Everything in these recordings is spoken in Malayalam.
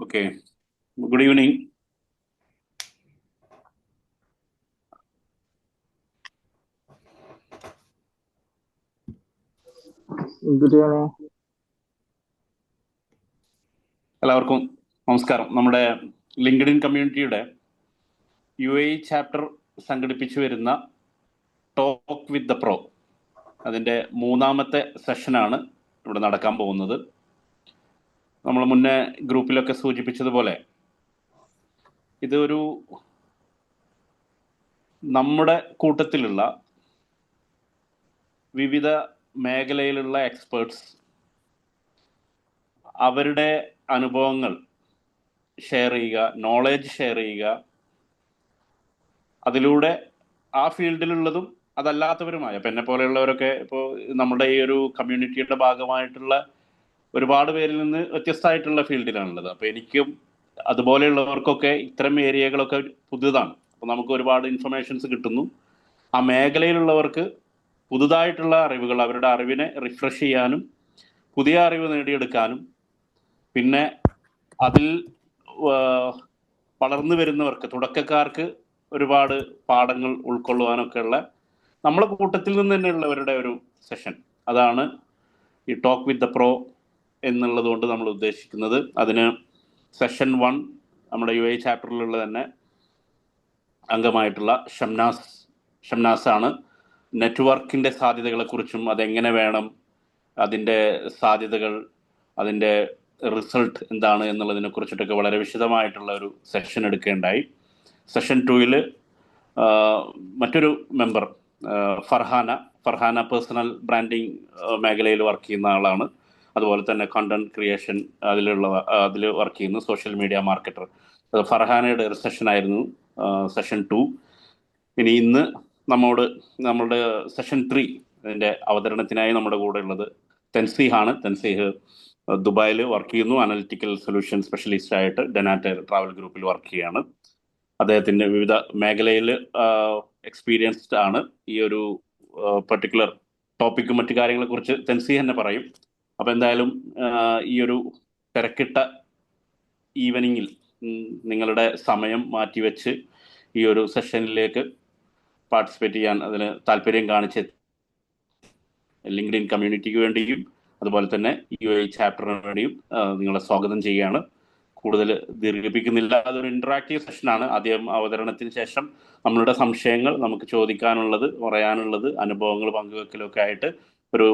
Okay. Good evening. Good evening. എല്ലാവർക്കും നമസ്കാരം. നമ്മുടെ ലിങ്ക്ഡിൻ കമ്മ്യൂണിറ്റിയുടെ UAE ചാപ്റ്റർ സംഘടിപ്പിച്ചു വരുന്ന ടോക്ക് വിത്ത് ദ പ്രോ അതിൻ്റെ 3ാമത്തെ സെഷനാണ് ഇവിടെ നടക്കാൻ പോകുന്നത്. നമ്മൾ മുന്നേ ഗ്രൂപ്പിലൊക്കെ സൂചിപ്പിച്ചതുപോലെ ഇതൊരു നമ്മുടെ കൂട്ടത്തിലുള്ള വിവിധ മേഖലയിലുള്ള എക്സ്പേർട്സ് അവരുടെ അനുഭവങ്ങൾ ഷെയർ ചെയ്യുക, നോളേജ് ഷെയർ ചെയ്യുക, അതിലൂടെ ആ ഫീൽഡിലുള്ളതും അതല്ലാത്തവരുമായ ഇപ്പം എന്നെ പോലെയുള്ളവരൊക്കെ ഇപ്പോൾ നമ്മുടെ ഈ ഒരു കമ്മ്യൂണിറ്റിയുടെ ഭാഗമായിട്ടുള്ള ഒരുപാട് പേരിൽ നിന്ന് വ്യത്യസ്തമായിട്ടുള്ള ഫീൽഡിലാണുള്ളത്. അപ്പോൾ എനിക്കും അതുപോലെയുള്ളവർക്കൊക്കെ ഇത്തരം ഏരിയകളൊക്കെ പുതുതാണ്. അപ്പോൾ നമുക്ക് ഒരുപാട് ഇൻഫർമേഷൻസ് കിട്ടുന്നു. ആ മേഖലയിലുള്ളവർക്ക് പുതുതായിട്ടുള്ള അറിവുകൾ, അവരുടെ അറിവിനെ റിഫ്രഷ് ചെയ്യാനും പുതിയ അറിവ് നേടിയെടുക്കാനും പിന്നെ അതിൽ വളർന്നു വരുന്നവർക്ക്, തുടക്കക്കാർക്ക് ഒരുപാട് പാഠങ്ങൾ ഉൾക്കൊള്ളുവാനൊക്കെയുള്ള നമ്മളെ കൂട്ടത്തിൽ നിന്ന് തന്നെയുള്ളവരുടെ ഒരു സെഷൻ. അതാണ് ഈ ടോക്ക് വിത്ത് ദ പ്രോ എന്നുള്ളത് കൊണ്ട് നമ്മൾ ഉദ്ദേശിക്കുന്നത്. അതിന് സെഷൻ 1 നമ്മുടെ UAE ചാപ്റ്ററിലുള്ള തന്നെ അംഗമായിട്ടുള്ള ഷംനാസാണ് നെറ്റ്വർക്കിൻ്റെ സാധ്യതകളെക്കുറിച്ചും അതെങ്ങനെ വേണം, അതിൻ്റെ സാധ്യതകൾ, അതിൻ്റെ റിസൾട്ട് എന്താണ് എന്നുള്ളതിനെ കുറിച്ചിട്ടൊക്കെ വളരെ വിശദമായിട്ടുള്ള ഒരു സെഷൻ എടുക്കുകയുണ്ടായി. സെഷൻ 2 മറ്റൊരു മെമ്പർ ഫർഹാന പേഴ്സണൽ ബ്രാൻഡിങ് മേഖലയിൽ വർക്ക് ചെയ്യുന്ന ആളാണ്. അതുപോലെ തന്നെ കണ്ടന്റ് ക്രിയേഷൻ അതിൽ വർക്ക് ചെയ്യുന്നു, സോഷ്യൽ മീഡിയ മാർക്കറ്റർ. ഫർഹാനയുടെ ഒരു സെഷനായിരുന്നു സെഷൻ 2. ഇനി ഇന്ന് നമ്മളുടെ സെഷൻ 3 അതിൻ്റെ അവതരണത്തിനായി നമ്മുടെ കൂടെ ഉള്ളത് തൻസീഹാണ്. തൻസീഹ് ദുബായിൽ വർക്ക് ചെയ്യുന്നു, അനലിറ്റിക്കൽ സൊല്യൂഷൻ സ്പെഷ്യലിസ്റ്റ് ആയിട്ട് ഡെനാറ്റ ട്രാവൽ ഗ്രൂപ്പിൽ വർക്ക് ചെയ്യാണ്. അദ്ദേഹത്തിൻ്റെ വിവിധ മേഖലയിൽ എക്സ്പീരിയൻസ്ഡ് ആണ്. ഈ ഒരു പെർട്ടിക്കുലർ ടോപ്പിക്കും മറ്റു കാര്യങ്ങളെക്കുറിച്ച് തൻസീഹ് തന്നെ പറയും. അപ്പോൾ എന്തായാലും ഈ ഒരു തിരക്കിട്ട ഈവനിങ്ങിൽ നിങ്ങളുടെ സമയം മാറ്റിവെച്ച് ഈ ഒരു സെഷനിലേക്ക് പാർട്ടിസിപ്പേറ്റ് ചെയ്യാൻ അതിന് താല്പര്യം കാണിച്ച് ലിങ്ക്ഡിൻ കമ്മ്യൂണിറ്റിക്ക് വേണ്ടിയും അതുപോലെ തന്നെ UAE ചാപ്റ്ററിന് വേണ്ടിയും നിങ്ങളെ സ്വാഗതം ചെയ്യുകയാണ്. കൂടുതൽ ദീർഘിപ്പിക്കുന്നില്ല. അതൊരു ഇൻറ്ററാക്റ്റീവ് സെഷനാണ്. ആദ്യം അവതരണത്തിന് ശേഷം നമ്മളുടെ സംശയങ്ങൾ, നമുക്ക് ചോദിക്കാനുള്ളത്, പറയാനുള്ളത്, അനുഭവങ്ങൾ പങ്കുവെക്കലൊക്കെ ആയിട്ട് ഒരു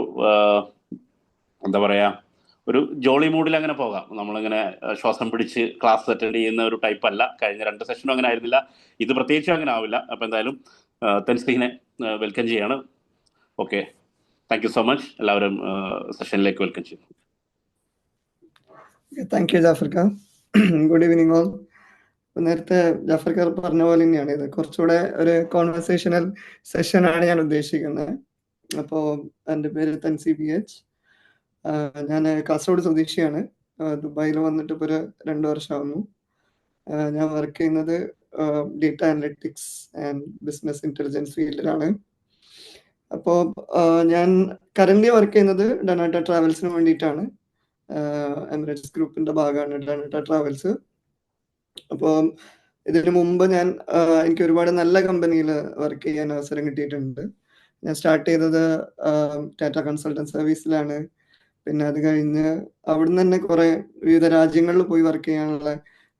എന്താ പറയുക, ഒരു ജോളി മൂഡിൽ അങ്ങനെ പോകാം. നമ്മളിങ്ങനെ ശ്വാസം പിടിച്ച് ക്ലാസ് അറ്റൻഡ് ചെയ്യുന്ന ഒരു ടൈപ്പ് അല്ല. കഴിഞ്ഞ 2 സെഷനും അങ്ങനെ ആയിരുന്നില്ല, ഇത് പ്രത്യേകിച്ചും അങ്ങനെ ആവില്ല. അപ്പോൾ എന്തായാലും തൻസീഹിനെ വെൽക്കം ചെയ്യാണ്. Okay, thank you so much. എല്ലാവരും സെഷനിലേക്ക് വെൽക്കം ചെയ്യും. Thank you Jafar Khan. Good evening all. നേരത്തെ ജാഫർ ഖാൻ പറഞ്ഞ പോലെ തന്നെയാണ് ഇത് കുറച്ചുകൂടെ ഒരു കോൺവെർസേഷണൽ സെഷനാണ് ഞാൻ ഉദ്ദേശിക്കുന്നത്. അപ്പോൾ എൻ്റെ പേര് തൻസി BH. ഞാൻ കാസർഗോഡ് സ്വദേശിയാണ്. ദുബായിൽ വന്നിട്ട് ഇപ്പോൾ ഒരു 2 വർഷമാകുന്നു. ഞാൻ വർക്ക് ചെയ്യുന്നത് data analytics and business intelligence ഫീൽഡിലാണ്. അപ്പോൾ ഞാൻ കറൻ്റ് വർക്ക് ചെയ്യുന്നത് ഡെനാറ്റ ട്രാവൽസിന് വേണ്ടിയിട്ടാണ്. എമിറേറ്റ്സ് ഗ്രൂപ്പിൻ്റെ ഭാഗമാണ് ഡെനാറ്റ ട്രാവൽസ്. അപ്പോൾ ഇതിനു മുമ്പ് എനിക്ക് ഒരുപാട് നല്ല കമ്പനിയിൽ വർക്ക് ചെയ്യാൻ അവസരം കിട്ടിയിട്ടുണ്ട്. ഞാൻ സ്റ്റാർട്ട് ചെയ്തത് ടാറ്റ കൺസൾട്ടൻറ്റ് സർവീസിലാണ്. പിന്നെ അത് കഴിഞ്ഞ് അവിടുന്ന് തന്നെ കുറേ വിവിധ രാജ്യങ്ങളിൽ പോയി വർക്ക് ചെയ്യാനുള്ള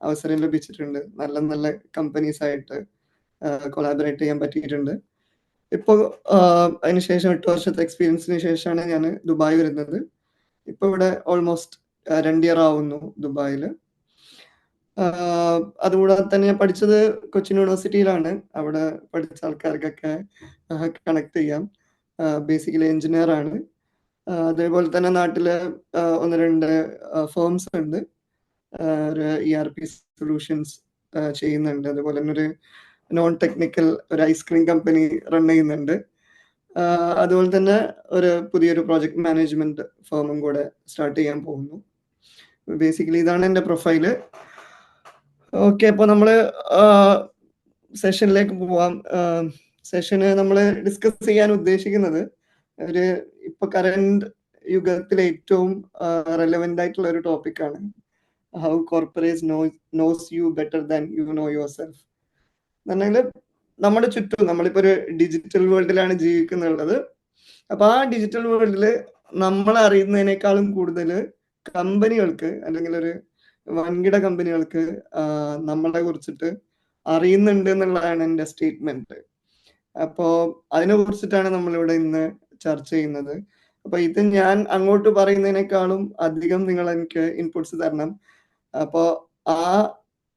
അവസരം ലഭിച്ചിട്ടുണ്ട്. നല്ല നല്ല കമ്പനീസായിട്ട് കൊളാബറേറ്റ് ചെയ്യാൻ പറ്റിയിട്ടുണ്ട്. ഇപ്പോൾ അതിനുശേഷം 8 വർഷത്തെ എക്സ്പീരിയൻസിന് ശേഷമാണ് ഞാൻ ദുബായ് വരുന്നത്. ഇപ്പോൾ ഇവിടെ ഓൾമോസ്റ്റ് 2 ഇയർ ആവുന്നു ദുബായിൽ. അതുകൂടാതെ തന്നെ ഞാൻ പഠിച്ചത് കൊച്ചിൻ യൂണിവേഴ്സിറ്റിയിലാണ്. അവിടെ പഠിച്ച ആൾക്കാർക്കൊക്കെ കണക്ട് ചെയ്യാം. ബേസിക്കലി എഞ്ചിനീയർ ആണ്. അതേപോലെ തന്നെ നാട്ടിൽ 1-2 ഫേംസ് ഉണ്ട്. ഒരു ERP സൊല്യൂഷൻസ് ചെയ്യുന്നുണ്ട്. അതുപോലെ തന്നെ ഒരു നോൺ ടെക്നിക്കൽ ഒരു ഐസ്ക്രീം കമ്പനി റൺ ചെയ്യുന്നുണ്ട്. അതുപോലെ തന്നെ ഒരു പുതിയൊരു പ്രോജക്റ്റ് മാനേജ്മെന്റ് ഫേമും കൂടെ സ്റ്റാർട്ട് ചെയ്യാൻ പോകുന്നു. ബേസിക്കലി ഇതാണ് എൻ്റെ പ്രൊഫൈല്. ഓക്കെ, അപ്പോൾ നമ്മൾ സെഷനിലേക്ക് പോവാം. സെഷന് നമ്മൾ ഡിസ്കസ് ചെയ്യാൻ ഉദ്ദേശിക്കുന്നത് ഒരു ഇപ്പോൾ കറണ്ട് യുഗത്തിലെ ഏറ്റവും റെലവെന്റ് ആയിട്ടുള്ള ഒരു ടോപ്പിക്കാണ്. How corporates nose you better than you know your self. എന്നുണ്ടെങ്കിൽ നമ്മുടെ ചുറ്റും നമ്മളിപ്പോ ഒരു ഡിജിറ്റൽ വേൾഡിലാണ് ജീവിക്കുന്നുള്ളത്. അപ്പൊ ആ ഡിജിറ്റൽ വേൾഡില് നമ്മൾ അറിയുന്നതിനേക്കാളും കൂടുതൽ കമ്പനികൾക്ക് അല്ലെങ്കിൽ ഒരു വൻകിട കമ്പനികൾക്ക് നമ്മളെ കുറിച്ചിട്ട് അറിയുന്നുണ്ട് എന്നുള്ളതാണ് എൻ്റെ സ്റ്റേറ്റ്മെന്റ്. അപ്പോ അതിനെ കുറിച്ചിട്ടാണ് നമ്മളിവിടെ ഇന്ന് ചർച്ച ചെയ്യുന്നത്. അപ്പൊ ഇത് ഞാൻ അങ്ങോട്ട് പറയുന്നതിനേക്കാളും അധികം നിങ്ങൾ എനിക്ക് ഇൻപുട്സ് തരണം. അപ്പോ ആ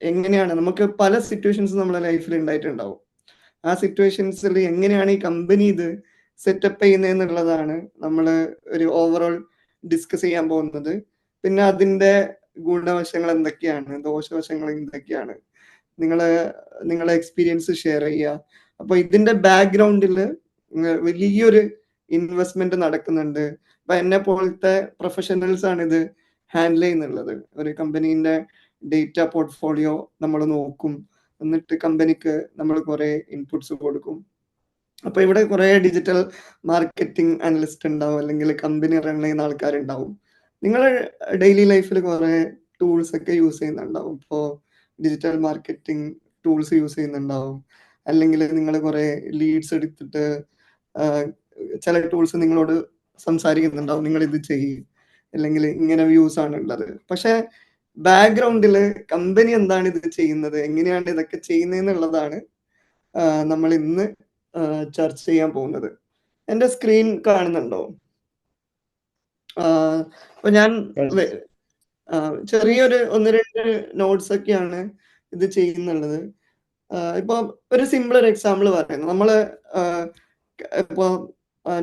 എങ്ങനെയാണ് നമുക്ക് പല സിറ്റുവേഷൻസ് നമ്മുടെ ലൈഫിൽ ഉണ്ടായിട്ടുണ്ടാവും. ആ സിറ്റുവേഷൻസിൽ എങ്ങനെയാണ് ഈ കമ്പനി ഇത് സെറ്റപ്പ് ചെയ്യുന്നത് എന്നുള്ളതാണ് നമ്മൾ ഒരു ഓവറോൾ ഡിസ്കസ് ചെയ്യാൻ പോകുന്നത്. പിന്നെ അതിന്റെ ഗുണവശങ്ങൾ എന്തൊക്കെയാണ്, ദോഷവശങ്ങൾ എന്തൊക്കെയാണ്, നിങ്ങളെ എക്സ്പീരിയൻസ് ഷെയർ ചെയ്യുക. അപ്പൊ ഇതിന്റെ ബാക്ക്ഗ്രൗണ്ടിൽ വലിയൊരു ഇൻവെസ്റ്റ്മെന്റ് നടക്കുന്നുണ്ട്. അപ്പൊ എന്നെ പോലത്തെ പ്രൊഫഷണൽസ് ആണ് ഇത് ഹാൻഡിൽ ചെയ്യുന്നുള്ളത്. ഒരു കമ്പനീന്റെ ഡേറ്റ പോർട്ട്ഫോളിയോ നമ്മൾ നോക്കും, എന്നിട്ട് കമ്പനിക്ക് നമ്മൾ കുറെ ഇൻപുട്സ് കൊടുക്കും. അപ്പൊ ഇവിടെ കുറെ ഡിജിറ്റൽ മാർക്കറ്റിംഗ് അനലിസ്റ്റ് ഉണ്ടാവും, അല്ലെങ്കിൽ കമ്പനി റൺ ചെയ്യുന്ന ആൾക്കാരുണ്ടാവും. നിങ്ങൾ ഡെയിലി ലൈഫിൽ കുറെ ടൂൾസ് ഒക്കെ യൂസ് ചെയ്യുന്നുണ്ടാവും. ഇപ്പോൾ ഡിജിറ്റൽ മാർക്കറ്റിംഗ് ടൂൾസ് യൂസ് ചെയ്യുന്നുണ്ടാവും, അല്ലെങ്കിൽ നിങ്ങൾ കുറെ ലീഡ്സ് എടുത്തിട്ട് ചില ടൂൾസ് നിങ്ങളോട് സംസാരിക്കുന്നുണ്ടാവും, നിങ്ങൾ ഇത് ചെയ്യും, അല്ലെങ്കിൽ ഇങ്ങനെ വ്യൂസ് ആണ് ഉള്ളത്. പക്ഷെ ബാക്ക്ഗ്രൗണ്ടില് കമ്പനി എന്താണ് ഇത് ചെയ്യുന്നത്, എങ്ങനെയാണ് ഇതൊക്കെ ചെയ്യുന്നതെന്നുള്ളതാണ് നമ്മൾ ഇന്ന് ചർച്ച ചെയ്യാൻ പോകുന്നത്. എന്റെ സ്ക്രീൻ കാണുന്നുണ്ടോ? അപ്പൊ ഞാൻ ചെറിയൊരു 1-2 നോട്ട്സ് ഒക്കെയാണ് ഇത് ചെയ്യുന്നുള്ളത്. ഇപ്പൊ ഒരു സിമ്പിൾ ഒരു എക്സാമ്പിൾ പറയുന്നു. നമ്മള് ഇപ്പൊ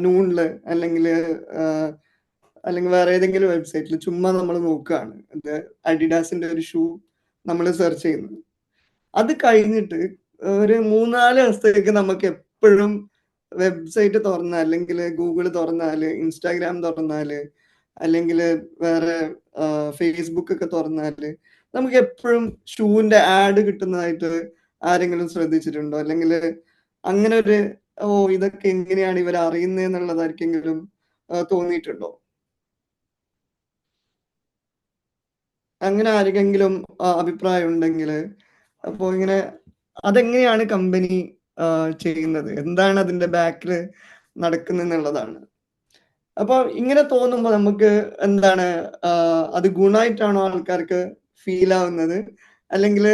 നൂണില് അല്ലെങ്കിൽ വേറെ ഏതെങ്കിലും വെബ്സൈറ്റിൽ ചുമ്മാ നമ്മൾ നോക്കുകയാണ്, ഇത് അഡിഡാസിന്റെ ഒരു ഷൂ നമ്മൾ സെർച്ച് ചെയ്യുന്നത്. അത് കഴിഞ്ഞിട്ട് ഒരു 3-4 ദിവസത്തേക്ക് നമുക്ക് എപ്പോഴും വെബ്സൈറ്റ് തുറന്നാൽ, അല്ലെങ്കിൽ ഗൂഗിൾ തുറന്നാല്, ഇൻസ്റ്റാഗ്രാം തുറന്നാല്, അല്ലെങ്കിൽ വേറെ ഫേസ്ബുക്ക് ഒക്കെ തുറന്നാല് നമുക്ക് എപ്പോഴും ഷൂവിന്റെ ആഡ് കിട്ടുന്നതായിട്ട് ആരെങ്കിലും ശ്രദ്ധിച്ചിട്ടുണ്ടോ? അല്ലെങ്കിൽ അങ്ങനെ ഒരു ഇതൊക്കെ എങ്ങനെയാണ് ഇവർ അറിയുന്നതെന്നുള്ളതാർക്കെങ്കിലും തോന്നിയിട്ടുണ്ടോ? അങ്ങനെ ആർക്കെങ്കിലും അഭിപ്രായം ഉണ്ടെങ്കിൽ അപ്പോ ഇങ്ങനെ അതെങ്ങനെയാണ് കമ്പനി ചെയ്യുന്നത്, എന്താണ് അതിന്റെ ബാക്കിൽ നടക്കുന്നെന്നുള്ളതാണ്. അപ്പൊ ഇങ്ങനെ തോന്നുമ്പോൾ നമുക്ക് എന്താണ് അത് ഗുണമായിട്ടാണോ ആൾക്കാർക്ക് ഫീൽ ആവുന്നത്, അല്ലെങ്കിൽ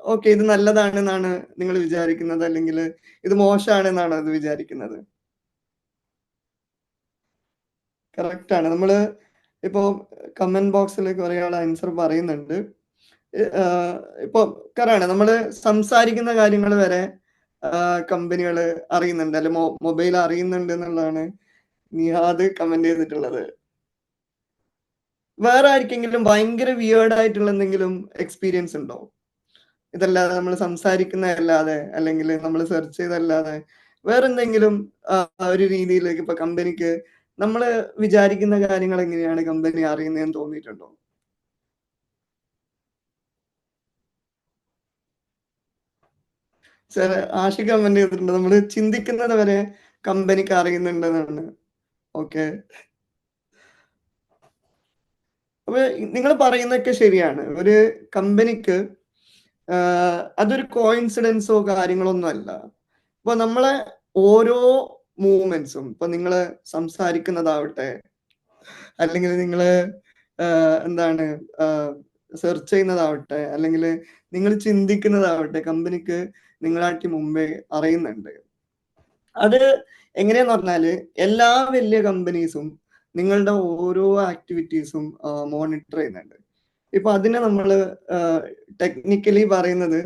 ഓക്കെ ഇത് നല്ലതാണെന്നാണ് നിങ്ങൾ വിചാരിക്കുന്നത്, അല്ലെങ്കിൽ ഇത് മോശമാണെന്നാണ് അത് വിചാരിക്കുന്നത്? കറക്റ്റ് ആണ്. നമ്മള് ഇപ്പോ കമന്റ് ബോക്സിൽ കുറെ ആൾ ആൻസർ പറയുന്നുണ്ട്. ഇപ്പൊ കറാണ് നമ്മള് സംസാരിക്കുന്ന കാര്യങ്ങൾ വരെ കമ്പനികൾ അറിയുന്നുണ്ട്, അല്ലെ മൊബൈൽ അറിയുന്നുണ്ട് എന്നുള്ളതാണ് നിഹാദ് കമന്റ് ചെയ്തിട്ടുള്ളത്. വേറെ ആർക്കെങ്കിലും ഭയങ്കര വിയേർഡ് ആയിട്ടുള്ള എന്തെങ്കിലും എക്സ്പീരിയൻസ് ഉണ്ടോ? ഇതല്ലാതെ നമ്മൾ സംസാരിക്കുന്നതല്ലാതെ, അല്ലെങ്കിൽ നമ്മൾ സെർച്ച് ചെയ്തല്ലാതെ വേറെ എന്തെങ്കിലും ഒരു രീതിയിലേക്ക് ഇപ്പൊ കമ്പനിക്ക് നമ്മൾ വിചാരിക്കുന്ന കാര്യങ്ങൾ എങ്ങനെയാണ് കമ്പനി അറിയുന്നതെന്ന് തോന്നിയിട്ടുണ്ടോ? ചില ആഷിക് കമന്റ് ചെയ്തിട്ടുണ്ട്, നമ്മൾ ചിന്തിക്കുന്നത് വരെ കമ്പനിക്ക് അറിയുന്നുണ്ടെന്നാണ്. ഓക്കെ, അപ്പൊ നിങ്ങൾ പറയുന്നതൊക്കെ ശരിയാണ്. ഒരു കമ്പനിക്ക് അതൊരു കോയിൻസിഡൻസോ കാര്യങ്ങളൊന്നും അല്ല. ഇപ്പൊ നമ്മളെ ഓരോ മൂവ്മെന്റ്സും, ഇപ്പൊ നിങ്ങള് സംസാരിക്കുന്നതാവട്ടെ, അല്ലെങ്കിൽ നിങ്ങള് എന്താണ് സെർച്ച് ചെയ്യുന്നതാവട്ടെ, അല്ലെങ്കിൽ നിങ്ങൾ ചിന്തിക്കുന്നതാവട്ടെ, കമ്പനിക്ക് നിങ്ങളാട്ടി മുമ്പേ അറിയുന്നുണ്ട്. അത് എങ്ങനെയാന്ന് പറഞ്ഞാല് എല്ലാ വലിയ കമ്പനീസും നിങ്ങളുടെ ഓരോ ആക്ടിവിറ്റീസും മോണിറ്റർ ചെയ്യുന്നുണ്ട്. ഇപ്പൊ അതിനെ നമ്മൾ ടെക്നിക്കലി പറയുന്നത്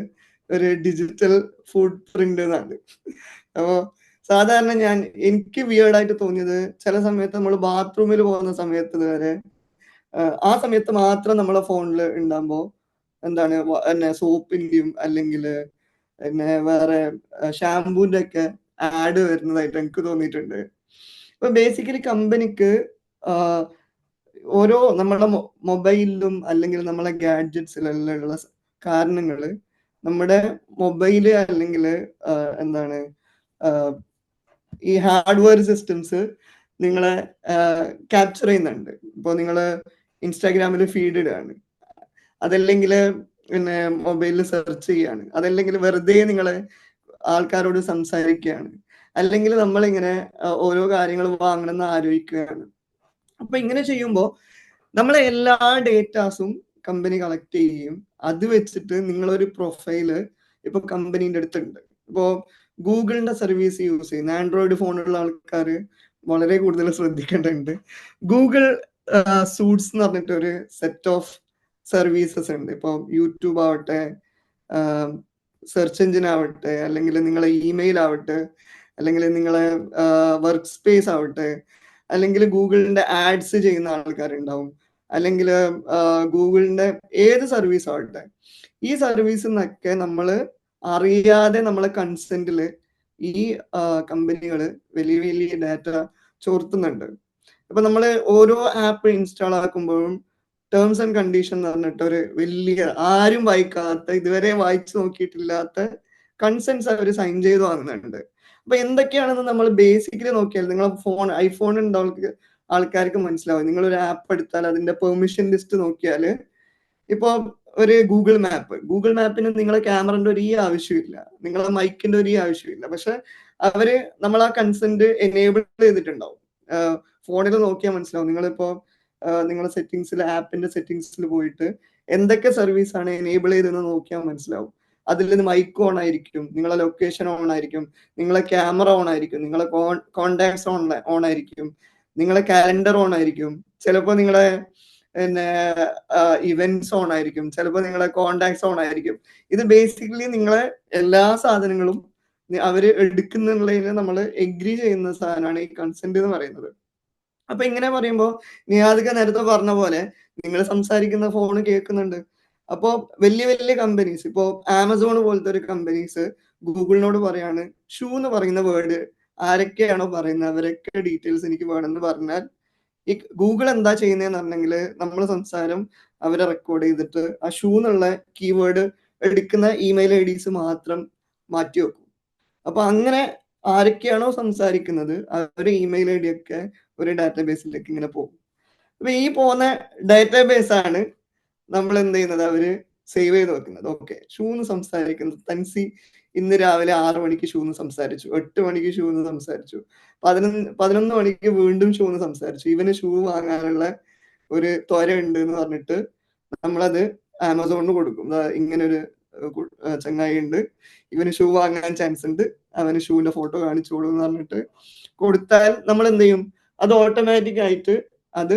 ഒരു ഡിജിറ്റൽ ഫുഡ് പ്രിന്റ് എന്നാണ്. അപ്പോ സാധാരണ എനിക്ക് വിയേർഡായിട്ട് തോന്നിയത്, ചില സമയത്ത് നമ്മൾ ബാത്റൂമിൽ പോകുന്ന സമയത്ത് വരെ ആ സമയത്ത് മാത്രം നമ്മളെ ഫോണിൽ ഉണ്ടാകുമ്പോ എന്താണ് സോപ്പിന്റെയും അല്ലെങ്കിൽ പിന്നെ വേറെ ഷാംപൂന്റെ ഒക്കെ ആഡ് വരുന്നതായിട്ട് എനിക്ക് തോന്നിയിട്ടുണ്ട്. ഇപ്പൊ ബേസിക്കലി കമ്പനിക്ക് ഓരോ നമ്മുടെ മൊബൈലിലും അല്ലെങ്കിൽ നമ്മളെ ഗാഡ്ജറ്റ്സിലെല്ലാം ഉള്ള കാരണങ്ങള് നമ്മുടെ മൊബൈല് അല്ലെങ്കിൽ എന്താണ് ഈ ഹാർഡ്വെയർ സിസ്റ്റംസ് ക്യാപ്ചർ ചെയ്യുന്നുണ്ട്. ഇപ്പോൾ നിങ്ങൾ ഇൻസ്റ്റാഗ്രാമിൽ ഫീഡ് ഇടുകയാണ്, അതല്ലെങ്കിൽ പിന്നെ മൊബൈലിൽ സെർച്ച് ചെയ്യാണ്, അതല്ലെങ്കിൽ വെറുതെ നിങ്ങള് ആൾക്കാരോട് സംസാരിക്കുകയാണ്, അല്ലെങ്കിൽ നമ്മളിങ്ങനെ ഓരോ കാര്യങ്ങൾ വാങ്ങണമെന്ന് ആലോചിക്കുകയാണ്. അപ്പൊ ഇങ്ങനെ ചെയ്യുമ്പോൾ നമ്മളെ എല്ലാ ഡേറ്റാസും കമ്പനി കളക്ട് ചെയ്യുകയും അത് വെച്ചിട്ട് നിങ്ങളൊരു പ്രൊഫൈല് ഇപ്പൊ കമ്പനീന്റെ അടുത്തുണ്ട്. ഇപ്പോ ഗൂഗിളിന്റെ സർവീസ് യൂസ് ചെയ്യുന്ന ആൻഡ്രോയിഡ് ഫോണുള്ള ആൾക്കാർ വളരെ കൂടുതൽ ശ്രദ്ധിക്കേണ്ടതുണ്ട്. ഗൂഗിൾ സൂട്ട്സ് എന്ന് പറഞ്ഞിട്ട് ഒരു സെറ്റ് ഓഫ് സർവീസസ് ഉണ്ട്. ഇപ്പൊ യൂട്യൂബ് ആവട്ടെ, സെർച്ച് എഞ്ചിൻ ആവട്ടെ, അല്ലെങ്കിൽ നിങ്ങളെ ഇമെയിൽ ആവട്ടെ, അല്ലെങ്കിൽ നിങ്ങളെ വർക്ക് സ്പേസ് ആവട്ടെ, അല്ലെങ്കിൽ ഗൂഗിളിന്റെ ആഡ്സ് ചെയ്യുന്ന ആൾക്കാരുണ്ടാവും, അല്ലെങ്കിൽ ഗൂഗിളിന്റെ ഏത് സർവീസ് ആവട്ടെ, ഈ സർവീസിൽ നിന്നൊക്കെ നമ്മൾ അറിയാതെ നമ്മളെ കൺസെന്റില് ഈ കമ്പനികൾ വലിയ വലിയ ഡാറ്റ ചോർത്തുന്നുണ്ട്. അപ്പൊ നമ്മൾ ഓരോ ആപ്പ് ഇൻസ്റ്റാൾ ആക്കുമ്പോഴും ടേംസ് ആൻഡ് കണ്ടീഷൻ എന്ന് പറഞ്ഞിട്ട് ഒരു വലിയ ആരും വായിക്കാത്ത, ഇതുവരെ വായിച്ചു നോക്കിയിട്ടില്ലാത്ത കൺസെൻസ് അവർ സൈൻ ചെയ്ത് വാങ്ങുന്നുണ്ട്. അപ്പൊ എന്തൊക്കെയാണെന്ന് നമ്മൾ ബേസിക്കലി നോക്കിയാൽ, നിങ്ങളെ ഫോൺ ഐഫോൺ ഉണ്ടവർക്ക് ആൾക്കാർക്ക് മനസ്സിലാവും. നിങ്ങൾ ഒരു ആപ്പ് എടുത്താൽ അതിന്റെ പെർമിഷൻ ലിസ്റ്റ് നോക്കിയാൽ, ഇപ്പൊ ഒരു ഗൂഗിൾ മാപ്പിന് നിങ്ങളെ ക്യാമറന്റെ ഒരു ആവശ്യമില്ല, നിങ്ങളെ മൈക്കിന്റെ ഒരു ആവശ്യമില്ല. പക്ഷെ അവര് നമ്മൾ ആ കൺസെന്റ് എനേബിൾ ചെയ്തിട്ടുണ്ടാവും. ഫോണിൽ നോക്കിയാൽ മനസ്സിലാവും. നിങ്ങളിപ്പോ നിങ്ങളെ സെറ്റിംഗ്സിൽ, ആപ്പിന്റെ സെറ്റിംഗ്സിൽ പോയിട്ട് എന്തൊക്കെ സർവീസ് ആണ് എനേബിൾ ചെയ്തെന്ന് നോക്കിയാൽ മനസ്സിലാവും. അതിൽ നിന്ന് മൈക്ക് ഓൺ ആയിരിക്കും, നിങ്ങളെ ലൊക്കേഷൻ ഓൺ ആയിരിക്കും, നിങ്ങളെ ക്യാമറ ഓൺ ആയിരിക്കും, നിങ്ങളെ കോണ്ടാക്ട്സ് ഓൺ ആയിരിക്കും, നിങ്ങളെ കാലണ്ടർ ഓൺ ആയിരിക്കും, ചിലപ്പോൾ നിങ്ങളെ പിന്നെ ഇവന്റ്സ് ഓൺ ആയിരിക്കും, ചിലപ്പോൾ നിങ്ങളെ കോണ്ടാക്ട്സ് ഓൺ ആയിരിക്കും. ഇത് ബേസിക്കലി നിങ്ങളെ എല്ലാ സാധനങ്ങളും അവര് എടുക്കുന്നുള്ളതിന് നമ്മൾ എഗ്രി ചെയ്യുന്ന സാധനമാണ് ഈ കൺസെന്റ് എന്ന് പറയുന്നത്. അപ്പൊ ഇങ്ങനെ പറയുമ്പോൾ നിയാദിക നേരത്തെ പറഞ്ഞ പോലെ നിങ്ങൾ സംസാരിക്കുന്ന ഫോൺ കേൾക്കുന്നുണ്ട്. അപ്പോ വലിയ വലിയ കമ്പനീസ്, ഇപ്പോ ആമസോൺ പോലത്തെ ഒരു കമ്പനീസ് ഗൂഗിളിനോട് പറയാണ്, ഷൂ എന്ന് പറയുന്ന വേർഡ് ആരൊക്കെയാണോ പറയുന്നത് അവരൊക്കെ ഡീറ്റെയിൽസ് എനിക്ക് വേണമെന്ന് പറഞ്ഞാൽ, ഈ ഗൂഗിൾ എന്താ ചെയ്യുന്നതെന്ന് പറഞ്ഞെങ്കിൽ നമ്മളെ സംസാരം അവരെ റെക്കോർഡ് ചെയ്തിട്ട് ആ ഷൂ എന്നുള്ള കീവേഡ് എടുക്കുന്ന ഇമെയിൽ ഐഡീസ് മാത്രം മാറ്റി വെക്കും. അപ്പൊ അങ്ങനെ ആരൊക്കെയാണോ സംസാരിക്കുന്നത് അവരുടെ ഇമെയിൽ ഐ ഡി ഒക്കെ ഒരു ഡാറ്റാബേസിലേക്ക് ഇങ്ങനെ പോകും. അപ്പൊ ഈ പോകുന്ന ഡാറ്റാബേസ് ആണ് നമ്മൾ എന്ത് ചെയ്യുന്നത്, അവര് സേവ് ചെയ്ത് വെക്കുന്നത്. ഓക്കെ, ഷൂന്ന് സംസാരിക്കുന്നത് തൻസി ഇന്ന് രാവിലെ 6 മണിക്ക് ഷൂന്ന് സംസാരിച്ചു, 8 മണിക്ക് ഷൂന്ന് സംസാരിച്ചു, 11 മണിക്ക് വീണ്ടും ഷൂന്ന് സംസാരിച്ചു, ഇവന് ഷൂ വാങ്ങാനുള്ള ഒരു ത്വര ഉണ്ട് എന്ന് പറഞ്ഞിട്ട് നമ്മളത് ആമസോണിന് കൊടുക്കും. ഇങ്ങനെ ഒരു ചങ്ങായി ഉണ്ട്, ഇവന് ഷൂ വാങ്ങാൻ ചാൻസ് ഉണ്ട്, അവന് ഷൂവിന്റെ ഫോട്ടോ കാണിച്ചോളൂ എന്ന് പറഞ്ഞിട്ട് കൊടുത്താൽ നമ്മൾ എന്ത് ചെയ്യും, അത് ഓട്ടോമാറ്റിക് ആയിട്ട് അത്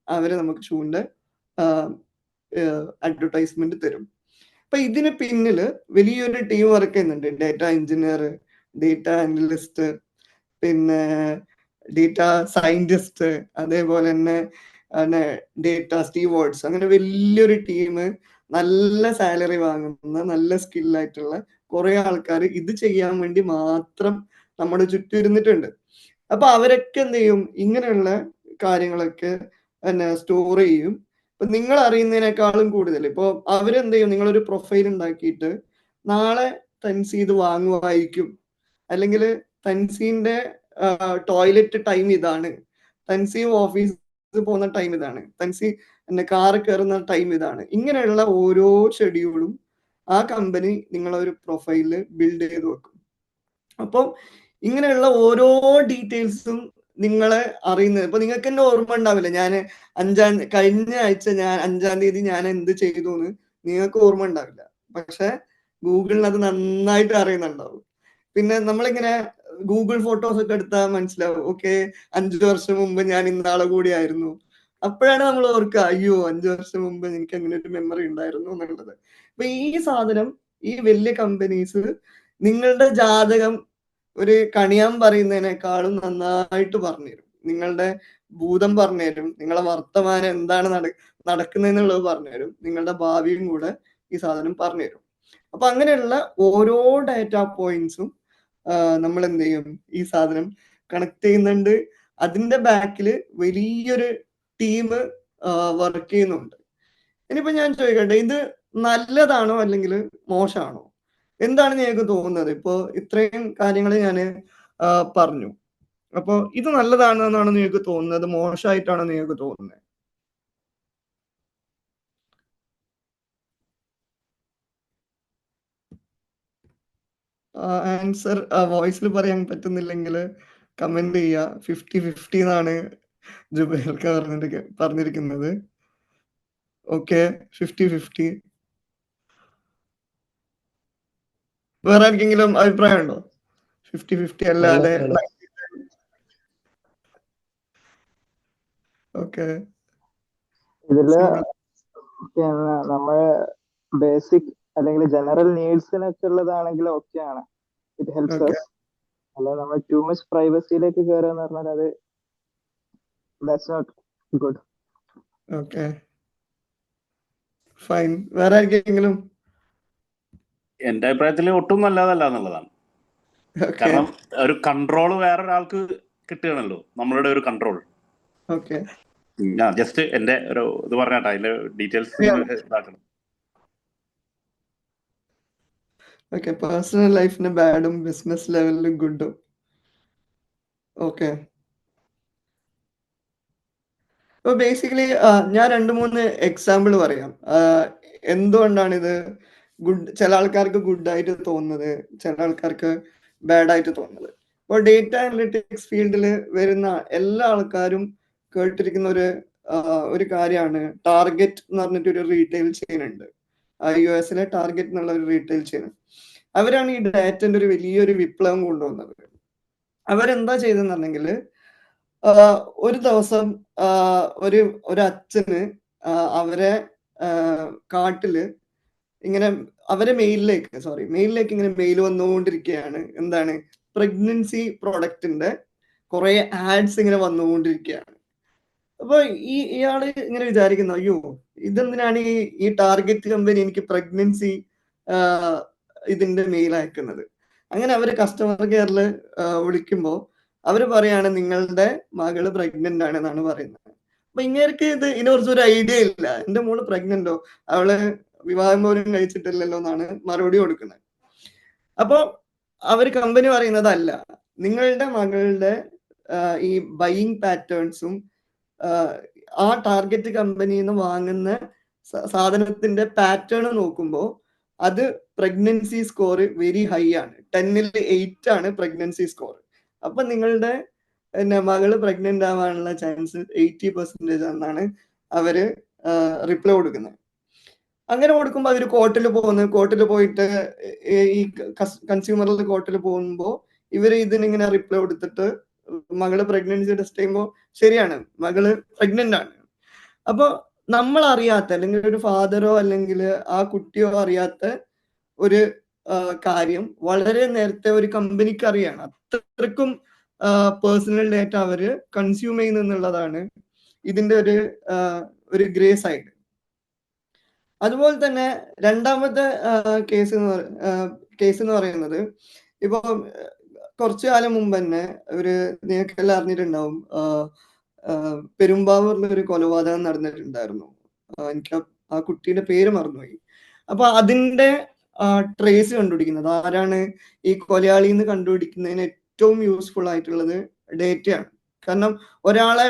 അവര് നമുക്ക് ഷൂവിന്റെ അഡ്വർടൈസ്മെന്റ് തരും. അപ്പൊ ഇതിന് പിന്നില് വലിയൊരു ടീം വർക്ക് ചെയ്യുന്നുണ്ട്. ഡേറ്റ എഞ്ചിനീയർ, ഡേറ്റ അനലിസ്റ്റ്, പിന്നെ ഡേറ്റ സയന്റിസ്റ്റ്, അതേപോലെ തന്നെ ഡേറ്റ സ്റ്റീവേർഡ്സ്, അങ്ങനെ വലിയൊരു ടീം, നല്ല സാലറി വാങ്ങുന്ന നല്ല സ്കില്ലായിട്ടുള്ള കുറെ ആൾക്കാർ ഇത് ചെയ്യാൻ വേണ്ടി മാത്രം നമ്മുടെ ചുറ്റും ഇരുന്നിട്ടുണ്ട്. അപ്പൊ അവരൊക്കെ എന്ത് ചെയ്യും, ഇങ്ങനെയുള്ള കാര്യങ്ങളൊക്കെ പിന്നെ സ്റ്റോർ ചെയ്യും. ഇപ്പൊ നിങ്ങൾ അറിയുന്നതിനേക്കാളും കൂടുതൽ ഇപ്പൊ അവരെന്ത് ചെയ്യും, നിങ്ങളൊരു പ്രൊഫൈൽ ഉണ്ടാക്കിയിട്ട് നാളെ തൻസി ഇത് വാങ്ങുമായിരിക്കും, അല്ലെങ്കിൽ തൻസീന്റെ ടോയ്ലറ്റ് ടൈം ഇതാണ്, തൻസി ഓഫീസിൽ പോകുന്ന ടൈം ഇതാണ്, തൻസി കാർ കയറുന്ന ടൈം ഇതാണ്, ഇങ്ങനെയുള്ള ഓരോ ഷെഡ്യൂളും ആ കമ്പനി നിങ്ങളൊരു പ്രൊഫൈലില് ബിൽഡ് ചെയ്ത് വെക്കും. അപ്പം ഇങ്ങനെയുള്ള ഓരോ ഡീറ്റെയിൽസും നിങ്ങളെ അറിയുന്നത്, ഇപ്പൊ നിങ്ങൾക്ക് തന്നെ ഓർമ്മ ഉണ്ടാവില്ല, ഞാൻ കഴിഞ്ഞ ആഴ്ച ഞാൻ 5-ാം തീയതി ഞാൻ എന്ത് ചെയ്തു എന്ന് നിങ്ങൾക്ക് ഓർമ്മ ഉണ്ടാവില്ല. പക്ഷെ ഗൂഗിളിന് അത് നന്നായിട്ട് അറിയുന്നുണ്ടാവും. പിന്നെ നമ്മളിങ്ങനെ ഗൂഗിൾ ഫോട്ടോസ് ഒക്കെ എടുത്താൽ മനസ്സിലാവും, ഓക്കെ 5 വർഷം മുമ്പ് ഞാൻ ഇന്നാളെ കൂടിയായിരുന്നു. അപ്പോഴാണ് നമ്മൾ ഓർക്കുക, അയ്യോ 5 വർഷം മുമ്പ് എനിക്ക് അങ്ങനെ ഒരു മെമ്മറി ഉണ്ടായിരുന്നു എന്നുള്ളത്. അപ്പൊ ഈ സാധനം ഈ വലിയ കമ്പനീസ് നിങ്ങളുടെ ജാതകം ഒരു കണിയാൻ പറയുന്നതിനേക്കാളും നന്നായിട്ട് പറഞ്ഞുതരും. നിങ്ങളുടെ ഭൂതം പറഞ്ഞുതരും, നിങ്ങളെ വർത്തമാനം എന്താണ് നടക്കുന്നതെന്നുള്ളത് പറഞ്ഞുതരും, നിങ്ങളുടെ ഭാവിയും കൂടെ ഈ സാധനം പറഞ്ഞുതരും. അപ്പൊ അങ്ങനെയുള്ള ഓരോ ഡാറ്റ പോയിന്റ്സും നമ്മൾ എന്ത് ചെയ്യും, ഈ സാധനം കണക്ട് ചെയ്യുന്നുണ്ട്. അതിന്റെ ബാക്കില് വലിയൊരു ടീം വർക്ക് ചെയ്യുന്നുണ്ട്. ഇനിയിപ്പോ ഞാൻ ചോദിക്കട്ടെ, ഇത് നല്ലതാണോ അല്ലെങ്കിൽ മോശമാണോ? എന്താണ് നിങ്ങൾക്ക് തോന്നുന്നത്? ഇപ്പോ ഇത്രയും കാര്യങ്ങൾ ഞാൻ പറഞ്ഞു. അപ്പോ ഇത് നല്ലതാണെന്നാണ് നിങ്ങൾക്ക് തോന്നുന്നത്, മോശമായിട്ടാണോ നിങ്ങൾക്ക് തോന്നുന്നത്? ആൻസർ വോയിസിൽ പറയാൻ പറ്റുന്നില്ലെങ്കിൽ കമന്റ് ചെയ്യുക. 50-50 എന്നാണ് ജുബൈൽക്ക പറഞ്ഞിരിക്കുന്നത്. ഓക്കെ, 50-50. വേറെ ആർക്കെങ്കിലും അഭിപ്രായം ഉണ്ടോ? 50-50 അല്ലാതെ. ഓക്കെ, ഇതില് പിന്നെ നമ്മള് ബേസിക് അല്ലെങ്കിൽ ജനറൽ നീഡ്സിനൊക്കെ ഉള്ളതാണെങ്കിൽ ഓക്കെയാണ്, ഇറ്റ് ഹെൽപ്സ് ഓക്കെ, us. അല്ല നമ്മൾ ടു മച്ച് പ്രൈവസിയിലേക്ക് കയറുക എന്ന് പറഞ്ഞാൽ അത് that's not good. Okay, fine. വേറെ ആർക്കെങ്കിലും? എന്റെ അഭിപ്രായത്തിൽ ഒട്ടും നല്ലതല്ല എന്നുള്ളതാണ്. ഓക്കെ, കാരണം ഒരു കൺട്രോൾ വേറൊരാൾക്ക് കിട്ടുകയാണല്ലോ, നമ്മളുടെ ഒരു കൺട്രോൾ. ഓക്കെ. ജസ്റ്റ് എന്റെ ഒരു ഇത് പറഞ്ഞാട്ടെ, അതിന്റെ ഡീറ്റെയിൽസ് ഇതാക്കണം. ഓക്കെ, പേഴ്സണൽ ലൈഫിന് ബാഡും ബിസിനസ് ലെവലിലും ഗുഡും. ഓക്കെ. അപ്പോൾ ബേസിക്കലി ഞാൻ 2-3 എക്സാമ്പിൾ പറയാം. എന്തുകൊണ്ടാണ് ഇത് ചില ആൾക്കാർക്ക് ഗുഡായിട്ട് തോന്നുന്നത്, ചില ആൾക്കാർക്ക് ബാഡായിട്ട് തോന്നുന്നത്. അപ്പോൾ ഡേറ്റ അനലിറ്റിക്സ് ഫീൽഡിൽ വരുന്ന എല്ലാ ആൾക്കാരും കേട്ടിരിക്കുന്ന ഒരു കാര്യമാണ് ടാർഗറ്റ് എന്ന് പറഞ്ഞിട്ടൊരു റീറ്റെയിൽ ചെയിൻ ഉണ്ട്. US ടാർഗറ്റ് എന്നുള്ള ഒരു റീറ്റെയിൽ ചെയിൻ. അവരാണ് ഈ ഡാറ്റന്റെ ഒരു വലിയൊരു വിപ്ലവം കൊണ്ടുവന്നത്. അവരെന്താ ചെയ്തെന്നുണ്ടെങ്കിൽ ഒരു ദിവസം ഒരു അച്ഛന് അവരെ കാട്ടില് ഇങ്ങനെ അവരെ മെയിലിലേക്ക് ഇങ്ങനെ മെയിൽ വന്നുകൊണ്ടിരിക്കുകയാണ്. എന്താണ്? പ്രഗ്നൻസി പ്രോഡക്റ്റിന്റെ കുറെ ആഡ്സ് ഇങ്ങനെ വന്നുകൊണ്ടിരിക്കുകയാണ്. അപ്പൊ ഇയാള് ഇങ്ങനെ വിചാരിക്കുന്നു, അയ്യോ ഇതെന്തിനാണ് ഈ ടാർഗറ്റ് കമ്പനി എനിക്ക് പ്രഗ്നൻസി ഇതിന്റെ മെയിൽ അയക്കുന്നത്. അങ്ങനെ അവര് കസ്റ്റമർ കെയറിൽ വിളിക്കുമ്പോൾ അവര് പറയാണ് നിങ്ങളുടെ മകള് പ്രഗ്നന്റ് ആണെന്നാണ് പറയുന്നത്. അപ്പൊ ഇങ്ങേർക്ക് ഇതിനെക്കുറിച്ച് ഒരു ഐഡിയ ഇല്ല. എന്റെ മോള് പ്രഗ്നന്റോ, അവള് വിവാഹം പോലും കഴിച്ചിട്ടില്ലല്ലോ എന്നാണ് മറുപടി കൊടുക്കുന്നത്. അപ്പൊ കമ്പനി പറയുന്നതല്ല, നിങ്ങളുടെ മകളുടെ ഈ ബൈയിങ് പാറ്റേൺസും ആ ടാർഗറ്റ് കമ്പനിയിൽ നിന്ന് വാങ്ങുന്ന സാധനത്തിന്റെ പാറ്റേൺ നോക്കുമ്പോൾ അത് പ്രഗ്നൻസി സ്കോർ വെരി ഹൈ ആണ്. 10ൽ 8 ആണ് പ്രഗ്നൻസി സ്കോർ. അപ്പൊ നിങ്ങളുടെ മകള് പ്രഗ്നന്റ് ആവാനുള്ള ചാൻസ് 80% എന്നാണ് അവര് റിപ്ലൈ കൊടുക്കുന്നത്. അങ്ങനെ കൊടുക്കുമ്പോൾ അവര് കോർട്ടിൽ പോയിട്ട് ഈ കൺസ്യൂമറിൽ കോർട്ടിൽ പോകുമ്പോൾ ഇവര് ഇതിനിങ്ങനെ റിപ്ലൈ കൊടുത്തിട്ട് മകള് പ്രഗ്നൻസി ടെസ്റ്റ് ചെയ്യുമ്പോൾ ശരിയാണ്, മകള് പ്രഗ്നന്റ് ആണ്. അപ്പൊ നമ്മൾ അറിയാത്ത, അല്ലെങ്കിൽ ഒരു ഫാദറോ അല്ലെങ്കിൽ ആ കുട്ടിയോ അറിയാത്ത ഒരു കാര്യം വളരെ നേരത്തെ ഒരു കമ്പനിക്ക് അറിയാണ്. അത്രക്കും പേഴ്സണൽ ഡേറ്റ അവര് കൺസ്യൂം ചെയ്യുന്നുള്ളതാണ് ഇതിന്റെ ഒരു ഗ്രേ സൈഡ്. അതുപോലെ തന്നെ രണ്ടാമത്തെ കേസ് എന്ന് പറയുന്നത്, ഇപ്പൊ കുറച്ചു കാലം മുമ്പ് തന്നെ നിങ്ങൾക്കെല്ലാം അറിഞ്ഞിട്ടുണ്ടാവും, പെരുമ്പാവൂരിൽ ഒരു കൊലപാതകം നടന്നിട്ടുണ്ടായിരുന്നു. എനിക്ക് ആ കുട്ടിയുടെ പേര് മറന്നുപോയി. അപ്പൊ അതിന്റെ ട്രേസ് കണ്ടുപിടിക്കുന്നത്, ആരാണ് ഈ കൊലയാളി എന്ന് കണ്ടുപിടിക്കുന്നതിന് ഏറ്റവും യൂസ്ഫുൾ ആയിട്ടുള്ളത് ഡേറ്റയാണ്. കാരണം ഒരാളെ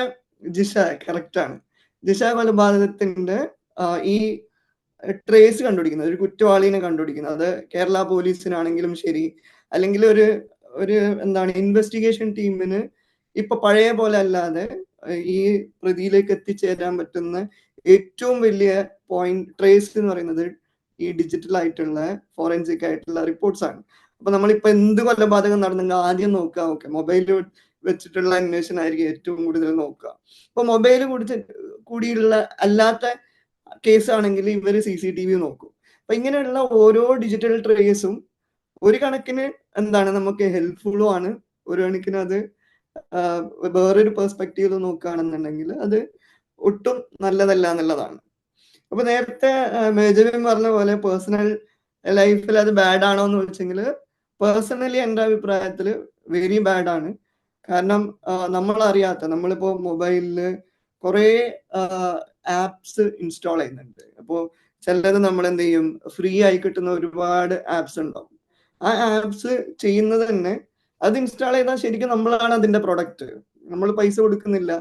കറക്റ്റാണ് ജിഷ കൊലപാതകത്തിന്റെ ഈ ട്രേസ് കണ്ടുപിടിക്കുന്നത്, ഒരു കുറ്റവാളിനെ കണ്ടുപിടിക്കുന്നത്, അത് കേരള പോലീസിനാണെങ്കിലും ശരി, അല്ലെങ്കിൽ ഒരു എന്താണ് ഇൻവെസ്റ്റിഗേഷൻ ടീമിന് ഇപ്പൊ പഴയ പോലെ അല്ലാതെ ഈ പ്രതിയിലേക്ക് എത്തിച്ചേരാൻ പറ്റുന്ന ഏറ്റവും വലിയ ട്രേസ് എന്ന് പറയുന്നത് ഈ ഡിജിറ്റൽ ആയിട്ടുള്ള ഫോറൻസിക് ആയിട്ടുള്ള റിപ്പോർട്ട്സ് ആണ്. അപ്പൊ നമ്മളിപ്പോ എന്ത് കൊലപാതകം നടന്നെങ്കിൽ ആദ്യം നോക്കുക, ഓക്കെ, മൊബൈൽ വെച്ചിട്ടുള്ള അന്വേഷണം ആയിരിക്കും ഏറ്റവും കൂടുതൽ നോക്കുക. ഇപ്പൊ മൊബൈൽ കൂടിയുള്ള അല്ലാത്ത കേസ് ആണെങ്കിൽ ഇവര് CCTV നോക്കും. അപ്പൊ ഇങ്ങനെയുള്ള ഓരോ ഡിജിറ്റൽ ട്രേസും ഒരു കണക്കിന് എന്താണ് നമുക്ക് ഹെൽപ്ഫുള്ളും ആണ്, ഒരു കണക്കിന് അത് വേറൊരു പെർസ്പെക്റ്റീവ് നോക്കുകയാണെന്നുണ്ടെങ്കിൽ അത് ഒട്ടും നല്ലതല്ല എന്നുള്ളതാണ്. അപ്പൊ നേരത്തെ മേജറിൻ പറഞ്ഞ പോലെ പേഴ്സണൽ ലൈഫിൽ അത് ബാഡ് ആണോ എന്ന് വെച്ചെങ്കിൽ പേഴ്സണലി എൻ്റെ അഭിപ്രായത്തിൽ വെരി ബാഡ് ആണ്. കാരണം നമ്മളിപ്പോ മൊബൈലില് കുറെ ആപ്സ് ഇൻസ്റ്റാൾ ചെയ്യുന്നുണ്ട്. അപ്പോൾ ചിലത് നമ്മൾ എന്ത് ചെയ്യും, ഫ്രീ ആയി കിട്ടുന്ന ഒരുപാട് ആപ്സ് ഉണ്ടാവും. ആ ആപ്സ് ചെയ്യുന്നത് തന്നെ, അത് ഇൻസ്റ്റാൾ ചെയ്താൽ ശരിക്കും നമ്മളാണ് അതിന്റെ പ്രൊഡക്റ്റ്. നമ്മൾ പൈസ കൊടുക്കുന്നില്ല.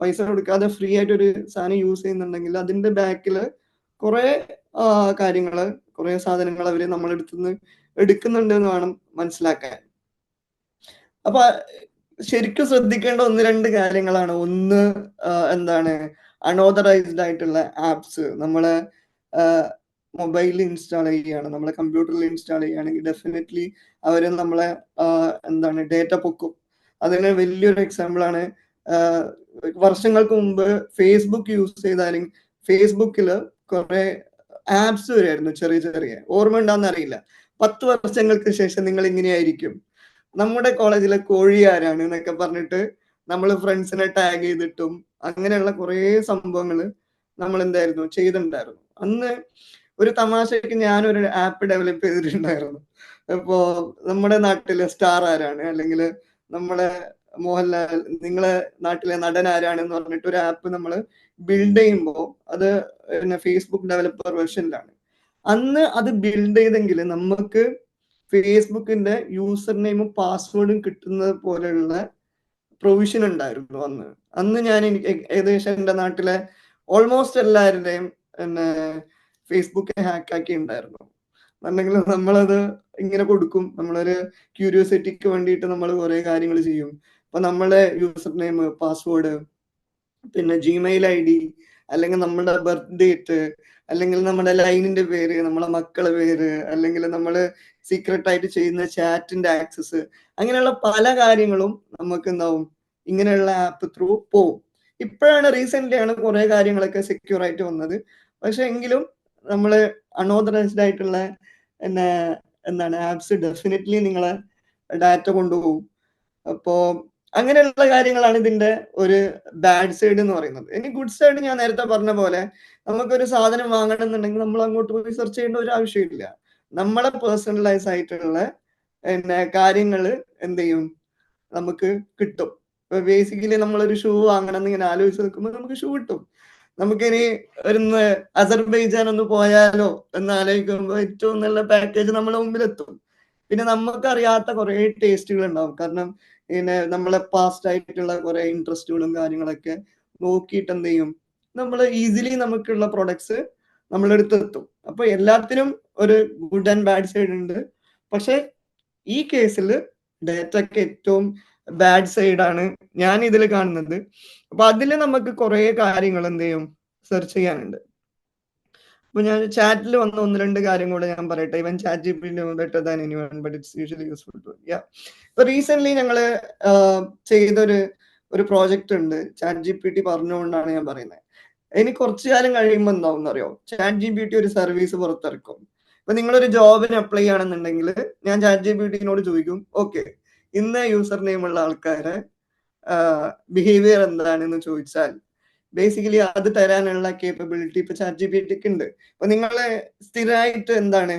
പൈസ കൊടുക്കാതെ ഫ്രീ ആയിട്ട് ഒരു സാധനം യൂസ് ചെയ്യുന്നുണ്ടെങ്കിൽ അതിന്റെ ബാക്കിൽ കുറെ കാര്യങ്ങള്, കുറെ സാധനങ്ങൾ അവര് നമ്മളെടുത്തുനിന്ന് എടുക്കുന്നുണ്ട് എന്ന് വേണം മനസ്സിലാക്കാൻ. അപ്പൊ ശരിക്കും ശ്രദ്ധിക്കേണ്ട 1-2 കാര്യങ്ങളാണ്. ഒന്ന് എന്താണ്, അൺഓതറൈസ്ഡ് ആയിട്ടുള്ള ആപ്സ് നമ്മളെ മൊബൈലിൽ ഇൻസ്റ്റാൾ ചെയ്യുകയാണ്, നമ്മളെ കമ്പ്യൂട്ടറിൽ ഇൻസ്റ്റാൾ ചെയ്യുകയാണെങ്കിൽ ഡെഫിനറ്റ്ലി അവർ നമ്മളെ എന്താണ് ഡേറ്റ പൊക്കും. അതിന് വലിയൊരു എക്സാമ്പിൾ ആണ് വർഷങ്ങൾക്ക് മുമ്പ് ഫേസ്ബുക്ക് യൂസ് ചെയ്താലും ഫേസ്ബുക്കിൽ കുറെ ആപ്സ് വരുമായിരുന്നു, ചെറിയ ചെറിയ, ഓർമ്മ ഉണ്ടാവുന്ന അറിയില്ല. 10 വർഷങ്ങൾക്ക് ശേഷം നിങ്ങൾ ഇങ്ങനെയായിരിക്കും, നമ്മുടെ കോളേജിലെ കോഴി ആരാണ് എന്നൊക്കെ പറഞ്ഞിട്ട് നമ്മൾ ഫ്രണ്ട്സിനെ ടാഗ് ചെയ്തിട്ടും അങ്ങനെയുള്ള കുറേ സംഭവങ്ങൾ നമ്മൾ എന്തായിരുന്നു ചെയ്തിട്ടുണ്ടായിരുന്നു. അന്ന് ഒരു തമാശക്ക് ഞാനൊരു ആപ്പ് ഡെവലപ്പ് ചെയ്തിട്ടുണ്ടായിരുന്നു. ഇപ്പോ നമ്മുടെ നാട്ടിലെ സ്റ്റാർ ആരാണ്, അല്ലെങ്കിൽ നമ്മുടെ മോഹൻലാൽ നിങ്ങളെ നാട്ടിലെ നടൻ ആരാണെന്ന് പറഞ്ഞിട്ട് ഒരു ആപ്പ് നമ്മൾ ബിൽഡ് ചെയ്യുമ്പോൾ അത് പിന്നെ ഫേസ്ബുക്ക് ഡെവലപ്പർ വെർഷനിലാണ്. അന്ന് അത് ബിൽഡ് ചെയ്തെങ്കിൽ നമുക്ക് ഫേസ്ബുക്കിന്റെ യൂസർ നെയിമും പാസ്വേഡും കിട്ടുന്നത് പോലെയുള്ള പ്രൊവിഷൻ ഉണ്ടായിരുന്നു അന്ന് ഞാൻ ഏകദേശം എൻ്റെ നാട്ടിലെ ഓൾമോസ്റ്റ് എല്ലാവരുടെയും പിന്നെ ഫേസ്ബുക്ക് ഹാക്കാക്കി ഉണ്ടായിരുന്നു. അല്ലെങ്കിൽ നമ്മളത് ഇങ്ങനെ കൊടുക്കും, നമ്മളൊരു ക്യൂരിയോസിറ്റിക്ക് വേണ്ടിയിട്ട് നമ്മൾ കുറെ കാര്യങ്ങൾ ചെയ്യും. അപ്പൊ നമ്മളെ യൂസർ നെയിം, പാസ്വേഡ്, പിന്നെ ജിമെയിൽ ID, അല്ലെങ്കിൽ നമ്മുടെ ബർത്ത് ഡേറ്റ്, അല്ലെങ്കിൽ നമ്മുടെ ലൈനിന്റെ പേര്, നമ്മളെ മക്കളെ പേര്, അല്ലെങ്കിൽ നമ്മൾ സീക്രട്ട് ആയിട്ട് ചെയ്യുന്ന ചാറ്റിന്റെ ആക്സസ്, അങ്ങനെയുള്ള പല കാര്യങ്ങളും നമുക്ക് എന്താവും ഇങ്ങനെയുള്ള ആപ്പ് ത്രൂ പോവും. ഇപ്പോഴാണ് റീസെന്റ് ആണ് കുറെ കാര്യങ്ങളൊക്കെ സെക്യൂർ ആയിട്ട് വന്നത്. പക്ഷെ എങ്കിലും നമ്മൾ അൺഓതറൈസ്ഡ് ആയിട്ടുള്ള പിന്നെ എന്താണ് ആപ്സ് ഡെഫിനറ്റ്ലി നിങ്ങളെ ഡാറ്റ കൊണ്ടുപോകും. അപ്പോ അങ്ങനെയുള്ള കാര്യങ്ങളാണ് ഇതിന്റെ ഒരു ബാഡ് സൈഡ് എന്ന് പറയുന്നത്. ഇനി ഗുഡ് സൈഡ് ഞാൻ നേരത്തെ പറഞ്ഞ പോലെ, നമുക്കൊരു സാധനം വാങ്ങണം എന്നുണ്ടെങ്കിൽ നമ്മൾ അങ്ങോട്ട് പോയി സെർച്ച് ചെയ്യേണ്ട ഒരു ആവശ്യമില്ല. നമ്മളെ പേഴ്സണലൈസ് ആയിട്ടുള്ള പിന്നെ കാര്യങ്ങൾ എന്ത് ചെയ്യും നമുക്ക് കിട്ടും. ഇപ്പൊ ബേസിക്കലി നമ്മളൊരു ഷൂ വാങ്ങണം എന്ന് ഇങ്ങനെ ആലോചിച്ച് നിൽക്കുമ്പോൾ നമുക്ക് ഷൂ കിട്ടും. നമുക്കിനി ഒരു അസർബൈജാൻ ഒന്ന് പോയാലോ എന്ന് ആലോചിക്കുമ്പോൾ ഏറ്റവും നല്ല പാക്കേജ് നമ്മളെ മുമ്പിലെത്തും. പിന്നെ നമുക്കറിയാത്ത കുറെ ടേസ്റ്റുകൾ ഉണ്ടാവും. കാരണം പിന്നെ നമ്മളെ പാസ്റ്റ് ആയിട്ടുള്ള കുറെ ഇൻട്രസ്റ്റുകളും കാര്യങ്ങളൊക്കെ നോക്കിയിട്ട് എന്ത് ചെയ്യും, നമ്മൾ ഈസിലി നമുക്കുള്ള പ്രൊഡക്ട്സ് നമ്മളെ അടുത്ത് എത്തും. അപ്പൊ എല്ലാത്തിനും ഒരു ഗുഡ് ആൻഡ് ബാഡ് സൈഡ് ഉണ്ട്. പക്ഷെ ഈ കേസിൽ ഡേറ്റക്ക് ഏറ്റവും ബാഡ് സൈഡാണ് ഞാൻ ഇതിൽ കാണുന്നത്. അപ്പൊ അതിൽ നമുക്ക് കുറെ കാര്യങ്ങൾ എന്ത് ചെയ്യും സെർച്ച് ചെയ്യാനുണ്ട്. അപ്പൊ ഞാൻ ചാറ്റിൽ വന്ന 1-2 കാര്യം കൂടെ ഞാൻ പറയട്ടെ. ഇവൻ chat GPT better than anyone but it's usually useful too. ഇപ്പൊ റീസെന്റ് ഞങ്ങള് ചെയ്തൊരു പ്രോജക്റ്റ് ഉണ്ട്, ചാറ്റ് GPT പറഞ്ഞുകൊണ്ടാണ് ഞാൻ പറയുന്നത്. ഇനി കുറച്ചു കാലം കഴിയുമ്പോൾ എന്താവും അറിയോ, ചാറ്റ് GPT ഒരു സർവീസ് പുറത്തിറക്കും. ഇപ്പൊ നിങ്ങളൊരു ജോബിന് അപ്ലൈ ചെയ്യണമെന്നുണ്ടെങ്കിൽ ഞാൻ ചാറ്റ് GPTനോട് ചോദിക്കും, ഓക്കെ ഇന്ന യൂസർ നെയിം ഉള്ള ആൾക്കാരെ ബിഹേവിയർ എന്താണെന്ന് ചോദിച്ചാൽ ബേസിക്കലി അത് തരാനുള്ള കേപ്പബിലിറ്റി ഇപ്പൊ ചാറ്റ് GPTക്ക് ഉണ്ട്. അപ്പൊ നിങ്ങള് സ്ഥിരമായിട്ട് എന്താണ്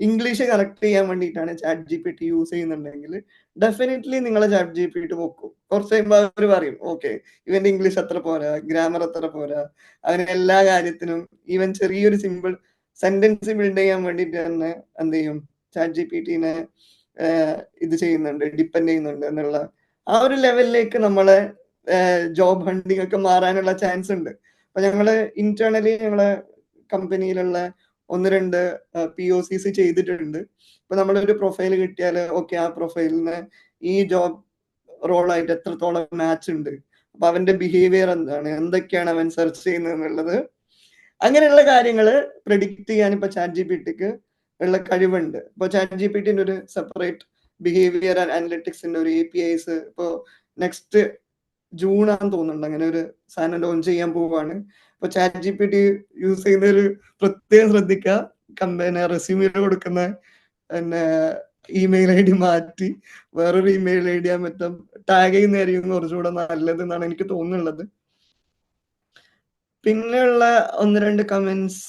ഇംഗ്ലീഷ് കറക്റ്റ് ചെയ്യാൻ വേണ്ടിയിട്ടാണ് ചാറ്റ് GPT യൂസ് ചെയ്യുന്നുണ്ടെങ്കിൽ ഡെഫിനറ്റ്ലി നിങ്ങളെ ചാറ്റ് GPT വെക്കും. കുറച്ച് കഴിയുമ്പോൾ അവർ പറയും, ഓക്കെ ഇവന്റെ ഇംഗ്ലീഷ് അത്ര പോരാ, ഗ്രാമർ അത്ര പോരാ, അവന് എല്ലാ കാര്യത്തിനും ഈവൻ ചെറിയൊരു സിമ്പിൾ സെന്റൻസ് ബിൽഡ് ചെയ്യാൻ വേണ്ടിയിട്ട് തന്നെ എന്ത് ചെയ്യും ചാറ്റ് GPTനെ ഇത് ചെയ്യുന്നുണ്ട്, ഡിപ്പെൻഡ് ചെയ്യുന്നുണ്ട് എന്നുള്ള ആ ഒരു ലെവലിലേക്ക് നമ്മളെ ജോബ് ഹണ്ടിങ് ഒക്കെ മാറാനുള്ള ചാൻസ് ഉണ്ട്. അപ്പൊ ഞങ്ങള് ഇന്റേണലി ഞങ്ങളെ കമ്പനിയിലുള്ള 1-2 POCs ചെയ്തിട്ടുണ്ട്. ഇപ്പൊ നമ്മളൊരു പ്രൊഫൈൽ കിട്ടിയാൽ ഓക്കെ ആ പ്രൊഫൈലിന് ഈ ജോബ് റോളായിട്ട് എത്രത്തോളം മാച്ച് ഉണ്ട്, അപ്പൊ അവന്റെ ബിഹേവിയർ എന്താണ്, എന്തൊക്കെയാണ് അവൻ സെർച്ച് ചെയ്യുന്നത് എന്നുള്ളത്, അങ്ങനെയുള്ള കാര്യങ്ങൾ പ്രെഡിക്റ്റ് ചെയ്യാൻ ഇപ്പൊ ചാറ്റ് GPTക്ക് ഉള്ള കഴിവുണ്ട്. ഇപ്പൊ ചാറ്റ് GPTന്റെ ഒരു സെപ്പറേറ്റ് ബിഹേവിയർ ആൻഡ് അനലിറ്റിക്സിന്റെ ഒരു APIs ഇപ്പോ നെക്സ്റ്റ് ജൂൺ ആണെന്ന് തോന്നുന്നുണ്ട് അങ്ങനെ ഒരു സാധനം ലോഞ്ച് ചെയ്യാൻ പോവുകയാണ്. അപ്പൊ ചാറ്റ് GPT യൂസ് ചെയ്യുന്നതിൽ പ്രത്യേകം ശ്രദ്ധിക്കുക. കമ്പനി റെസ്യൂമിൽ കൊടുക്കുന്ന പിന്നെ ഇമെയിൽ ID മാറ്റി വേറൊരു ഇമെയിൽ ID ആ മറ്റും ടാഗ് ചെയ്യുന്നതായിരിക്കും കുറച്ചുകൂടെ നല്ലത് എന്നാണ് എനിക്ക് തോന്നുന്നുള്ളത്. പിന്നെയുള്ള 1-2 comments,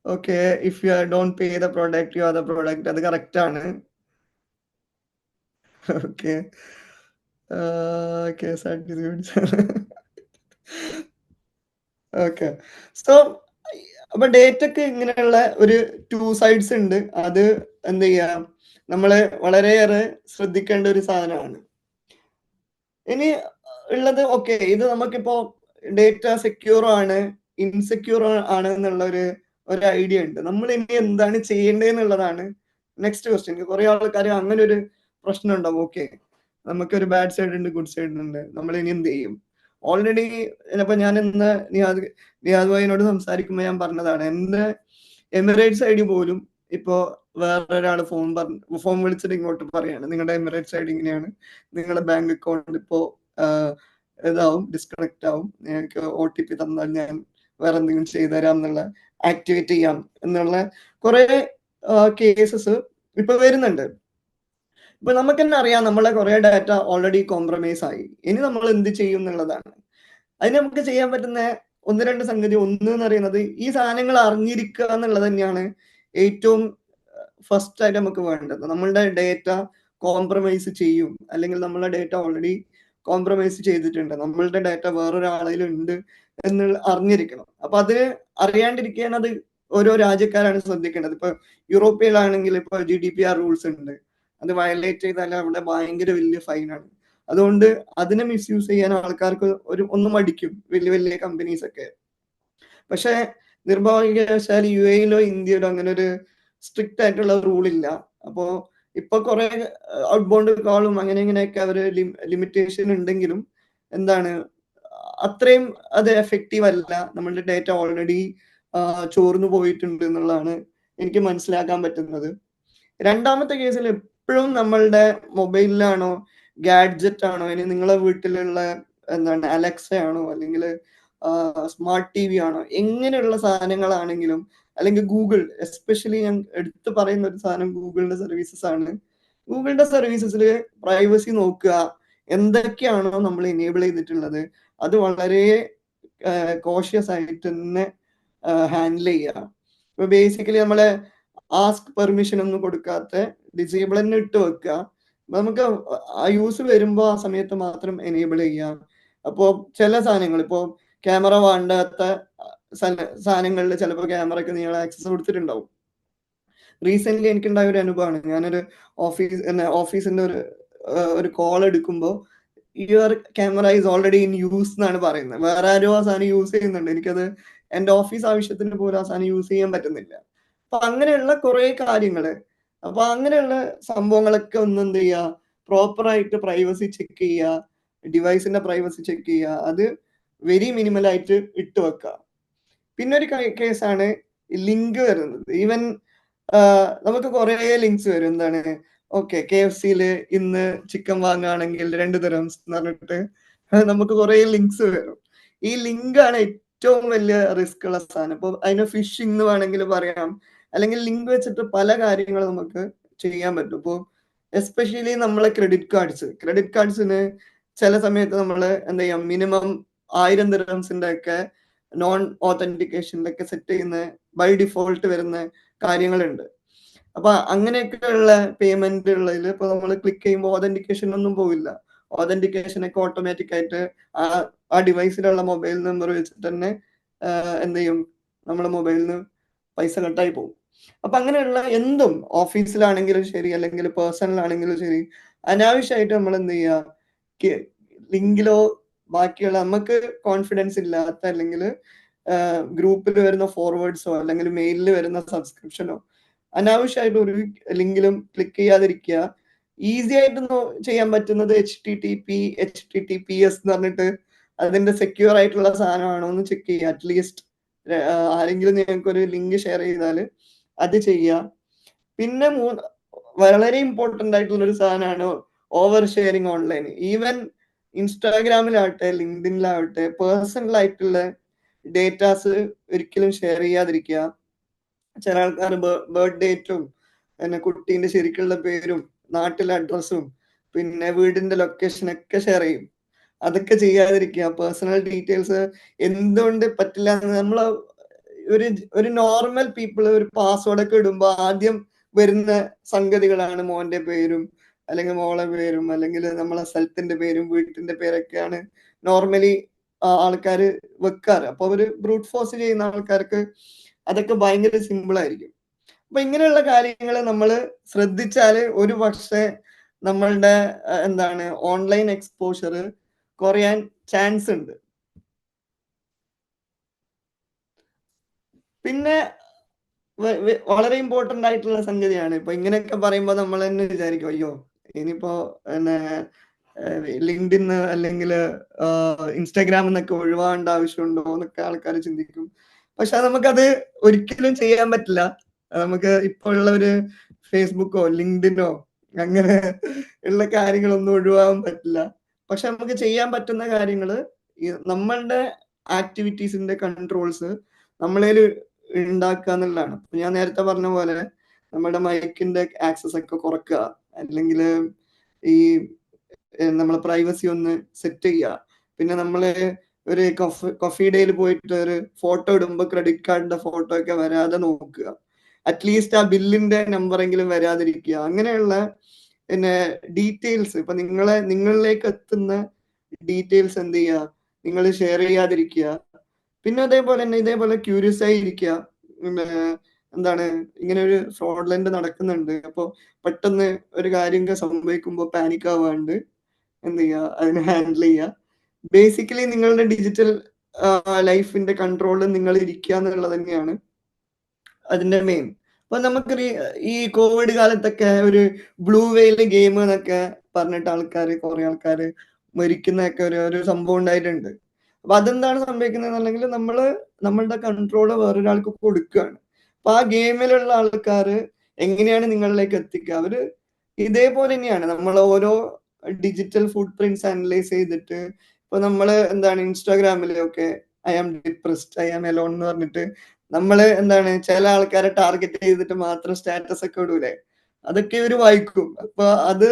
okay if you don't pay the product you are the product, അത് കറക്റ്റ് ആണ്. ഓക്കെ ഓക്കെ സോ അപ്പൊ ഡേറ്റക്ക് ഇങ്ങനെയുള്ള ഒരു 2 സൈഡ്സ് ഉണ്ട്. അത് എന്ത് ചെയ്യാം നമ്മള് വളരെയേറെ ശ്രദ്ധിക്കേണ്ട ഒരു സാധനമാണ്. ഇനി ഉള്ളത് ഇത് നമുക്കിപ്പോ ഡേറ്റ സെക്യൂർ ആണ് ഇൻസെക്യൂർ ആണ് എന്നുള്ള ഒരു ഐഡിയ ഉണ്ട്. നമ്മൾ ഇനി എന്താണ് ചെയ്യേണ്ടതെന്നുള്ളതാണ് നെക്സ്റ്റ് ക്വസ്റ്റ്യൻ. കുറെ ആൾക്കാർ അങ്ങനെ ഒരു പ്രശ്നം ഉണ്ടാവും. ഓക്കെ, നമുക്കൊരു ബാഡ് സൈഡ് ഉണ്ട്, ഗുഡ് സൈഡ് ഉണ്ട്, നമ്മൾ ഇനി എന്ത് ചെയ്യും? ഓൾറെഡി ഇപ്പൊ ഞാൻ ഇന്ന് നിയാദ് ഭായിനോട് സംസാരിക്കുമ്പോൾ ഞാൻ പറഞ്ഞതാണ്, എന്റെ എമിറേറ്റ്സ് ഐഡി പോലും ഇപ്പോ വേറൊരാൾ ഫോൺ വിളിച്ചിട്ട് ഇങ്ങോട്ട് പറയാണ്, നിങ്ങളുടെ എമിറേറ്റ്സ് ഐഡി ഇങ്ങനെയാണ്, നിങ്ങളുടെ ബാങ്ക് അക്കൗണ്ട് ഇപ്പോ ഇതാവും, ഡിസ്കണക്ട് ആവും, നിങ്ങൾക്ക് OTP തന്നാൽ ഞാൻ വേറെ എന്തെങ്കിലും ചെയ്തുതരാം എന്നുള്ള, ആക്ടിവേറ്റ് ചെയ്യാം എന്നുള്ള കുറെ കേസസ് ഇപ്പൊ വരുന്നുണ്ട്. ഇപ്പൊ നമുക്ക് തന്നെ അറിയാം നമ്മളെ കുറെ ഡാറ്റ ഓൾറെഡി കോംപ്രമൈസ് ആയി. ഇനി നമ്മൾ എന്ത് ചെയ്യും എന്നുള്ളതാണ്. അതിന് നമുക്ക് ചെയ്യാൻ പറ്റുന്ന 1-2 സംഗതി. ഒന്ന് എന്ന് പറയുന്നത്, ഈ സാധനങ്ങൾ അറിഞ്ഞിരിക്കുക എന്നുള്ളത് തന്നെയാണ് ഏറ്റവും ഫസ്റ്റ് ആയിട്ട് നമുക്ക് വേണ്ടത്. നമ്മളുടെ ഡേറ്റ കോംപ്രമൈസ് ചെയ്യും, അല്ലെങ്കിൽ നമ്മളെ ഡേറ്റ ഓൾറെഡി കോംപ്രമൈസ് ചെയ്തിട്ടുണ്ട്, നമ്മളുടെ ഡാറ്റ വേറൊരാളിലുണ്ട് എന്നുള്ള അറിഞ്ഞിരിക്കണം. അപ്പൊ അതിന് അറിയാണ്ടിരിക്കാൻ അത് ഓരോ രാജ്യക്കാരാണ് ശ്രദ്ധിക്കേണ്ടത്. ഇപ്പൊ യൂറോപ്പിലാണെങ്കിൽ ഇപ്പൊ GDPR റൂൾസ് ഉണ്ട്, അത് വയലേറ്റ് ചെയ്താൽ അവിടെ ഭയങ്കര വലിയ ഫൈനാണ്. അതുകൊണ്ട് അതിനെ മിസ്യൂസ് ചെയ്യാൻ ആൾക്കാർക്ക് ഒന്ന് മടിക്കും, വലിയ വലിയ കമ്പനീസ് ഒക്കെ. പക്ഷെ നിർഭാഗ്യവശാൽ UAE-ലോ ഇന്ത്യയിലോ അങ്ങനെ ഒരു സ്ട്രിക്റ്റ് ആയിട്ടുള്ള റൂൾ ഇല്ല. അപ്പോ ഇപ്പൊ കുറെ ഔട്ട്ബൗണ്ട് കോളും അങ്ങനെ ഇങ്ങനെയൊക്കെ അവര് ലിമിറ്റേഷൻ ഉണ്ടെങ്കിലും എന്താണ് അത്രയും അത് എഫക്റ്റീവ് അല്ല. നമ്മളുടെ ഡേറ്റ ഓൾറെഡി ചോർന്നു പോയിട്ടുണ്ട് എന്നുള്ളതാണ് എനിക്ക് മനസ്സിലാക്കാൻ പറ്റുന്നത്. രണ്ടാമത്തെ കേസിൽ എപ്പോഴും നമ്മളുടെ മൊബൈലിലാണോ, ഗാഡ്ജറ്റ് ആണോ, ഇനി നിങ്ങളെ വീട്ടിലുള്ള എന്താണ് അലക്സ ആണോ, അല്ലെങ്കിൽ സ്മാർട്ട് TV ആണോ, എങ്ങനെയുള്ള സാധനങ്ങളാണെങ്കിലും, അല്ലെങ്കിൽ ഗൂഗിൾ, എസ്പെഷ്യലി ഞാൻ എടുത്തു പറയുന്ന ഒരു സാധനം ഗൂഗിളിന്റെ സർവീസസ് ആണ്. ഗൂഗിളിന്റെ സർവീസസിൽ പ്രൈവസി നോക്കുക, എന്തൊക്കെയാണോ നമ്മൾ എനേബിൾ ചെയ്തിട്ടുള്ളത് അത് വളരെ കോഷ്യസ് ആയിട്ട് തന്നെ ഹാൻഡിൽ ചെയ്യുക. ഇപ്പൊ ബേസിക്കലി നമ്മളെ ആസ്ക് പെർമിഷൻ ഒന്നും കൊടുക്കാത്ത ഡിസേബിൾ തന്നെ ഇട്ട് വെക്കുക. നമുക്ക് ആ യൂസ് വരുമ്പോൾ ആ സമയത്ത് മാത്രം എനേബിൾ ചെയ്യാം. അപ്പോ ചില സാധനങ്ങൾ, ഇപ്പോ ക്യാമറ വേണ്ടാത്ത സാധനങ്ങളിൽ ചിലപ്പോൾ ക്യാമറയ്ക്ക് നിങ്ങൾ ആക്സസ് കൊടുത്തിട്ടുണ്ടാവും. റീസെന്റ് എനിക്കുണ്ടായ ഒരു അനുഭവമാണ്. ഞാനൊരു ഓഫീസിന്റെ ഒരു കോൾ എടുക്കുമ്പോൾ your camera is already in use എന്നാണ് പറയുന്നത്. വേറെ ആരും ആ സാധനം യൂസ് ചെയ്യുന്നുണ്ട്, എനിക്കത് എന്റെ ഓഫീസ് ആവശ്യത്തിന് പോലും ആ സാധനം യൂസ് ചെയ്യാൻ പറ്റുന്നില്ല. അപ്പൊ അങ്ങനെയുള്ള കുറെ കാര്യങ്ങള്, അപ്പൊ അങ്ങനെയുള്ള സംഭവങ്ങളൊക്കെ ഒന്ന് എന്ത് ചെയ്യുക, പ്രോപ്പറായിട്ട് പ്രൈവസി ചെക്ക് ചെയ്യുക, ഡിവൈസിന്റെ പ്രൈവസി ചെക്ക് ചെയ്യുക, അത് വെരി മിനിമൽ ആയിട്ട് ഇട്ട് വെക്കുക. പിന്നെ ഒരു കേസാണ് ലിങ്ക് വരുന്നത്. ഈവൻ നമുക്ക് കുറെ ലിങ്ക്സ് വരും. എന്താണ്, ഓക്കെ KFC-ല് ഇന്ന് ചിക്കൻ വാങ്ങുകയാണെങ്കിൽ 2 ദിർഹംസ് എന്ന് പറഞ്ഞിട്ട് നമുക്ക് കുറെ ലിങ്ക്സ് വരും. ഈ ലിങ്ക് ആണ് ഏറ്റവും വലിയ റിസ്ക് ഉള്ള സാധനം. ഇപ്പൊ അതിന് ഫിഷിംഗ് എന്ന് വേണമെങ്കിൽ പറയാം, അല്ലെങ്കിൽ ലിങ്ക് വെച്ചിട്ട് പല കാര്യങ്ങൾ നമുക്ക് ചെയ്യാൻ പറ്റും. ഇപ്പോൾ എസ്പെഷ്യലി നമ്മളെ ക്രെഡിറ്റ് കാർഡ്സിന് ചില സമയത്ത് നമ്മൾ എന്താ ചെയ്യാം, മിനിമം 1000 ദിർഹംസിന്റെ ഒക്കെ നോൺ ഓതന്റിക്കേഷനിലൊക്കെ ഒക്കെ സെറ്റ് ചെയ്യുന്ന ബൈ ഡിഫോൾട്ട് വരുന്ന കാര്യങ്ങളുണ്ട്. അപ്പൊ അങ്ങനെയൊക്കെയുള്ള പേയ്മെന്റ് ഉള്ളതിൽ ഇപ്പൊ നമ്മൾ ക്ലിക്ക് ചെയ്യുമ്പോൾ ഓതന്റിക്കേഷൻ ഒന്നും പോവില്ല. ഓതന്റിക്കേഷൻ ഒക്കെ ഓട്ടോമാറ്റിക് ആയിട്ട് ആ ഡിവൈസിലുള്ള മൊബൈൽ നമ്പർ വെച്ചിട്ട് തന്നെ എന്ത് ചെയ്യും, നമ്മുടെ മൊബൈലിൽ നിന്ന് പൈസ കട്ടായി പോകും. അപ്പൊ അങ്ങനെയുള്ള എന്തും, ഓഫീസിലാണെങ്കിലും ശരി, അല്ലെങ്കിൽ പേഴ്സണൽ ആണെങ്കിലും ശരി, അനാവശ്യമായിട്ട് നമ്മൾ എന്ത് ചെയ്യുക, ലിങ്കിലോ ബാക്കിയുള്ള നമുക്ക് കോൺഫിഡൻസ് ഇല്ലാത്ത, അല്ലെങ്കിൽ ഗ്രൂപ്പിൽ വരുന്ന ഫോർവേഡ്സോ അല്ലെങ്കിൽ മെയിലിൽ വരുന്ന സബ്സ്ക്രിപ്ഷനോ അനാവശ്യമായിട്ട് ഒരു ലിങ്കിലും ക്ലിക്ക് ചെയ്യാതിരിക്കുക. ഈസി ആയിട്ട് ചെയ്യാൻ പറ്റുന്നത് HTTPS എന്ന് പറഞ്ഞിട്ട് അതിന്റെ സെക്യൂർ ആയിട്ടുള്ള സാധനമാണോ എന്ന് ചെക്ക് ചെയ്യുക. അറ്റ്ലീസ്റ്റ് ആരെങ്കിലും നിങ്ങൾക്ക് ഒരു ലിങ്ക് ഷെയർ ചെയ്താൽ അത് ചെയ്യുക. പിന്നെ വളരെ ഇമ്പോർട്ടന്റ് ആയിട്ടുള്ള ഒരു സാധനമാണ് ഓവർ ഷെയറിങ് ഓൺലൈൻ. ഈവൻ ഇൻസ്റ്റാഗ്രാമിലാവട്ടെ, ലിങ്ക്ഡിനിലാവട്ടെ, പേഴ്സണൽ ആയിട്ടുള്ള ഡേറ്റാസ് ഒരിക്കലും ഷെയർ ചെയ്യാതിരിക്കുക. ചില ആൾക്കാർ ബർത്ത് ഡേറ്റും പിന്നെ കുട്ടീന്റെ ശരിക്കുള്ള പേരും നാട്ടിലെ അഡ്രസ്സും പിന്നെ വീടിന്റെ ലൊക്കേഷനൊക്കെ ഷെയർ ചെയ്യും. അതൊക്കെ ചെയ്യാതിരിക്കുക. പേഴ്സണൽ ഡീറ്റെയിൽസ് എന്തുകൊണ്ട് പറ്റില്ല എന്ന് നമ്മൾ ഒരു നോർമൽ പീപ്പിൾ ഒരു പാസ്വേഡ് ഒക്കെ ഇടുമ്പോൾ ആദ്യം വരുന്ന സംഗതികളാണ് മോന്റെ പേരും അല്ലെങ്കിൽ മോളെ പേരും അല്ലെങ്കിൽ നമ്മളെ സ്ഥലത്തിന്റെ പേരും വീട്ടിന്റെ പേരൊക്കെയാണ് നോർമലി ആൾക്കാർ വെക്കാറ്. അപ്പൊ അവര് ബ്രൂട്ട് ഫോഴ്സ് ചെയ്യുന്ന ആൾക്കാർക്ക് അതൊക്കെ ഭയങ്കര സിമ്പിൾ ആയിരിക്കും. അപ്പൊ ഇങ്ങനെയുള്ള കാര്യങ്ങൾ നമ്മൾ ശ്രദ്ധിച്ചാല് ഒരു പക്ഷേ നമ്മളുടെ എന്താണ് ഓൺലൈൻ എക്സ്പോഷർ കുറയാൻ ചാൻസ് ഉണ്ട്. പിന്നെ വളരെ ഇമ്പോർട്ടന്റ് ആയിട്ടുള്ള സംഗതിയാണ്. ഇപ്പൊ ഇങ്ങനെയൊക്കെ പറയുമ്പോൾ നമ്മൾ തന്നെ വിചാരിക്കും, അയ്യോ ഇനിയിപ്പോ പിന്നെ ലിങ്ക്ഡിൻ അല്ലെങ്കിൽ ഇൻസ്റ്റാഗ്രാം എന്നൊക്കെ ഒഴിവാകേണ്ട ആവശ്യമുണ്ടോ എന്നൊക്കെ ആൾക്കാർ ചിന്തിക്കും. പക്ഷെ നമുക്കത് ഒരിക്കലും ചെയ്യാൻ പറ്റില്ല. നമുക്ക് ഇപ്പോൾ ഉള്ള ഒരു ഫേസ്ബുക്കോ ലിങ്ക്ഡിനോ അങ്ങനെ ഉള്ള കാര്യങ്ങളൊന്നും ഒഴിവാകാൻ പറ്റില്ല. പക്ഷെ നമുക്ക് ചെയ്യാൻ പറ്റുന്ന കാര്യങ്ങൾ നമ്മളുടെ ആക്ടിവിറ്റീസിന്റെ കൺട്രോൾസ് നമ്മളേൽ ഉണ്ടാക്കുക എന്നുള്ളതാണ്. ഞാൻ നേരത്തെ പറഞ്ഞ പോലെ നമ്മുടെ മൈക്കിന്റെ ആക്സസ് ഒക്കെ കുറക്കുക, അല്ലെങ്കിൽ ഈ നമ്മളെ പ്രൈവസി ഒന്ന് സെറ്റ് ചെയ്യുക. പിന്നെ നമ്മള് ഒരു കോഫി ഡേയിൽ പോയിട്ട് ഒരു ഫോട്ടോ ഇടുമ്പോൾ ക്രെഡിറ്റ് കാർഡിന്റെ ഫോട്ടോ ഒക്കെ വരാതെ നോക്കുക. അറ്റ്ലീസ്റ്റ് ആ ബില്ലിന്റെ നമ്പറെങ്കിലും വരാതിരിക്കുക. അങ്ങനെയുള്ള പിന്നെ ഡീറ്റെയിൽസ് ഇപ്പൊ നിങ്ങളിലേക്ക് എത്തുന്ന ഡീറ്റെയിൽസ് എന്ത് ചെയ്യുക, നിങ്ങൾ ഷെയർ ചെയ്യാതിരിക്കുക. പിന്നെ അതേപോലെ തന്നെ ഇതേപോലെ ക്യൂരിയസ് ആയി ഇരിക്കുക. എന്താണ് ഇങ്ങനെ ഒരു ഫ്രോഡ്ലൻഡ് നടക്കുന്നുണ്ട്, അപ്പോൾ പെട്ടെന്ന് ഒരു കാര്യം സംഭവിക്കുമ്പോൾ പാനിക് ആവാണ്ട് എന്ത് ചെയ്യുക, അതിനെ ഹാൻഡിൽ ചെയ്യുക. ബേസിക്കലി നിങ്ങളുടെ ഡിജിറ്റൽ ലൈഫിന്റെ കൺട്രോളിൽ നിങ്ങൾ ഇരിക്കുക എന്നുള്ളത് തന്നെയാണ് അതിന്റെ മെയിൻ. അപ്പൊ നമുക്ക് ഈ കോവിഡ് കാലത്തൊക്കെ ഒരു ബ്ലൂ വെയിൽ ഗെയിം എന്നൊക്കെ പറഞ്ഞിട്ട് കുറെ ആൾക്കാർ മരിക്കുന്നൊക്കെ ഒരു സംഭവം ഉണ്ടായിട്ടുണ്ട്. അപ്പൊ അതെന്താണ് സംഭവിക്കുന്നത് അല്ലെങ്കിൽ നമ്മളുടെ കൺട്രോള് വേറൊരാൾക്ക് കൊടുക്കുകയാണ്. അപ്പൊ ആ ഗെയിമിലുള്ള ആൾക്കാർ എങ്ങനെയാണ് നിങ്ങളിലേക്ക് എത്തിക്കുക? അവര് ഇതേപോലെ തന്നെയാണ് നമ്മൾ ഓരോ ഡിജിറ്റൽ ഫുട് പ്രിന്റ്സ് അനലൈസ് ചെയ്തിട്ട്, ഇപ്പൊ നമ്മള് എന്താണ് ഇൻസ്റ്റാഗ്രാമിലൊക്കെ I am depressed, I am alone എന്ന് പറഞ്ഞിട്ട് നമ്മള് എന്താണ് ചില ആൾക്കാരെ ടാർഗറ്റ് ചെയ്തിട്ട് മാത്രം സ്റ്റാറ്റസ് ഒക്കെ ഇടൂലേ, അതൊക്കെ ഇവര് വായിക്കും. അപ്പൊ അത്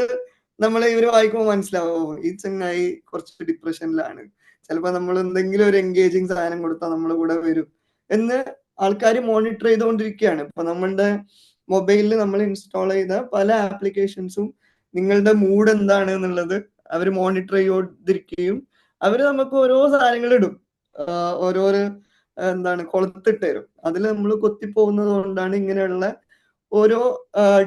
ഇവര് വായിക്കുമ്പോൾ മനസ്സിലാവും ഈ ചങ്ങായി കുറച്ച് ഡിപ്രഷനിലാണ്, ചിലപ്പോ നമ്മൾ എന്തെങ്കിലും ഒരു എൻഗേജിങ് സാധനം കൊടുത്താൽ നമ്മളെ കൂടെ വരും എന്ന് ആൾക്കാർ മോണിറ്റർ ചെയ്തുകൊണ്ടിരിക്കുകയാണ്. ഇപ്പൊ നമ്മളുടെ മൊബൈലിൽ നമ്മൾ ഇൻസ്റ്റാൾ ചെയ്ത പല ആപ്ലിക്കേഷൻസും നിങ്ങളുടെ മൂഡ് എന്താണ് എന്നുള്ളത് അവർ മോണിറ്റർ ചെയ്തുകൊണ്ടിരിക്കുകയും അവര് നമുക്ക് ഓരോ സാധനങ്ങൾ ഇടും, ഓരോരോ എന്താണ് കൊളുത്തിട്ട് തരും. അതിൽ നമ്മൾ കൊത്തിപ്പോകുന്നത് കൊണ്ടാണ് ഇങ്ങനെയുള്ള ഓരോ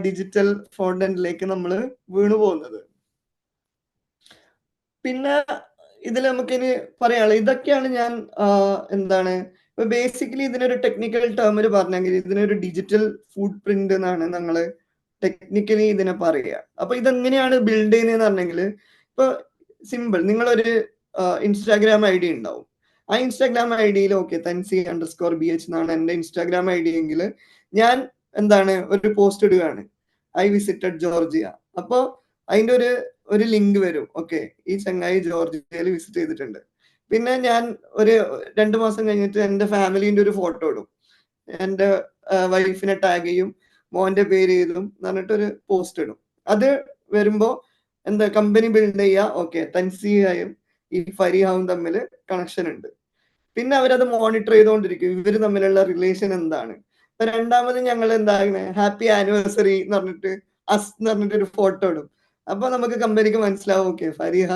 ഡിജിറ്റൽ ഫോണ്ടന്റിലേക്ക് നമ്മൾ വീണു പോകുന്നത്. പിന്നെ ഇതിൽ നമുക്കിനി പറയാനുള്ളത് ഇതൊക്കെയാണ്. ഞാൻ എന്താണ് ബേസിക്കലി ഇതിനൊരു ടെക്നിക്കൽ ടേമിൽ പറഞ്ഞെങ്കിൽ ഇതിനൊരു ഡിജിറ്റൽ ഫുട് പ്രിന്റ് എന്നാണ് ഞങ്ങള് ടെക്നിക്കലി ഇതിനെ പറയുക. അപ്പൊ ഇതെങ്ങനെയാണ് ബിൽഡ് ചെയ്യുന്നതെന്ന് പറഞ്ഞെങ്കിൽ, ഇപ്പൊ സിമ്പിൾ, നിങ്ങളൊരു ഇൻസ്റ്റാഗ്രാം ഐ ഡി ഉണ്ടാവും. ആ ഇൻസ്റ്റാഗ്രാം ഐ ഡിയിൽ Tansi_BH എന്നാണ് എന്റെ ഇൻസ്റ്റാഗ്രാം ഐ ഡി എങ്കിൽ ഞാൻ എന്താണ് ഒരു പോസ്റ്റ് ഇടുകയാണ്, ഐ വിസിറ്റഡ് ജോർജിയ. അപ്പോ അതിന്റെ ഒരു ലിങ്ക് വരും, ഓക്കെ ഈ ചങ്ങായി ജോർജിയയിൽ വിസിറ്റ് ചെയ്തിട്ടുണ്ട്. പിന്നെ ഞാൻ ഒരു 2 മാസം കഴിഞ്ഞിട്ട് എന്റെ ഫാമിലിന്റെ ഒരു ഫോട്ടോ ഇടും, എന്റെ വൈഫിനെ ടാഗ് ചെയ്യും, മോന്റെ പേര് ചെയ്തും പറഞ്ഞിട്ടൊരു പോസ്റ്റ് ഇടും. അത് വരുമ്പോ എന്താ കമ്പനി ബിൽഡ് ചെയ്യുക, ഓക്കെ തൻസിയായും ഈ ഫരിഹാവും തമ്മിൽ കണക്ഷൻ ഉണ്ട്. പിന്നെ അവരത് മോണിറ്റർ ചെയ്തുകൊണ്ടിരിക്കും ഇവര് തമ്മിലുള്ള റിലേഷൻ എന്താണ്. അപ്പൊ രണ്ടാമത് ഞങ്ങൾ എന്താകുന്നത്, ഹാപ്പി ആനിവേഴ്സറി എന്ന് പറഞ്ഞിട്ട് എന്ന് പറഞ്ഞിട്ട് ഒരു ഫോട്ടോ ഇടും. അപ്പൊ നമുക്ക് കമ്പനിക്ക് മനസ്സിലാവും, ഓക്കെ ഫരിഹ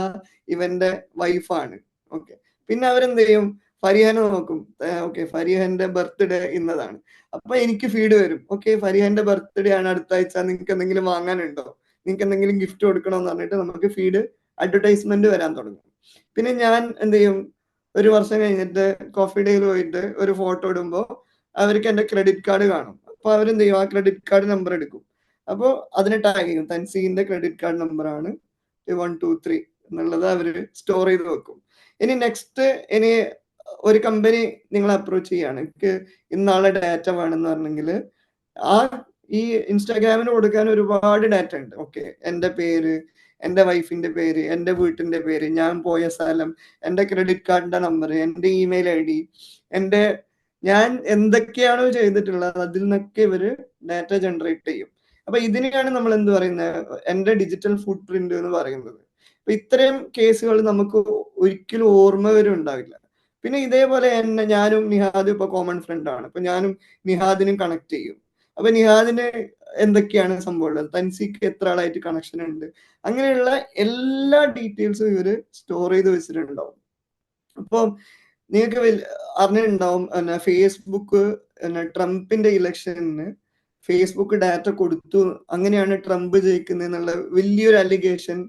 ഇവന്റെ വൈഫാണ്. ഓക്കെ, പിന്നെ അവരെന്ത് ചെയ്യും, ഫരിഹനെ നോക്കും, ഓക്കെ ഫരിഹന്റെ ബർത്ത്ഡേ ഇന്നതാണ്. അപ്പൊ എനിക്ക് ഫീഡ് വരും, ഓക്കെ ഫരിഹന്റെ ബർത്ത്ഡേ ആണ് അടുത്ത ആഴ്ച, നിങ്ങൾക്ക് എന്തെങ്കിലും വാങ്ങാനുണ്ടോ, നിങ്ങൾക്ക് എന്തെങ്കിലും ഗിഫ്റ്റ് കൊടുക്കണമെന്ന് പറഞ്ഞിട്ട് നമുക്ക് ഫീഡ് അഡ്വർടൈസ്മെന്റ് വരാൻ തുടങ്ങും. പിന്നെ ഞാൻ എന്ത് ചെയ്യും, ഒരു വർഷം കഴിഞ്ഞിട്ട് കോഫി ഡേയിൽ പോയിട്ട് ഒരു ഫോട്ടോ ഇടുമ്പോൾ അവർക്ക് എന്റെ ക്രെഡിറ്റ് കാർഡ് കാണും. അപ്പൊ അവരെന്ത് ചെയ്യും, ആ ക്രെഡിറ്റ് കാർഡ് നമ്പർ എടുക്കും. അപ്പോൾ അതിനെ ടാഗ് ചെയ്യും, തൻസീന്റെ ക്രെഡിറ്റ് കാർഡ് നമ്പർ ആണ് 123 എന്നുള്ളത് അവര് സ്റ്റോർ ചെയ്ത് വെക്കും. ഇനി ഒരു കമ്പനി നിങ്ങളെ അപ്രോച്ച് ചെയ്യാണ്, എനിക്ക് ഇന്നാളെ ഡാറ്റ വേണമെന്ന് പറഞ്ഞെങ്കിൽ ആ ഈ ഇൻസ്റ്റാഗ്രാമിന് കൊടുക്കാൻ ഒരുപാട് ഡാറ്റ ഉണ്ട്. ഓക്കെ, എന്റെ പേര്, എന്റെ വൈഫിന്റെ പേര്, എന്റെ വീട്ടിന്റെ പേര്, ഞാൻ പോയ സ്ഥലം, എന്റെ ക്രെഡിറ്റ് കാർഡിന്റെ നമ്പർ, എന്റെ ഇമെയിൽ ഐ ഡി, ഞാൻ എന്തൊക്കെയാണോ ചെയ്തിട്ടുള്ളത് അതിൽ നിന്നൊക്കെ ഇവര് ഡാറ്റ ജനറേറ്റ് ചെയ്യും. അപ്പൊ ഇതിനെയാണ് നമ്മൾ എന്ത് പറയുന്നത്, എന്റെ ഡിജിറ്റൽ ഫുട് പ്രിന്റ് എന്ന് പറയുന്നത്. അപ്പൊ ഇത്രയും കേസുകൾ നമുക്ക് ഒരിക്കലും ഓർമ്മ വരും ഉണ്ടാവില്ല. പിന്നെ ഇതേപോലെ തന്നെ ഞാനും നിഹാദും ഇപ്പൊ കോമൺ ഫ്രണ്ട് ആണ്, അപ്പൊ ഞാനും നിഹാദിനും കണക്ട് ചെയ്യും. അപ്പൊ നിഹാദിന് എന്തൊക്കെയാണ് സംഭവമുള്ളത്, തൻസിക്ക് എത്ര ആളായിട്ട് കണക്ഷൻ ഉണ്ട്, അങ്ങനെയുള്ള എല്ലാ ഡീറ്റെയിൽസും ഇവര് സ്റ്റോർ ചെയ്ത് വെച്ചിട്ടുണ്ടാവും. അപ്പൊ നിങ്ങൾക്ക് അറിഞ്ഞിട്ടുണ്ടാവും, ഫേസ്ബുക്ക് ട്രംപിന്റെ ഇലക്ഷന് ഫേസ്ബുക്ക് ഡാറ്റ കൊടുത്തു, അങ്ങനെയാണ് ട്രംപ് ജയിക്കുന്നത് എന്നുള്ള വലിയൊരു അലിഗേഷൻ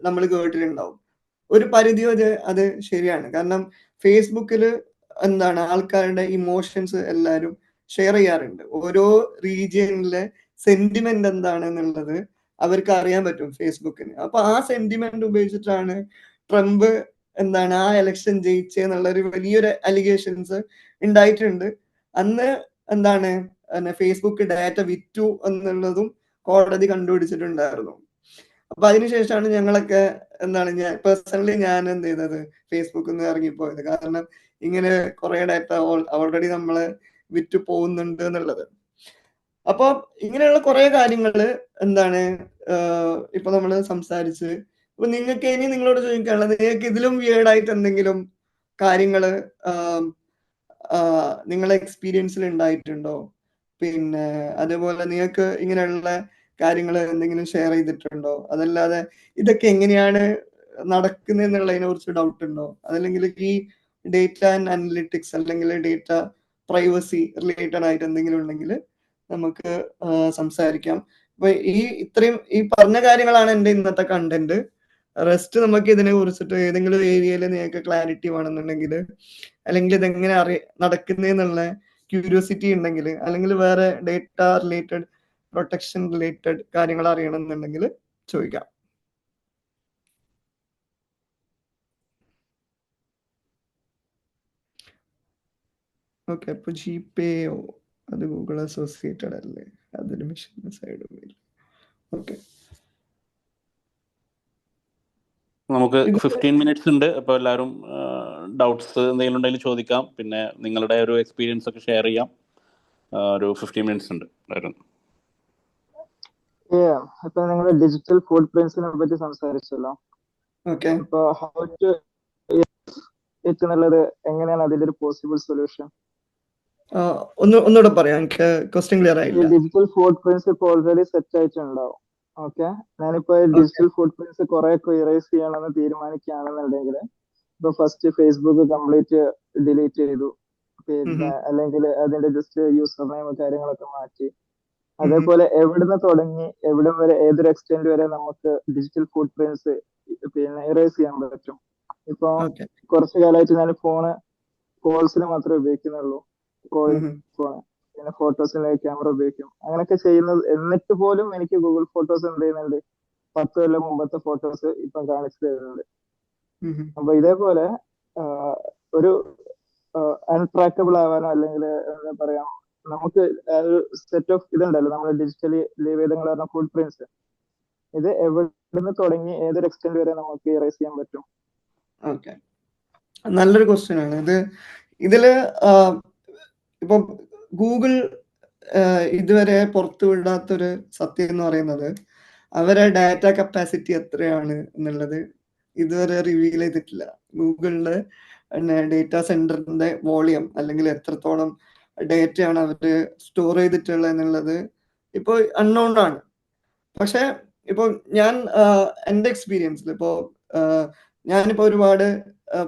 നമ്മൾ കേട്ടിട്ടുണ്ടാവും. ഒരു പരിധി വരെ അത് ശരിയാണ്. കാരണം ഫേസ്ബുക്കിൽ ആൾക്കാരുടെ ഇമോഷൻസ് എല്ലാവരും ഷെയർ ചെയ്യാറുണ്ട്. ഓരോ റീജിയനിലെ സെന്റിമെന്റ് എന്താണെന്നുള്ളത് അവർക്ക് അറിയാൻ പറ്റും ഫേസ്ബുക്കിന്. അപ്പൊ ആ സെന്റിമെന്റ് ഉപയോഗിച്ചിട്ടാണ് ട്രംപ് എന്താണ് ആ എലക്ഷൻ ജയിച്ചെന്നുള്ള ഒരു വലിയൊരു അലിഗേഷൻസ് ഉണ്ടായിട്ടുണ്ട്. അന്ന് എന്താണ് ഫേസ്ബുക്ക് ഡാറ്റ വിറ്റു എന്നുള്ളതും കോടതി കണ്ടുപിടിച്ചിട്ടുണ്ടായിരുന്നു. അപ്പൊ അതിനുശേഷമാണ് ഞങ്ങളൊക്കെ എന്താണ് ഞാൻ എന്ത് ചെയ്തത് ഫേസ്ബുക്കിൽ നിന്ന് ഇറങ്ങിപ്പോയത്. കാരണം ഇങ്ങനെ കുറെ ഡാറ്റ ഓൾറെഡി നമ്മള് വിറ്റു പോകുന്നുണ്ട് എന്നുള്ളത്. അപ്പൊ ഇങ്ങനെയുള്ള കുറെ കാര്യങ്ങള് എന്താണ് ഇപ്പൊ നമ്മള് സംസാരിച്ച്. അപ്പൊ നിങ്ങൾക്ക് ഇനി നിങ്ങളോട് ചോദിക്കാനുള്ളത്, നിങ്ങൾക്ക് ഇതിലും വിയേർഡായിട്ട് എന്തെങ്കിലും കാര്യങ്ങള് നിങ്ങളെ എക്സ്പീരിയൻസിൽ ഉണ്ടായിട്ടുണ്ടോ? പിന്നെ അതേപോലെ നിങ്ങൾക്ക് ഇങ്ങനെയുള്ള കാര്യങ്ങൾ എന്തെങ്കിലും ഷെയർ ചെയ്തിട്ടുണ്ടോ? അതല്ലാതെ ഇതൊക്കെ എങ്ങനെയാണ് നടക്കുന്നത് എന്നുള്ളതിനെ കുറിച്ച് ഡൗട്ട് ഉണ്ടോ? അതല്ലെങ്കിൽ ഈ ഡേറ്റ ആൻഡ് അനലിറ്റിക്സ് അല്ലെങ്കിൽ ഡേറ്റ പ്രൈവസി റിലേറ്റഡ് ആയിട്ട് എന്തെങ്കിലും ഉണ്ടെങ്കിൽ നമുക്ക് സംസാരിക്കാം. അപ്പൊ ഇത്രയും ഈ പറഞ്ഞ കാര്യങ്ങളാണ് എൻ്റെ ഇന്നത്തെ കണ്ടന്റ്. റെസ്റ്റ് നമുക്ക് ഇതിനെ കുറിച്ചിട്ട് ഏതെങ്കിലും ഏരിയയിൽ നിങ്ങൾക്ക് ക്ലാരിറ്റി വേണമെന്നുണ്ടെങ്കിൽ, അല്ലെങ്കിൽ ഇതെങ്ങനെ നടക്കുന്നതെന്നുള്ള ക്യൂരിയോസിറ്റി ഉണ്ടെങ്കിൽ, അല്ലെങ്കിൽ വേറെ ഡേറ്റ റിലേറ്റഡ് പ്രൊട്ടക്ഷൻ റിലേറ്റഡ് കാര്യങ്ങൾ അറിയണമെന്നുണ്ടെങ്കിൽ ചോദിക്കാം. ഓക്കെ, അപ്പൊ ജിപേയോ അത് ഗൂഗിൾ അസോസിയേറ്റഡ് അല്ലേ? അതൊരു മിഷൻ സൈഡ്. ഓക്കെ, നമുക്ക് 15 മിനിറ്റ്സ് ഉണ്ട്. അപ്പോൾ എല്ലാവരും ഡൗട്ട്സ് എന്തെങ്കിലും ഉണ്ടെങ്കിൽ ചോദിക്കാം. പിന്നെ നിങ്ങളുടെ ഒരു എക്സ്പീരിയൻസ് ഒക്കെ ഷെയർ ചെയ്യാം. ഒരു 15 മിനിറ്റ്സ് ഉണ്ട് എല്ലാവരും. ഇപ്പൊ നിങ്ങൾ ഡിജിറ്റൽ ഫുട് പ്രിന്റ്സിനെ പറ്റി സംസാരിച്ചല്ലോ. ഓക്കെ, ഇപ്പൊ ഹൗ ടു എന്നുള്ളത് എങ്ങനെയാണ് അതിന്റെ ഒരു പോസിബിൾ സൊല്യൂഷൻ? ഒന്നുകൂടെ പറയാം, എനിക്ക് ക്വസ്റ്റ്യൻ ക്ലിയർ ആയില്ല. ഡിജിറ്റൽ ഫുട് പ്രിന്റ്സ് ഇപ്പൊ ഓൾറെഡി സെറ്റ് ആയിട്ടുണ്ടാവും. ഓക്കെ, ഞാനിപ്പോ ഡിജിറ്റൽ ഫുട് പ്രിന്റ്സ് കുറെ ഇറേസ് ചെയ്യണമെന്ന് തീരുമാനിക്കുകയാണെന്നുണ്ടെങ്കിൽ, ഇപ്പൊ ഫസ്റ്റ് ഫേസ്ബുക്ക് കംപ്ലീറ്റ് ഡിലീറ്റ് ചെയ്തു, പിന്നെ അല്ലെങ്കിൽ അതിന്റെ ജസ്റ്റ് യൂസർ നെയിം കാര്യങ്ങളൊക്കെ മാറ്റി. അതേപോലെ എവിടുന്ന് തുടങ്ങി എവിടം വരെ, ഏതൊരു എക്സ്റ്റെന്റ് വരെ നമുക്ക് ഡിജിറ്റൽ ഫുട് പ്രിന്റ്സ് പിന്നെ ഇറേസ് ചെയ്യാൻ പറ്റും. ഇപ്പൊ കുറച്ചു കാലമായിട്ട് ഞാൻ ഫോണ് കോൾസിന് മാത്രമേ ഉപയോഗിക്കുന്നുള്ളൂ. കോളിംഗ് ഫോണ്, പിന്നെ ഫോട്ടോസിന് ക്യാമറ ഉപയോഗിക്കും. അങ്ങനെയൊക്കെ ചെയ്യുന്നത്. എന്നിട്ട് പോലും എനിക്ക് ഗൂഗിൾ ഫോട്ടോസ് എന്ത് ചെയ്യുന്നുണ്ട്, 10 കൊല്ലം മുമ്പത്തെ ഫോട്ടോസ് ഇപ്പം കാണിച്ചു തരുന്നുണ്ട്. അപ്പൊ ഇതേപോലെ ഒരു അൺട്രാക്കബിൾ ആവാനോ അല്ലെങ്കിൽ എന്താ പറയാ, നമുക്ക് ഒരു സെറ്റ് ഓഫ് ഇതുണ്ടല്ലോ നമ്മൾ ഡിജിറ്റലി ലീവ് ചെയ്തെന്ന് പറഞ്ഞ ഫുട് പ്രിന്റ്സ്, ഇത് എവിടുന്ന് തുടങ്ങി ഏതൊരു എക്സ്റ്റെന്റ് വരെ നമുക്ക് ഇറേസ് ചെയ്യാൻ പറ്റും? ഓക്കെ, നല്ലൊരു ക്വസ്റ്റ്യൻ ആണ് ഇത്. ഇതില് ഇപ്പൊ ഗൂഗിൾ ഇതുവരെ പുറത്തു വിടാത്തൊരു സത്യം എന്ന് പറയുന്നത്, അവരെ ഡാറ്റ കപ്പാസിറ്റി എത്രയാണ് എന്നുള്ളത് ഇതുവരെ റിവീൽ ചെയ്തിട്ടില്ല. ഗൂഗിളിന്റെ ഡേറ്റ സെന്ററിന്റെ വോളിയം അല്ലെങ്കിൽ എത്രത്തോളം ഡേറ്റയാണ് അവര് സ്റ്റോർ ചെയ്തിട്ടുള്ളത് എന്നുള്ളത് ഇപ്പോൾ അൺനോൺ ആണ്. പക്ഷെ ഇപ്പൊ ഞാൻ എൻ്റെ എക്സ്പീരിയൻസിൽ ഇപ്പോ ഞാനിപ്പോ ഒരുപാട്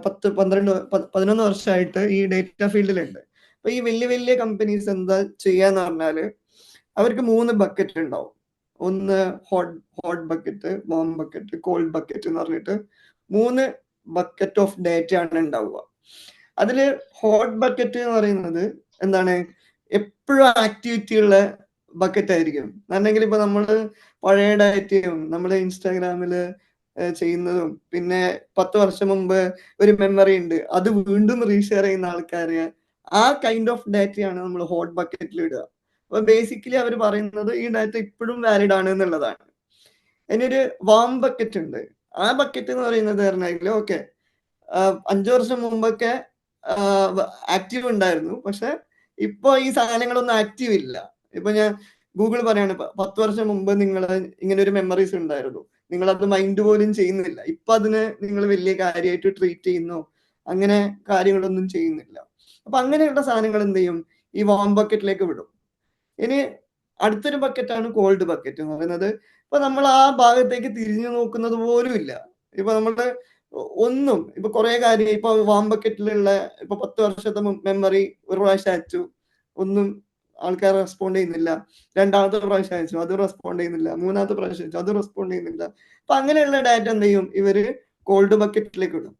11 വർഷമായിട്ട് ഈ ഡേറ്റ ഫീൽഡിലുണ്ട്. അപ്പൊ ഈ വലിയ വലിയ കമ്പനീസ് എന്താ ചെയ്യാന്ന് പറഞ്ഞാല്, അവർക്ക് 3 ബക്കറ്റ് ഉണ്ടാവും. ഒന്ന് hot bucket, warm bucket, cold bucket എന്ന് പറഞ്ഞിട്ട് 3 ബക്കറ്റ് ഓഫ് ഡേറ്റ ആണ് ഉണ്ടാവുക. അതില് ഹോട്ട് ബക്കറ്റ് എന്ന് പറയുന്നത് എന്താണ്, എപ്പോഴും ആക്ടിവിറ്റി ഉള്ള ബക്കറ്റ് ആയിരിക്കും. അല്ലെങ്കിൽ ഇപ്പൊ നമ്മള് പഴയ ഡാറ്റയും നമ്മള് ഇൻസ്റ്റാഗ്രാമില് ചെയ്യുന്നതും, പിന്നെ 10 വർഷം മുമ്പ് ഒരു മെമ്മറി ഉണ്ട് അത് വീണ്ടും റീഷെയർ ചെയ്യുന്ന ആൾക്കാര്, ആ കൈൻഡ് ഓഫ് ഡാറ്റയാണ് നമ്മൾ ഹോട്ട് ബക്കറ്റിൽ ഇടുക. അപ്പൊ ബേസിക്കലി അവർ പറയുന്നത് ഈ ഡാറ്റ ഇപ്പോഴും വാലിഡ് ആണ് എന്നുള്ളതാണ്. ഇനിയൊരു വാം ബക്കറ്റ് ഉണ്ട്. ആ ബക്കറ്റ് എന്ന് പറയുന്നത് പറഞ്ഞാൽ, ഓക്കെ 5 വർഷം മുമ്പൊക്കെ ആക്റ്റീവ് ഉണ്ടായിരുന്നു, പക്ഷെ ഇപ്പൊ ഈ സാധനങ്ങളൊന്നും ആക്റ്റീവ് ഇല്ല. ഇപ്പൊ ഞാൻ ഗൂഗിൾ പറയാണ്, 10 വർഷം മുമ്പ് നിങ്ങൾ ഇങ്ങനെ ഒരു മെമ്മറീസ് ഉണ്ടായിരുന്നു, നിങ്ങൾ അത് മൈൻഡ് പോലും ചെയ്യുന്നില്ല. ഇപ്പൊ അതിന് നിങ്ങൾ വലിയ കാര്യമായിട്ട് ട്രീറ്റ് ചെയ്യുന്നു, അങ്ങനെ കാര്യങ്ങളൊന്നും ചെയ്യുന്നില്ല. അപ്പൊ അങ്ങനെയുള്ള സാധനങ്ങൾ എന്ത് ചെയ്യും, ഈ വാം ബക്കറ്റിലേക്ക് വിടും. ഇനി അടുത്തൊരു ബക്കറ്റാണ് കോൾഡ് ബക്കറ്റ് എന്ന് പറയുന്നത്. ഇപ്പൊ നമ്മൾ ആ ഭാഗത്തേക്ക് തിരിഞ്ഞു നോക്കുന്നത് പോലും ഇല്ല. ഇപ്പൊ നമ്മുടെ ഒന്നും ഇപ്പൊ കുറെ കാര്യം ഇപ്പൊ വാം ബക്കറ്റിലുള്ള ഇപ്പൊ 10 വർഷത്തെ മെമ്മറി ഒരു പ്രാവശ്യം അയച്ചു, ഒന്നും ആൾക്കാർ റെസ്പോണ്ട് ചെയ്യുന്നില്ല. രണ്ടാമത്തെ പ്രാവശ്യം അയച്ചു, അത് റെസ്പോണ്ട് ചെയ്യുന്നില്ല. മൂന്നാമത്തെ പ്രാവശ്യം അയച്ചു, അത് റെസ്പോണ്ട് ചെയ്യുന്നില്ല. അപ്പൊ അങ്ങനെയുള്ള ഡാറ്റ എന്ത് ചെയ്യും, ഇവര് കോൾഡ് ബക്കറ്റിലേക്ക് ഇടും.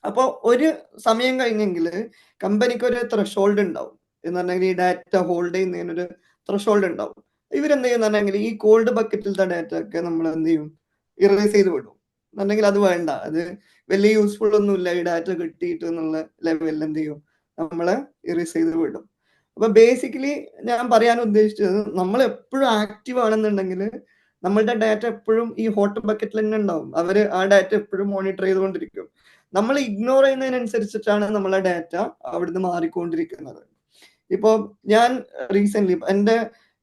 അപ്പൊ ഒരു സമയം കഴിഞ്ഞെങ്കിൽ കമ്പനിക്ക് ഒരു ത്രെഷോൾഡ് ഉണ്ടാവും. എന്ന് പറഞ്ഞെങ്കിൽ ഈ ഡാറ്റ ഹോൾഡ് ചെയ്യുന്നതിനൊരു ത്രഷോൾഡ് ഉണ്ടാവും. ഇവരെന്ത് ചെയ്യുന്ന പറഞ്ഞെങ്കിൽ ഈ കോൾഡ് ബക്കറ്റിലത്തെ ഡാറ്റ ഒക്കെ നമ്മൾ എന്ത് ചെയ്യും, ഇറേസ് ചെയ്ത് വിടും. എന്നുണ്ടെങ്കിൽ അത് വേണ്ട, അത് വലിയ യൂസ്ഫുൾ ഒന്നുമില്ല ഈ ഡാറ്റ കിട്ടിയിട്ട് എന്നുള്ള ലെവലിൽ എന്ത് ചെയ്യും, നമ്മളെ ഇറേസ് ചെയ്ത് വിടും. അപ്പൊ ബേസിക്കലി ഞാൻ പറയാൻ ഉദ്ദേശിച്ചത്, നമ്മൾ എപ്പോഴും ആക്റ്റീവ് ആണെന്നുണ്ടെങ്കിൽ നമ്മളുടെ ഡാറ്റ എപ്പോഴും ഈ ഹോട്ട് ബക്കറ്റിൽ തന്നെ ഉണ്ടാവും. അവര് ആ ഡാറ്റ എപ്പോഴും മോണിറ്റർ ചെയ്തുകൊണ്ടിരിക്കും. നമ്മൾ ഇഗ്നോർ ചെയ്യുന്നതിനനുസരിച്ചിട്ടാണ് നമ്മളെ ഡാറ്റ അവിടുന്ന് മാറിക്കൊണ്ടിരിക്കുന്നത്. ഇപ്പൊ ഞാൻ റീസെന്റ് എന്റെ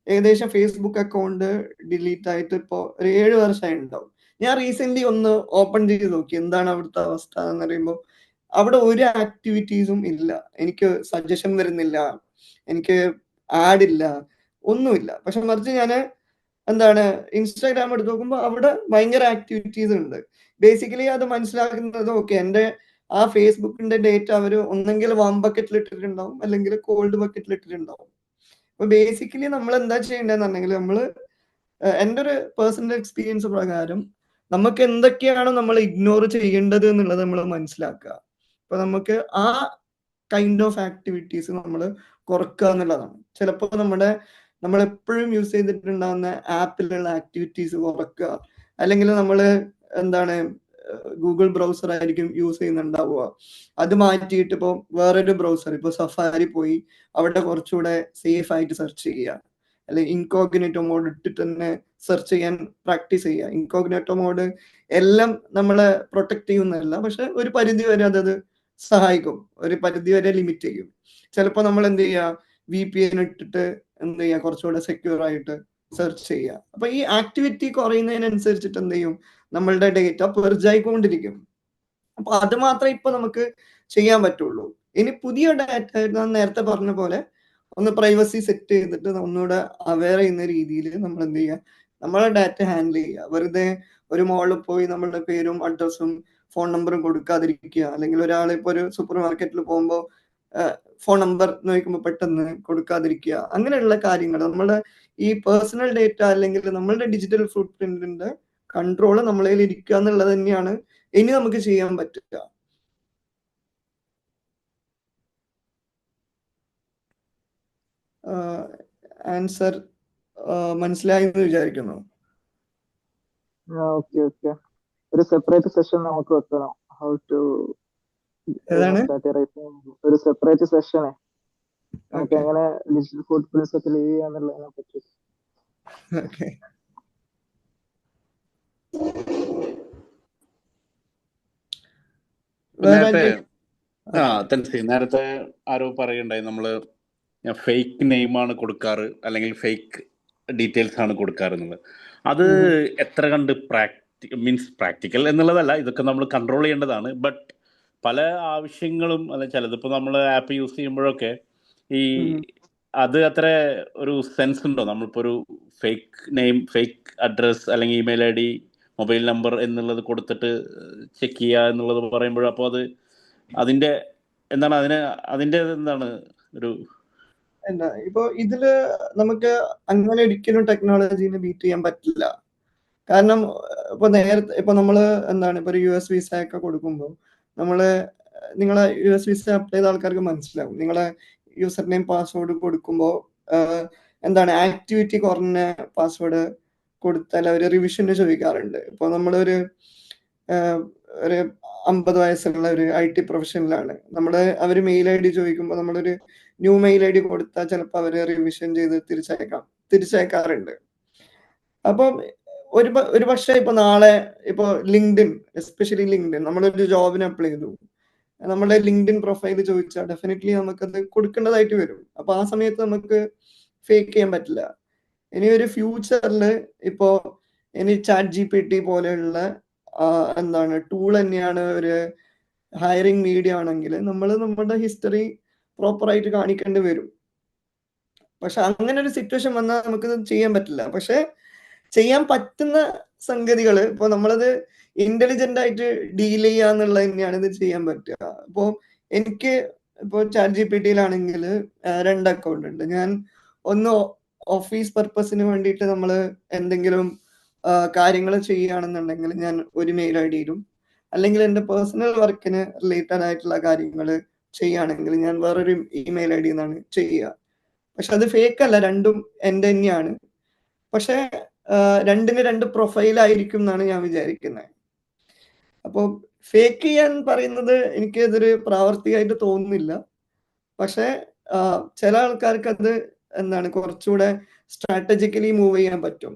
ഏകദേശം ഫേസ്ബുക്ക് അക്കൗണ്ട് ഡിലീറ്റ് ആയിട്ട് ഇപ്പോ ഒരു 7 വർഷമായി ഉണ്ടാവും. ഞാൻ റീസെന്റ് ഒന്ന് ഓപ്പൺ ചെയ്ത് നോക്കി എന്താണ് അവിടുത്തെ അവസ്ഥ എന്ന് പറയുമ്പോൾ അവിടെ ഒരു ആക്ടിവിറ്റീസും ഇല്ല. എനിക്ക് സജഷൻ വരുന്നില്ല, എനിക്ക് ആഡ് ഇല്ല, ഒന്നുമില്ല. പക്ഷെ മറിച്ച് ഞാൻ എന്താണ് ഇൻസ്റ്റാഗ്രാം എടുത്ത് നോക്കുമ്പോൾ അവിടെ ഭയങ്കര ആക്ടിവിറ്റീസ് ഉണ്ട്. ബേസിക്കലി അത് മനസ്സിലാക്കുന്നത് ഓക്കെ, എന്റെ ആ ഫേസ്ബുക്കിന്റെ ഡേറ്റ അവർ ഒന്നെങ്കിൽ വാം ബക്കറ്റിൽ ഇട്ടിട്ടുണ്ടാവും അല്ലെങ്കിൽ കോൾഡ് ബക്കറ്റിൽ ഇട്ടിട്ടുണ്ടാവും. അപ്പൊ ബേസിക്കലി നമ്മൾ എന്താ ചെയ്യേണ്ടതെന്നുണ്ടെങ്കിൽ നമ്മൾ എൻ്റെ ഒരു പേഴ്സണൽ എക്സ്പീരിയൻസ് പ്രകാരം നമുക്ക് എന്തൊക്കെയാണോ നമ്മൾ ഇഗ്നോർ ചെയ്യേണ്ടത് എന്നുള്ളത് നമ്മൾ മനസ്സിലാക്കുക. അപ്പൊ നമുക്ക് ആ കൈൻഡ് ഓഫ് ആക്ടിവിറ്റീസ് നമ്മൾ കുറക്കുക എന്നുള്ളതാണ്. ചിലപ്പോൾ നമ്മൾ എപ്പോഴും യൂസ് ചെയ്തിട്ടുണ്ടാകുന്ന ആപ്പിലുള്ള ആക്ടിവിറ്റീസ് കുറക്കുക, അല്ലെങ്കിൽ നമ്മൾ എന്താണ് ഗൂഗിൾ ബ്രൗസർ ആയിരിക്കും യൂസ് ചെയ്യുന്നുണ്ടാവുക, അത് മാറ്റിയിട്ട് ഇപ്പോൾ വേറൊരു ബ്രൗസർ, ഇപ്പോൾ സഫാരി പോയി അവിടെ കുറച്ചുകൂടെ സേഫ് ആയിട്ട് സെർച്ച് ചെയ്യുക, അല്ലെങ്കിൽ ഇൻകോഗ്നേറ്റോ മോഡ് ഇട്ടിട്ട് തന്നെ സെർച്ച് ചെയ്യാൻ പ്രാക്ടീസ് ചെയ്യുക. ഇൻകോഗ്നേറ്റോ മോഡ് എല്ലാം നമ്മളെ പ്രൊട്ടക്ട് ചെയ്യുന്നതല്ല, പക്ഷെ ഒരു പരിധി വരെ അതത് സഹായിക്കും, ഒരു പരിധി വരെ ലിമിറ്റ് ചെയ്യും. ചിലപ്പോൾ നമ്മൾ എന്ത് ചെയ്യുക, VPN ഇട്ടിട്ട് എന്ത് ചെയ്യുക, കുറച്ചുകൂടെ സെക്യൂർ ആയിട്ട് സെർച്ച് ചെയ്യുക. അപ്പൊ ഈ ആക്ടിവിറ്റി കുറയുന്നതിനനുസരിച്ചിട്ട് എന്ത് ചെയ്യും, നമ്മളുടെ ഡേറ്റ പെർജായിക്കൊണ്ടിരിക്കും. അപ്പൊ അത് മാത്രമേ ഇപ്പൊ നമുക്ക് ചെയ്യാൻ പറ്റുള്ളൂ. ഇനി പുതിയ ഡാറ്റ ഞാൻ നേരത്തെ പറഞ്ഞ പോലെ ഒന്ന് പ്രൈവസി സെറ്റ് ചെയ്തിട്ട് ഒന്നുകൂടെ അവെയർ ചെയ്യുന്ന രീതിയിൽ നമ്മൾ എന്ത് ചെയ്യുക, നമ്മളെ ഡാറ്റ ഹാൻഡിൽ ചെയ്യുക. വെറുതെ ഒരു മോളിൽ പോയി നമ്മളുടെ പേരും അഡ്രസ്സും ഫോൺ നമ്പറും കൊടുക്കാതിരിക്കുക, അല്ലെങ്കിൽ ഒരാൾ ഇപ്പോൾ ഒരു സൂപ്പർ മാർക്കറ്റിൽ പോകുമ്പോൾ ഫോൺ നമ്പർ നോക്കുമ്പോൾ പെട്ടെന്ന് കൊടുക്കാതിരിക്കുക. അങ്ങനെയുള്ള കാര്യങ്ങൾ നമ്മുടെ ഈ പേഴ്സണൽ ഡേറ്റ അല്ലെങ്കിൽ നമ്മളുടെ ഡിജിറ്റൽ ഫുട് പ്രിന്റിന്റെ കൺട്രോൾ നമ്മളതിൽ ഇരിക്കുക എന്നുള്ളത് തന്നെയാണ് ഇനി നമുക്ക് ചെയ്യാൻ പറ്റുക. ആൻസർ മനസ്സിലായി എന്ന് വിചാരിക്കുന്നു. ഓക്കെ ഓക്കെ, ഒരു സെപ്പറേറ്റ് സെഷൻ നമുക്ക് വെക്കണം. ഹൗ ടു ഏതാണ്? ഒരു സെപ്പറേറ്റ് സെഷനെ നമുക്ക് എങ്ങനെ ഡിജിറ്റൽ ഫുട് പ്രിന്റ്സ് ഒക്കെ ലീവ് ചെയ്യാന്നുള്ളതിനെ പറ്റി. ഓക്കെ, നേരത്തെ ആരോ പറയുണ്ടായി നമ്മള് ഫേക്ക് നെയിമാണ് കൊടുക്കാറ് അല്ലെങ്കിൽ ഫേക്ക് ഡീറ്റെയിൽസ് ആണ് കൊടുക്കാറ് എന്നുള്ളത്. അത് എത്ര കണ്ട് പ്രാക്ടിക്കൽ എന്നുള്ളതല്ല, ഇതൊക്കെ നമ്മൾ കൺട്രോൾ ചെയ്യേണ്ടതാണ്. ബട്ട് പല ആവശ്യങ്ങളും അല്ല, ചിലതിപ്പോൾ നമ്മൾ ആപ്പ് യൂസ് ചെയ്യുമ്പോഴൊക്കെ ഈ അത് അത്ര ഒരു സെൻസ് ഉണ്ടോ? നമ്മളിപ്പോൾ ഒരു ഫേക്ക് നെയിം, ഫേക്ക് അഡ്രസ് അല്ലെങ്കിൽ ഇമെയിൽ ID, മൊബൈൽ നമ്പർ എന്നുള്ളത് കൊടുത്തിട്ട് ചെക്ക് ചെയ്യുക എന്നുള്ളത് പറയുമ്പോൾ അപ്പോൾ അത് അതിന്റെ എന്താണ് അതിന്റെ എന്താണ് ഒരു എന്താ ഇപ്പൊ ഇതില് നമുക്ക് അങ്ങനെ ഒരിക്കലും ടെക്നോളജീനെ ബീറ്റ് ചെയ്യാൻ പറ്റില്ല. കാരണം ഇപ്പൊ നേരത്തെ ഇപ്പൊ നമ്മള് എന്താണ് ഇപ്പൊ ഒരു US വിസ ഒക്കെ കൊടുക്കുമ്പോൾ നിങ്ങളെ US വിസ അപ്ലൈ ചെയ്ത ആൾക്കാർക്ക് മനസ്സിലാവും. നിങ്ങളെ യൂസർ നെയിം പാസ്വേഡ് കൊടുക്കുമ്പോൾ എന്താണ് ആക്ടിവിറ്റി കുറഞ്ഞ പാസ്വേഡ് കൊടുത്താൽ അവർ റിവിഷന് ചോദിക്കാറുണ്ട്. ഇപ്പൊ നമ്മളൊരു 50 വയസ്സുള്ള ഒരു IT പ്രൊഫഷണലാണ്, അവർ മെയിൽ ID ചോദിക്കുമ്പോൾ നമ്മളൊരു ന്യൂ മെയിൽ ID കൊടുത്താൽ ചിലപ്പോൾ അവര് റിവിഷൻ ചെയ്ത് തിരിച്ചയക്കാറുണ്ട്. അപ്പം ഒരു പക്ഷേ ഇപ്പൊ നാളെ ഇപ്പൊ ലിങ്ക്ഡിൻ, എസ്പെഷ്യലി ലിങ്ക്ഡിൻ, നമ്മളൊരു ജോബിന് അപ്ലൈ ചെയ്തു, നമ്മുടെ ലിങ്ക്ഡിൻ പ്രൊഫൈൽ ചോദിച്ചാൽ ഡെഫിനറ്റ്ലി നമുക്കത് കൊടുക്കേണ്ടതായിട്ട് വരും. അപ്പൊ ആ സമയത്ത് നമുക്ക് ഫേക്ക് ചെയ്യാൻ പറ്റില്ല. ഇനി ഒരു ഫ്യൂച്ചറിൽ ഇപ്പോ ChatGPT പോലെയുള്ള എന്താണ് ടൂൾ തന്നെയാണ് ഒരു ഹയറിംഗ് മീഡിയ ആണെങ്കിൽ നമ്മുടെ ഹിസ്റ്ററി പ്രോപ്പർ ആയിട്ട് കാണിക്കേണ്ടി വരും. പക്ഷെ അങ്ങനെ ഒരു സിറ്റുവേഷൻ വന്നാൽ നമുക്കിത് ചെയ്യാൻ പറ്റില്ല. പക്ഷെ ചെയ്യാൻ പറ്റുന്ന സംഗതികൾ ഇപ്പൊ നമ്മളത് ഇന്റലിജന്റ് ആയിട്ട് ഡീൽ ചെയ്യാന്നുള്ളത് തന്നെയാണ് ഇത് ചെയ്യാൻ പറ്റുക. ഇപ്പോ എനിക്ക് ഇപ്പോൾ ChatGPT-യിലാണെങ്കിൽ 2 അക്കൗണ്ട് ഉണ്ട്. ഞാൻ ഒന്ന് ഓഫീസ് പർപ്പസിന് വേണ്ടിയിട്ട് നമ്മൾ എന്തെങ്കിലും കാര്യങ്ങൾ ചെയ്യുകയാണെന്നുണ്ടെങ്കിൽ ഞാൻ ഒരു മെയിൽ ID ഇടും, അല്ലെങ്കിൽ എൻ്റെ പേഴ്സണൽ വർക്കിന് റിലേറ്റഡ് ആയിട്ടുള്ള കാര്യങ്ങൾ ചെയ്യുകയാണെങ്കിൽ ഞാൻ വേറൊരു ഇമെയിൽ ഐ ഡി നിന്നാണ് ചെയ്യുക. പക്ഷെ അത് ഫേക്ക് അല്ല, രണ്ടും എൻ്റെ തന്നെയാണ്. പക്ഷെ രണ്ടിന് രണ്ട് പ്രൊഫൈലായിരിക്കും എന്നാണ് ഞാൻ വിചാരിക്കുന്നത്. അപ്പോൾ ഫേക്ക് ചെയ്യാൻ പറയുന്നത് എനിക്ക് അതൊരു പ്രാവർത്തികമായിട്ട് തോന്നുന്നില്ല. പക്ഷെ ചില ആൾക്കാർക്ക് അത് എന്താണ് കുറച്ചുകൂടെ സ്ട്രാറ്റജിക്കലി മൂവ് ചെയ്യാൻ പറ്റും.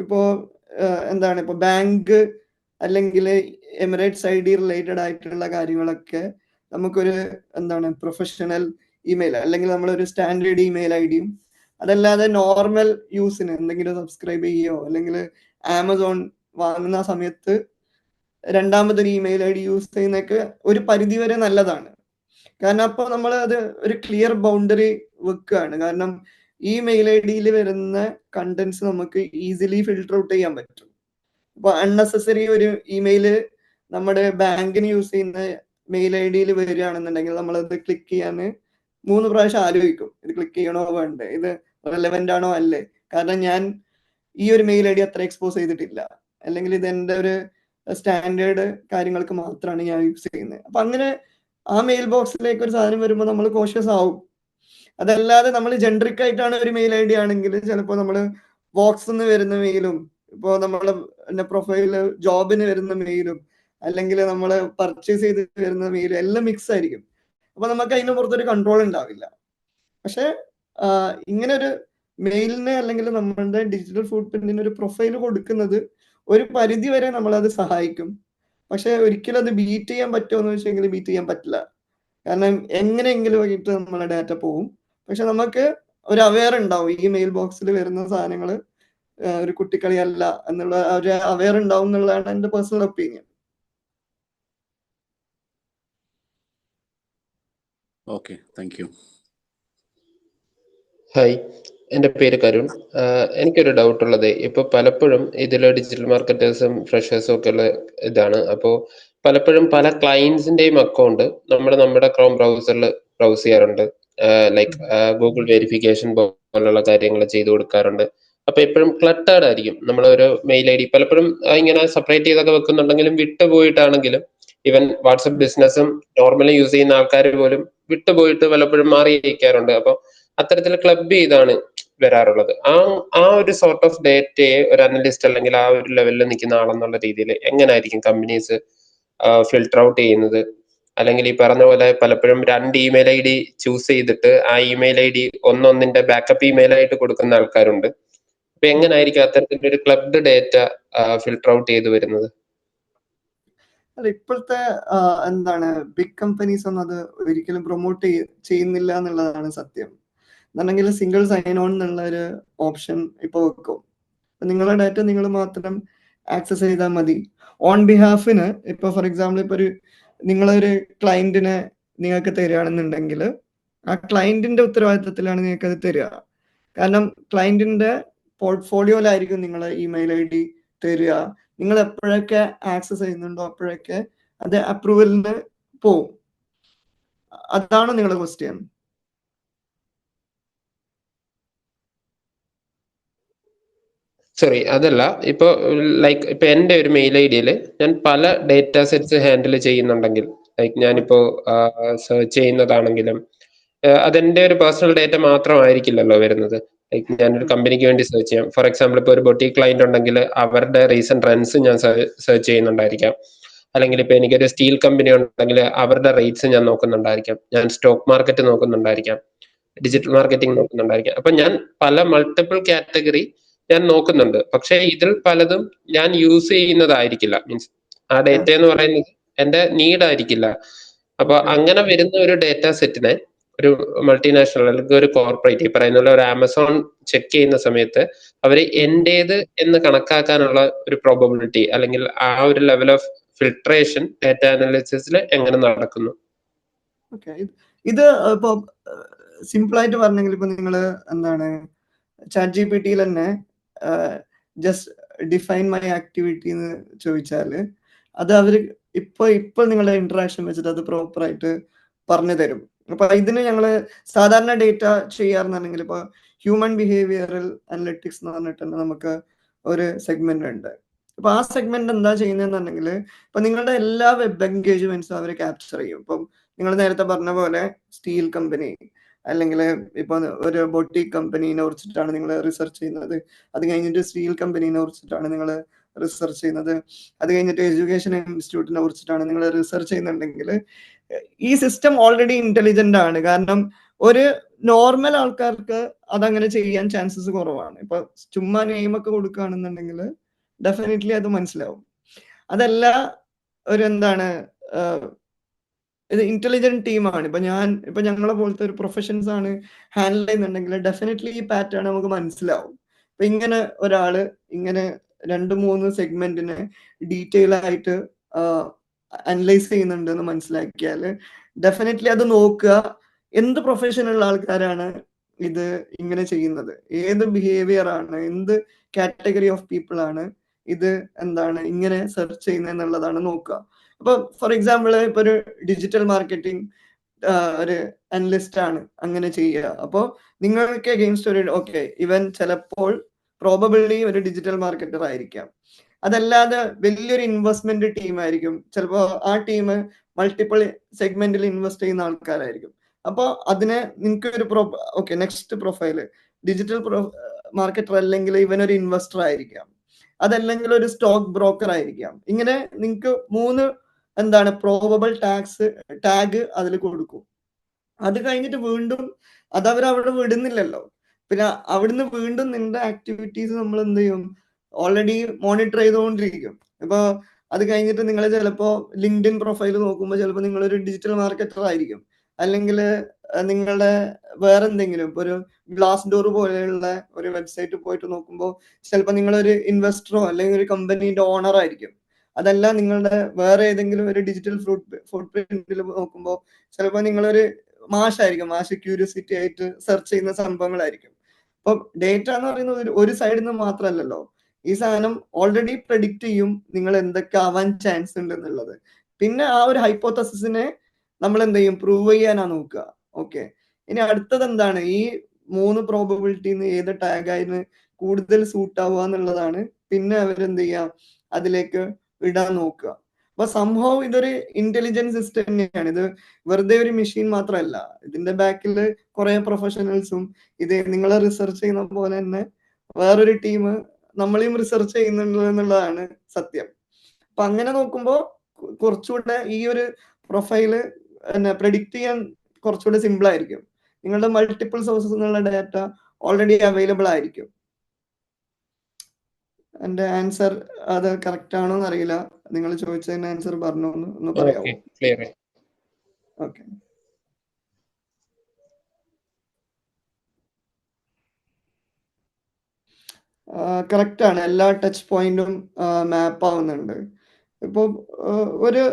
ഇപ്പോ എന്താണ് ഇപ്പൊ ബാങ്ക് അല്ലെങ്കിൽ എമിറേറ്റ്സ് ഐ ഡി റിലേറ്റഡ് ആയിട്ടുള്ള കാര്യങ്ങളൊക്കെ നമുക്കൊരു എന്താണ് പ്രൊഫഷണൽ ഇമെയിൽ അല്ലെങ്കിൽ നമ്മളൊരു സ്റ്റാൻഡേർഡ് ഇമെയിൽ ഐ ഡിയും, അതല്ലാതെ നോർമൽ യൂസിന് എന്തെങ്കിലും സബ്സ്ക്രൈബ് ചെയ്യോ അല്ലെങ്കിൽ ആമസോൺ വാങ്ങുന്ന സമയത്ത് രണ്ടാമതൊരു ഇമെയിൽ ഐ ഡി യൂസ് ചെയ്യുന്നതൊക്കെ ഒരു പരിധി വരെ നല്ലതാണ്. കാരണം അപ്പോൾ നമ്മൾ അത് ഒരു ക്ലിയർ ബൗണ്ടറി വെക്കുകയാണ്. കാരണം ഈ മെയിൽ ഐ ഡിയിൽ വരുന്ന കണ്ടന്റ്സ് നമുക്ക് ഈസിലി ഫിൽട്ടർ ഔട്ട് ചെയ്യാൻ പറ്റും. അപ്പൊ അൺനെസസറി ഒരു ഇമെയില് നമ്മുടെ ബാങ്കിന് യൂസ് ചെയ്യുന്ന മെയിൽ ഐ ഡിയിൽ വരികയാണെന്നുണ്ടെങ്കിൽ നമ്മളത് ക്ലിക്ക് ചെയ്യാൻ 3 പ്രാവശ്യം ആലോചിക്കും, ഇത് ക്ലിക്ക് ചെയ്യണോ വേണ്ടേ, ഇത് റെലവെന്റ് ആണോ അല്ലേ. കാരണം ഞാൻ ഈ ഒരു മെയിൽ ഐ ഡി അത്ര എക്സ്പോസ് ചെയ്തിട്ടില്ല, അല്ലെങ്കിൽ ഇത് എൻ്റെ ഒരു സ്റ്റാൻഡേർഡ് കാര്യങ്ങൾക്ക് മാത്രമാണ് ഞാൻ യൂസ് ചെയ്യുന്നത്. അപ്പൊ അങ്ങനെ ആ മെയിൽ ബോക്സിലേക്ക് ഒരു സാധനം വരുമ്പോൾ നമ്മൾ കോഷ്യസ് ആവും. അതല്ലാതെ നമ്മൾ ജനറിക് ആയിട്ടാണ് ഒരു മെയിൽ ഐ ഡി ആണെങ്കിൽ ചിലപ്പോൾ നമ്മൾ ബോക്സ് നിന്ന് വരുന്ന മെയിലും, ഇപ്പോൾ നമ്മളെ പ്രൊഫൈല് ജോബിന് വരുന്ന മെയിലും അല്ലെങ്കിൽ നമ്മൾ പർച്ചേസ് ചെയ്ത് വരുന്ന മെയിലും എല്ലാം മിക്സ് ആയിരിക്കും. അപ്പൊ നമുക്ക് അതിന് പുറത്തൊരു കൺട്രോൾ ഉണ്ടാവില്ല. പക്ഷെ ഇങ്ങനെ ഒരു മെയിലിനെ അല്ലെങ്കിൽ നമ്മളുടെ ഡിജിറ്റൽ ഫുട് പ്രിന്റിന് ഒരു പ്രൊഫൈൽ കൊടുക്കുന്നത് ഒരു പരിധി വരെ നമ്മളത് സഹായിക്കും. പക്ഷെ ഒരിക്കലും അത് ബീറ്റ് ചെയ്യാൻ പറ്റുമോ എന്ന് വെച്ചെങ്കിൽ ബീറ്റ് ചെയ്യാൻ പറ്റില്ല. കാരണം എങ്ങനെയെങ്കിലും ആയിട്ട് നമ്മളെ ഡാറ്റ പോവും. പക്ഷെ നമുക്ക് ഒരു അവെയർ ഉണ്ടാവും, ഈ മെയിൽ ബോക്സിൽ വരുന്ന സാധനങ്ങൾ ഒരു കുട്ടിക്കളിയല്ല എന്നുള്ള ഒരു അവെയർ ഉണ്ടാവും എന്നുള്ളതാണ് എൻ്റെ personal opinion. Okay, thank you. Hi, എൻ്റെ പേര് കരുൺ. എനിക്കൊരു ഡൗട്ട് ഉള്ളത്, ഇപ്പൊ പലപ്പോഴും ഇതിൽ ഡിജിറ്റൽ മാർക്കറ്റേഴ്സും ഫ്രഷേഴ്സും ഒക്കെ ഉള്ള ഇതാണ്. അപ്പോൾ പലപ്പോഴും പല ക്ലയൻസിന്റെയും അക്കൗണ്ട് നമ്മുടെ ക്രോം ബ്രൗസറിൽ ബ്രൗസ് ചെയ്യാറുണ്ട്. ലൈക്ക് ഗൂഗിൾ വെരിഫിക്കേഷൻ പോലുള്ള കാര്യങ്ങൾ ചെയ്തു കൊടുക്കാറുണ്ട്. അപ്പൊ എപ്പോഴും ക്ലട്ടേർഡ് ആയിരിക്കും. നമ്മൾ ഒരു മെയിൽ ഐ ഡി പലപ്പോഴും ഇങ്ങനെ സെപ്പറേറ്റ് ചെയ്തൊക്കെ വെക്കുന്നുണ്ടെങ്കിലും വിട്ടുപോയിട്ടാണെങ്കിലും, ഈവൻ വാട്സപ്പ് ബിസിനസ്സും നോർമലി യൂസ് ചെയ്യുന്ന ആൾക്കാർ പോലും വിട്ടുപോയിട്ട് പലപ്പോഴും മാറിയിരിക്കാറുണ്ട്. അപ്പൊ അത്തരത്തിൽ ക്ലബ് ചെയ്താണ് വരാറുള്ളത്. ആ ഒരു സോർട്ട് ഓഫ് ഡേറ്റയെ ഒരു അനലിസ്റ്റ് അല്ലെങ്കിൽ ആ ഒരു ലെവലിൽ നിൽക്കുന്ന ആളെന്നുള്ള രീതിയിൽ എങ്ങനെയായിരിക്കും കമ്പനീസ് ഫിൽട്ടർ ഔട്ട് ചെയ്യുന്നത്? അല്ലെങ്കിൽ ഈ പറഞ്ഞ പോലെ പലപ്പോഴും 2 ഇമെയിൽ ഐ ഡി ചൂസ് ചെയ്തിട്ട് ആ ഇമെയിൽ ഐ ഡി ഒന്നൊന്നിന്റെ ബാക്കപ്പ് ഇമെയിൽ ആയിട്ട് കൊടുക്കുന്ന ആൾക്കാരുണ്ട്. അപ്പൊ എങ്ങനെയായിരിക്കും അത്തരത്തിലുള്ള ഒരു ക്ലബ്ഡ് ഡേറ്റ ഫിൽട്ടർ ഔട്ട് ചെയ്ത് വരുന്നത്? അല്ല, ഇപ്പോഴത്തെ എന്താണ് ബിഗ് കമ്പനീസ് ഒന്നും അത് ഒരിക്കലും പ്രൊമോട്ട് ചെയ്യുന്നില്ല എന്നുള്ളതാണ് സത്യം. എന്നുണ്ടെങ്കിൽ സിംഗിൾ സൈൻ ഓൺ എന്നുള്ള ഒരു ഓപ്ഷൻ ഇപ്പോൾ വെക്കും. നിങ്ങളുടെ ഡാറ്റ നിങ്ങൾ മാത്രം ആക്സസ് ചെയ്താൽ മതി. ഓൺ ബിഹാഫിന് ഇപ്പോൾ ഫോർ എക്സാമ്പിൾ ഇപ്പോൾ നിങ്ങളൊരു ക്ലയന്റിനെ നിങ്ങൾക്ക് തരികയാണെന്നുണ്ടെങ്കിൽ ആ ക്ലയന്റിന്റെ ഉത്തരവാദിത്തത്തിലാണ് നിങ്ങൾക്ക് അത് തരിക. കാരണം ക്ലയന്റിന്റെ പോർട്ട്ഫോളിയോയിലായിരിക്കും നിങ്ങളെ ഇമെയിൽ ഐ ഡി തരിക. നിങ്ങൾ എപ്പോഴൊക്കെ ആക്സസ് ചെയ്യുന്നുണ്ടോ അപ്പോഴൊക്കെ അത് അപ്രൂവലിന് പോവും. അതാണ് നിങ്ങളുടെ ക്വസ്റ്റ്യൻ? സോറി, അതല്ല. ഇപ്പൊ ലൈക്ക് ഇപ്പൊ എന്റെ ഒരു മെയിൽ ഐ ഡിയിൽ ഞാൻ പല ഡേറ്റ സെറ്റ്സ് ഹാൻഡിൽ ചെയ്യുന്നുണ്ടെങ്കിൽ, ലൈക്ക് ഞാനിപ്പോ സെർച്ച് ചെയ്യുന്നതാണെങ്കിലും അതെന്റെ ഒരു പേഴ്സണൽ ഡേറ്റ മാത്രമായിരിക്കില്ലല്ലോ വരുന്നത്. ലൈക്ക് ഞാനൊരു കമ്പനിക്ക് വേണ്ടി സെർച്ച് ചെയ്യാം. ഫോർ എക്സാമ്പിൾ ഇപ്പൊ ഒരു ബൊട്ടീക് ക്ലയന്റ് ഉണ്ടെങ്കിൽ അവരുടെ റീസെന്റ് ട്രെൻഡ്സ് ഞാൻ സെർച്ച് ചെയ്യുന്നുണ്ടായിരിക്കാം. അല്ലെങ്കിൽ ഇപ്പൊ എനിക്കൊരു സ്റ്റീൽ കമ്പനി ഉണ്ടെങ്കിൽ അവരുടെ റേറ്റ്സ് ഞാൻ നോക്കുന്നുണ്ടായിരിക്കാം. ഞാൻ സ്റ്റോക്ക് മാർക്കറ്റ് നോക്കുന്നുണ്ടായിരിക്കാം, ഡിജിറ്റൽ മാർക്കറ്റിംഗ് നോക്കുന്നുണ്ടായിരിക്കാം. അപ്പൊ ഞാൻ പല മൾട്ടിപ്പിൾ കാറ്റഗറി ഞാൻ നോക്കുന്നുണ്ട്. പക്ഷെ ഇതിൽ പലതും ഞാൻ യൂസ് ചെയ്യുന്നതായിരിക്കില്ല. മീൻസ് ആ ഡേറ്റ എന്ന് പറയുന്നത് എന്റെ നീഡ് ആയിരിക്കില്ല. അപ്പൊ അങ്ങനെ വരുന്ന ഒരു ഡേറ്റ സെറ്റിനെ ഒരു മൾട്ടിനാഷണൽ അല്ലെങ്കിൽ ഒരു കോർപ്പറേറ്റ്, ഈ പറയുന്ന പോലെ ഒരു ആമസോൺ ചെക്ക് ചെയ്യുന്ന സമയത്ത് അവര് എന്റേത് എന്ന് കണക്കാക്കാനുള്ള ഒരു പ്രോബബിലിറ്റി അല്ലെങ്കിൽ ആ ഒരു ലെവൽ ഓഫ് ഫിൽട്രേഷൻ ഡാറ്റ അനാലിസിസിൽ എങ്ങനെ നടക്കുന്നു? ഇത് ഇപ്പൊ സിമ്പിൾ ആയിട്ട് പറഞ്ഞെങ്കിൽ ഇപ്പൊ നിങ്ങള് എന്താണ് ചാറ്റ് ജി പി ടിയിൽ തന്നെ ജസ്റ്റ് ഡിഫൈൻ മൈ ആക്ടിവിറ്റി എന്ന് ചോദിച്ചാല് അത് അവര് ഇപ്പൊ നിങ്ങളുടെ ഇന്ററാക്ഷൻ വെച്ചിട്ട് അത് പ്രോപ്പർ ആയിട്ട് പറഞ്ഞു തരും. അപ്പൊ ഇതിന് ഞങ്ങള് സാധാരണ ഡേറ്റ ചെയ്യാറുണ്ടെങ്കിൽ ഇപ്പൊ ഹ്യൂമൻ ബിഹേവിയറൽ അനലിറ്റിക്സ് എന്ന് പറഞ്ഞിട്ട് തന്നെ നമുക്ക് ഒരു സെഗ്മെന്റ് ഉണ്ട്. അപ്പൊ ആ സെഗ്മെന്റ് എന്താ ചെയ്യുന്നതെന്നുണ്ടെങ്കിൽ ഇപ്പൊ നിങ്ങളുടെ എല്ലാ വെബ് എൻഗേജ്മെന്റ്സും അവർ ക്യാപ്ചർ ചെയ്യും. ഇപ്പം നിങ്ങൾ നേരത്തെ പറഞ്ഞ പോലെ സ്റ്റീൽ കമ്പനി അല്ലെങ്കിൽ ഇപ്പൊ ഒരു ബൊട്ടീക് കമ്പനീനെ കുറിച്ചിട്ടാണ് നിങ്ങൾ റിസർച്ച് ചെയ്യുന്നത്, അത് കഴിഞ്ഞിട്ട് സ്റ്റീൽ കമ്പനീനെ കുറിച്ചിട്ടാണ് നിങ്ങൾ റിസർച്ച് ചെയ്യുന്നത്, അത് കഴിഞ്ഞിട്ട് എഡ്യൂക്കേഷൻ ഇൻസ്റ്റിറ്റ്യൂട്ടിനെ കുറിച്ചിട്ടാണ് നിങ്ങൾ റിസർച്ച് ചെയ്യുന്നുണ്ടെങ്കിൽ ഈ സിസ്റ്റം ഓൾറെഡി ഇന്റലിജന്റ് ആണ്. കാരണം ഒരു നോർമൽ ആൾക്കാർക്ക് അതങ്ങനെ ചെയ്യാൻ ചാൻസസ് കുറവാണ്. ഇപ്പൊ ചുമ്മാ നെയിമൊക്കെ കൊടുക്കുകയാണെന്നുണ്ടെങ്കിൽ ഡെഫിനറ്റ്ലി അത് മനസ്സിലാവും. അതല്ല ഒരു എന്താണ് ഇത് ഇന്റലിജന്റ് ടീമാണ്. ഇപ്പൊ ഞങ്ങളെ പോലത്തെ ഒരു പ്രൊഫഷൻസ് ആണ് ഹാൻഡിൽ ചെയ്യുന്നുണ്ടെങ്കിൽ ഡെഫിനറ്റ്ലി ഈ പാറ്റേൺ നമുക്ക് മനസ്സിലാവും. ഇപ്പൊ ഇങ്ങനെ ഒരാള് ഇങ്ങനെ 2-3 സെഗ്മെന്റിനെ ഡീറ്റെയിൽ ആയിട്ട് അനലൈസ് ചെയ്യുന്നുണ്ട് എന്ന് മനസ്സിലാക്കിയാല് ഡെഫിനറ്റ്ലി അത് നോക്കുക, എന്ത് പ്രൊഫഷനുള്ള ആൾക്കാരാണ് ഇത് ഇങ്ങനെ ചെയ്യുന്നത്, ഏത് ബിഹേവിയർ ആണ്, എന്ത് കാറ്റഗറി ഓഫ് പീപ്പിൾ ആണ് ഇത് എന്താണ് ഇങ്ങനെ സെർച്ച് ചെയ്യുന്നത് എന്നുള്ളതാണ് നോക്കുക. അപ്പൊ ഫോർ എക്സാമ്പിൾ ഇപ്പൊ ഒരു ഡിജിറ്റൽ മാർക്കറ്റിംഗ് ഒരു അനലിസ്റ്റ് ആണ് അങ്ങനെ ചെയ്യുക. അപ്പോൾ നിങ്ങൾക്ക് അഗെയിൻസ്റ്റ് ഒരു ഓക്കെ ഇവൻ ചിലപ്പോൾ പ്രോബബിളി ഒരു ഡിജിറ്റൽ മാർക്കറ്റർ ആയിരിക്കാം. അതല്ലാതെ വലിയൊരു ഇൻവെസ്റ്റ്മെന്റ് ടീം ആയിരിക്കും, ചിലപ്പോൾ ആ ടീം മൾട്ടിപ്പിൾ സെഗ്മെന്റിൽ ഇൻവെസ്റ്റ് ചെയ്യുന്ന ആൾക്കാരായിരിക്കും. അപ്പോൾ അതിനെ നിങ്ങൾക്ക് ഒരു okay next profile digital marketer അല്ലെങ്കിൽ ഇവനൊരു ഇൻവെസ്റ്റർ ആയിരിക്കാം, അതല്ലെങ്കിൽ ഒരു സ്റ്റോക്ക് ബ്രോക്കർ ആയിരിക്കാം. ഇങ്ങനെ നിങ്ങൾക്ക് 3 എന്താണ് പ്രോബബിൾ ടാഗ് അതിൽ കൊടുക്കും. അത് കഴിഞ്ഞിട്ട് വീണ്ടും അതവരവിടെ വിടുന്നില്ലല്ലോ, പിന്നെ അവിടുന്ന് വീണ്ടും നിന്റെ ആക്ടിവിറ്റീസ് നമ്മൾ എന്ത് ചെയ്യും, ഓൾറെഡി മോണിറ്റർ ചെയ്തുകൊണ്ടിരിക്കും. ഇപ്പൊ അത് കഴിഞ്ഞിട്ട് നിങ്ങൾ ചിലപ്പോ ലിങ്ക്ഡിൻ പ്രൊഫൈൽ നോക്കുമ്പോൾ ചിലപ്പോൾ നിങ്ങളൊരു ഡിജിറ്റൽ മാർക്കറ്റർ ആയിരിക്കും, അല്ലെങ്കിൽ നിങ്ങളുടെ വേറെ എന്തെങ്കിലും ഇപ്പൊ ഒരു ഗ്ലാസ് ഡോർ പോലെയുള്ള ഒരു വെബ്സൈറ്റ് പോയിട്ട് നോക്കുമ്പോൾ ചിലപ്പോൾ നിങ്ങളൊരു ഇൻവെസ്റ്ററോ അല്ലെങ്കിൽ ഒരു കമ്പനിയുടെ ഓണർ ആയിരിക്കും. അതല്ല നിങ്ങളുടെ വേറെ ഏതെങ്കിലും ഒരു ഡിജിറ്റൽ ഫുട് പ്രിന്റിൽ നോക്കുമ്പോൾ ചിലപ്പോൾ നിങ്ങളൊരു മാഷായിരിക്കും, മാഷ് ക്യൂരിയോസിറ്റി ആയിട്ട് സെർച്ച് ചെയ്യുന്ന സംഭവങ്ങളായിരിക്കും. അപ്പൊ ഡേറ്റ എന്ന് പറയുന്നത് ഒരു സൈഡിൽ നിന്ന് മാത്രമല്ലല്ലോ, ഈ സാധനം ഓൾറെഡി പ്രെഡിക്റ്റ് ചെയ്യും നിങ്ങൾ എന്തൊക്കെ ആവാൻ ചാൻസ് ഉണ്ട് എന്നുള്ളത്. പിന്നെ ആ ഒരു ഹൈപ്പോത്തസിസിനെ നമ്മൾ എന്ത് ചെയ്യും, പ്രൂവ് ചെയ്യാനാ നോക്കുക. ഓക്കെ, ഇനി അടുത്തത് എന്താണ്, ഈ 3 പ്രോബബിലിറ്റിന്ന് ഏത് ടാഗായിരുന്നു കൂടുതൽ സൂട്ട് ആവുക എന്നുള്ളതാണ് പിന്നെ അവരെന്ത് ചെയ്യുക അതിലേക്ക് ഇടാൻ നോക്കുക. അപ്പൊ സംഭവം ഇതൊരു ഇന്റലിജന്റ് സിസ്റ്റം തന്നെയാണ്. ഇത് വെറുതെ ഒരു മെഷീൻ മാത്രമല്ല, ഇതിന്റെ ബാക്കിൽ കുറെ പ്രൊഫഷണൽസും ഇത് നിങ്ങളെ റിസർച്ച് ചെയ്യുന്ന പോലെ തന്നെ വേറൊരു ടീം നമ്മളെയും റിസർച്ച് ചെയ്യുന്നുണ്ട് എന്നുള്ളതാണ് സത്യം. അപ്പൊ അങ്ങനെ നോക്കുമ്പോൾ കുറച്ചുകൂടെ ഈ ഒരു പ്രൊഫൈല് പ്രെഡിക്റ്റ് ചെയ്യാൻ കുറച്ചുകൂടെ സിമ്പിൾ ആയിരിക്കും. നിങ്ങളുടെ മൾട്ടിപ്പിൾ സോഴ്സസ് എന്നുള്ള ഡാറ്റ ഓൾറെഡി അവൈലബിൾ ആയിരിക്കും. എന്റെ ആൻസർ അത് കറക്റ്റ് ആണോ എന്ന് അറിയില്ല, നിങ്ങൾ ചോദിച്ചതിന് ആൻസർ പറഞ്ഞു ഒന്ന് പറയാമോ? ഓക്കെ, കറക്റ്റ് ആണ്, എല്ലാ ടച്ച് പോയിന്റും മാപ്പ് ആവുന്നുണ്ട്. ഇപ്പൊ ഒരു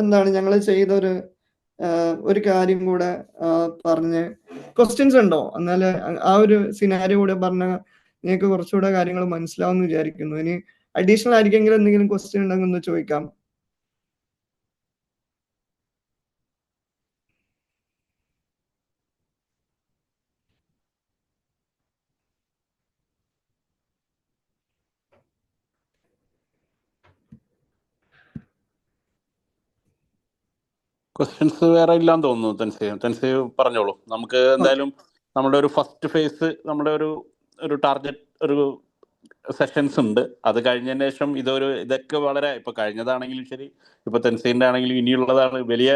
എന്താണ് ഞങ്ങൾ ചെയ്ത ഒരു കാര്യം കൂടെ പറഞ്ഞ് ക്വസ്റ്റ്യൻസ് ഉണ്ടോ, എന്നാല് ആ ഒരു സിനാരിയോ കൂടെ പറഞ്ഞ നിങ്ങൾക്ക് കുറച്ചുകൂടെ കാര്യങ്ങൾ മനസ്സിലാവും എന്ന് വിചാരിക്കുന്നു. ഇനി അഡീഷണൽ ആയിരിക്കെങ്കിലും എന്തെങ്കിലും ക്വസ്റ്റ്യൻ ഉണ്ടെങ്കിൽ ഒന്ന് ചോദിക്കാം. ക്വസ്റ്റ്യൻസ് വേറെ ഇല്ലാന്ന് തോന്നുന്നു. തൻസീവ് പറഞ്ഞോളൂ. നമുക്ക് എന്തായാലും നമ്മുടെ ഒരു ഫസ്റ്റ് ഫേസ്, നമ്മുടെ ഒരു ടാർഗറ്റ് ഒരു സെഷൻസ് ഉണ്ട്. അത് കഴിഞ്ഞതിന് ശേഷം ഇതൊക്കെ വളരെ ഇപ്പൊ കഴിഞ്ഞതാണെങ്കിലും ശരി, ഇപ്പൊ തൻസീറിന്റെ ആണെങ്കിലും ഇനിയുള്ളതാണ് വലിയ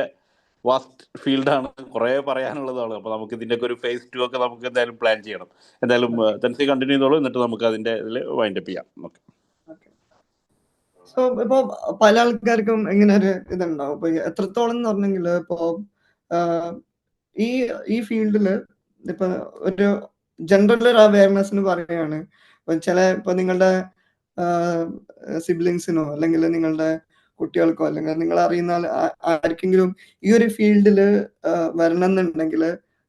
വാസ്റ്റ് ഫീൽഡാണ്, കുറെ പറയാനുള്ളതാണ്. അപ്പൊ നമുക്ക് ഇതിന്റെ ഒക്കെ ഒരു ഫേസ് 2 ഒക്കെ നമുക്ക് എന്തായാലും പ്ലാൻ ചെയ്യണം. എന്തായാലും തൻസീർ കണ്ടിന്യൂ ചെയ്തോളൂ, എന്നിട്ട് നമുക്ക് അതിന്റെ ഇതിൽ വൈൻഡ് അപ്പ് ചെയ്യാം. ഓക്കെ. സോ ഇപ്പൊ പല ആൾക്കാർക്കും ഇങ്ങനെ ഒരു ഇതുണ്ടാവും. ഇപ്പൊ എത്രത്തോളം എന്ന് പറഞ്ഞെങ്കിൽ ഇപ്പോ ഈ ഫീൽഡില് ഇപ്പൊ ഒരു ജനറൽ ഒരു അവയർനെസ്സിന് പറയുകയാണ്, ഇപ്പൊ നിങ്ങളുടെ സിബ്ലിങ്സിനോ അല്ലെങ്കിൽ നിങ്ങളുടെ കുട്ടികൾക്കോ അല്ലെങ്കിൽ നിങ്ങൾ അറിയുന്ന ആർക്കെങ്കിലും ഈ ഒരു ഫീൽഡിൽ വരണം എന്നുണ്ടെങ്കിൽ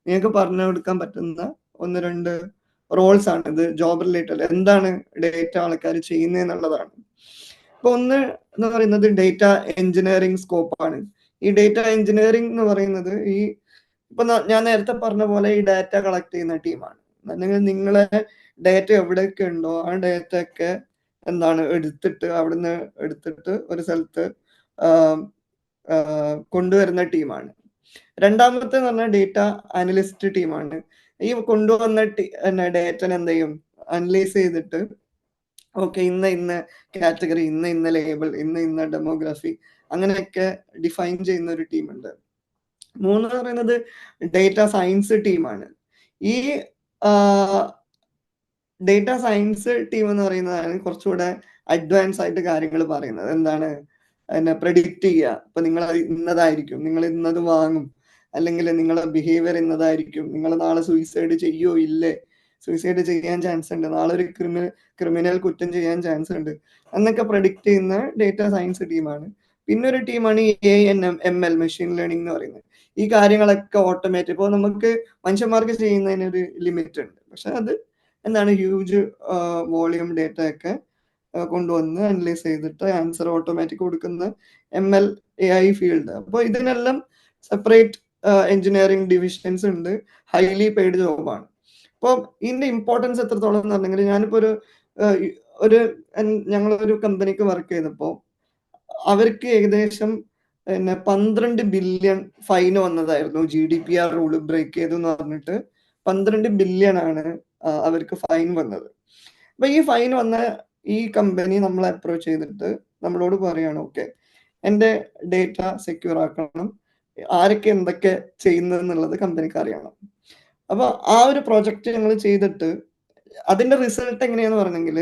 നിങ്ങൾക്ക് പറഞ്ഞു കൊടുക്കാൻ പറ്റുന്ന 1-2 റോൾസ് ആണ് ഇത്. ജോബ് റിലേറ്റഡ് എന്താണ് ഡേറ്റ ആൾക്കാർ ചെയ്യുന്നതെന്നുള്ളതാണ്. ഇപ്പൊ ഒന്ന് എന്ന് പറയുന്നത് ഡേറ്റ എഞ്ചിനീയറിംഗ് സ്കോപ്പാണ്. ഈ ഡേറ്റ എഞ്ചിനീയറിംഗ് എന്ന് പറയുന്നത് ഇപ്പൊ ഞാൻ നേരത്തെ പറഞ്ഞ പോലെ ഈ ഡാറ്റ കളക്ട് ചെയ്യുന്ന ടീമാണ്. നിങ്ങളെ ഡാറ്റ എവിടെയൊക്കെ ഉണ്ടോ ആ ഡാറ്റ ഒക്കെ എന്താണ് അവിടുന്ന് എടുത്തിട്ട് ഒരു സ്ഥലത്ത് കൊണ്ടുവരുന്ന ടീമാണ്. രണ്ടാമത്തെ എന്ന് പറഞ്ഞാൽ ഡേറ്റ അനലിസ്റ്റ് ടീമാണ്. ഈ കൊണ്ടുവന്ന ഡേറ്റനെ എന്ത് ചെയ്യും, അനലൈസ് ചെയ്തിട്ട് ഓക്കെ ഇന്ന കാറ്റഗറി, ഇന്ന ലേബിൾ, ഇന്ന ഡെമോഗ്രാഫി, അങ്ങനെയൊക്കെ ഡിഫൈൻ ചെയ്യുന്ന ഒരു ടീമുണ്ട്. മൂന്ന് പറയുന്നത് ഡേറ്റ സയൻസ് ടീമാണ്. ഈ ഡേറ്റ സയൻസ് ടീം എന്ന് പറയുന്നതാണ് കുറച്ചുകൂടെ അഡ്വാൻസ് ആയിട്ട് കാര്യങ്ങൾ പറയുന്നത്. എന്താണ് പ്രെഡിക്റ്റ് ചെയ്യുക. ഇപ്പൊ നിങ്ങൾ ഇന്നതായിരിക്കും, നിങ്ങൾ ഇന്നത് വാങ്ങും, അല്ലെങ്കിൽ നിങ്ങളെ ബിഹേവിയർ ഇന്നതായിരിക്കും, നിങ്ങൾ നാളെ സൂയിസൈഡ് ചെയ്യോ ഇല്ലേ, സൂയിസൈഡ് ചെയ്യാൻ ചാൻസ് ഉണ്ട്, നാളെ ഒരു ക്രിമിനൽ കുറ്റം ചെയ്യാൻ ചാൻസ് ഉണ്ട് എന്നൊക്കെ പ്രഡിക്റ്റ് ചെയ്യുന്ന ഡേറ്റ സയൻസ് ടീമാണ്. പിന്നെ ഒരു ടീമാണ് ഈ ANML മെഷീൻ ലേണിംഗ് എന്ന് പറയുന്നത്. ഈ കാര്യങ്ങളൊക്കെ ഓട്ടോമേറ്റ്, ഇപ്പോൾ നമുക്ക് മനുഷ്യന്മാർക്ക് ചെയ്യുന്നതിന് ഒരു ലിമിറ്റ് ഉണ്ട്, പക്ഷെ അത് എന്താണ് ഹ്യൂജ് വോളിയം ഡേറ്റ ഒക്കെ കൊണ്ടുവന്ന് അനലൈസ് ചെയ്തിട്ട് ആൻസർ ഓട്ടോമാറ്റിക് കൊടുക്കുന്ന ML/AI ഫീൽഡ്. അപ്പോൾ ഇതിനെല്ലാം സെപ്പറേറ്റ് എഞ്ചിനീയറിംഗ് ഡിവിഷൻസ് ഉണ്ട്, ഹൈലി പെയ്ഡ് ജോബാണ്. അപ്പോൾ ഇതിന്റെ ഇമ്പോർട്ടൻസ് എത്രത്തോളം എന്ന് പറഞ്ഞെങ്കിൽ, ഞാനിപ്പോ ഞങ്ങളൊരു കമ്പനിക്ക് വർക്ക് ചെയ്തപ്പോൾ അവർക്ക് ഏകദേശം 12 ബില്യൺ ഫൈൻ വന്നതായിരുന്നു. GDPR റൂള് ബ്രേക്ക് ചെയ്തു എന്ന് പറഞ്ഞിട്ട് 12 ബില്യൺ ആണ് അവർക്ക് ഫൈൻ വന്നത്. അപ്പൊ ഈ ഫൈൻ വന്ന ഈ കമ്പനി നമ്മളെ അപ്രോച്ച് ചെയ്തിട്ട് നമ്മളോട് പറയാണ്, ഓക്കെ എൻ്റെ ഡേറ്റ സെക്യൂർ ആക്കണം, ആരൊക്കെ എന്തൊക്കെ ചെയ്യുന്നതെന്നുള്ളത് കമ്പനിക്ക് അറിയണം. അപ്പൊ ആ ഒരു പ്രോജക്റ്റ് ഞങ്ങൾ ചെയ്തിട്ട് അതിന്റെ റിസൾട്ട് എങ്ങനെയാന്ന് പറഞ്ഞെങ്കിൽ,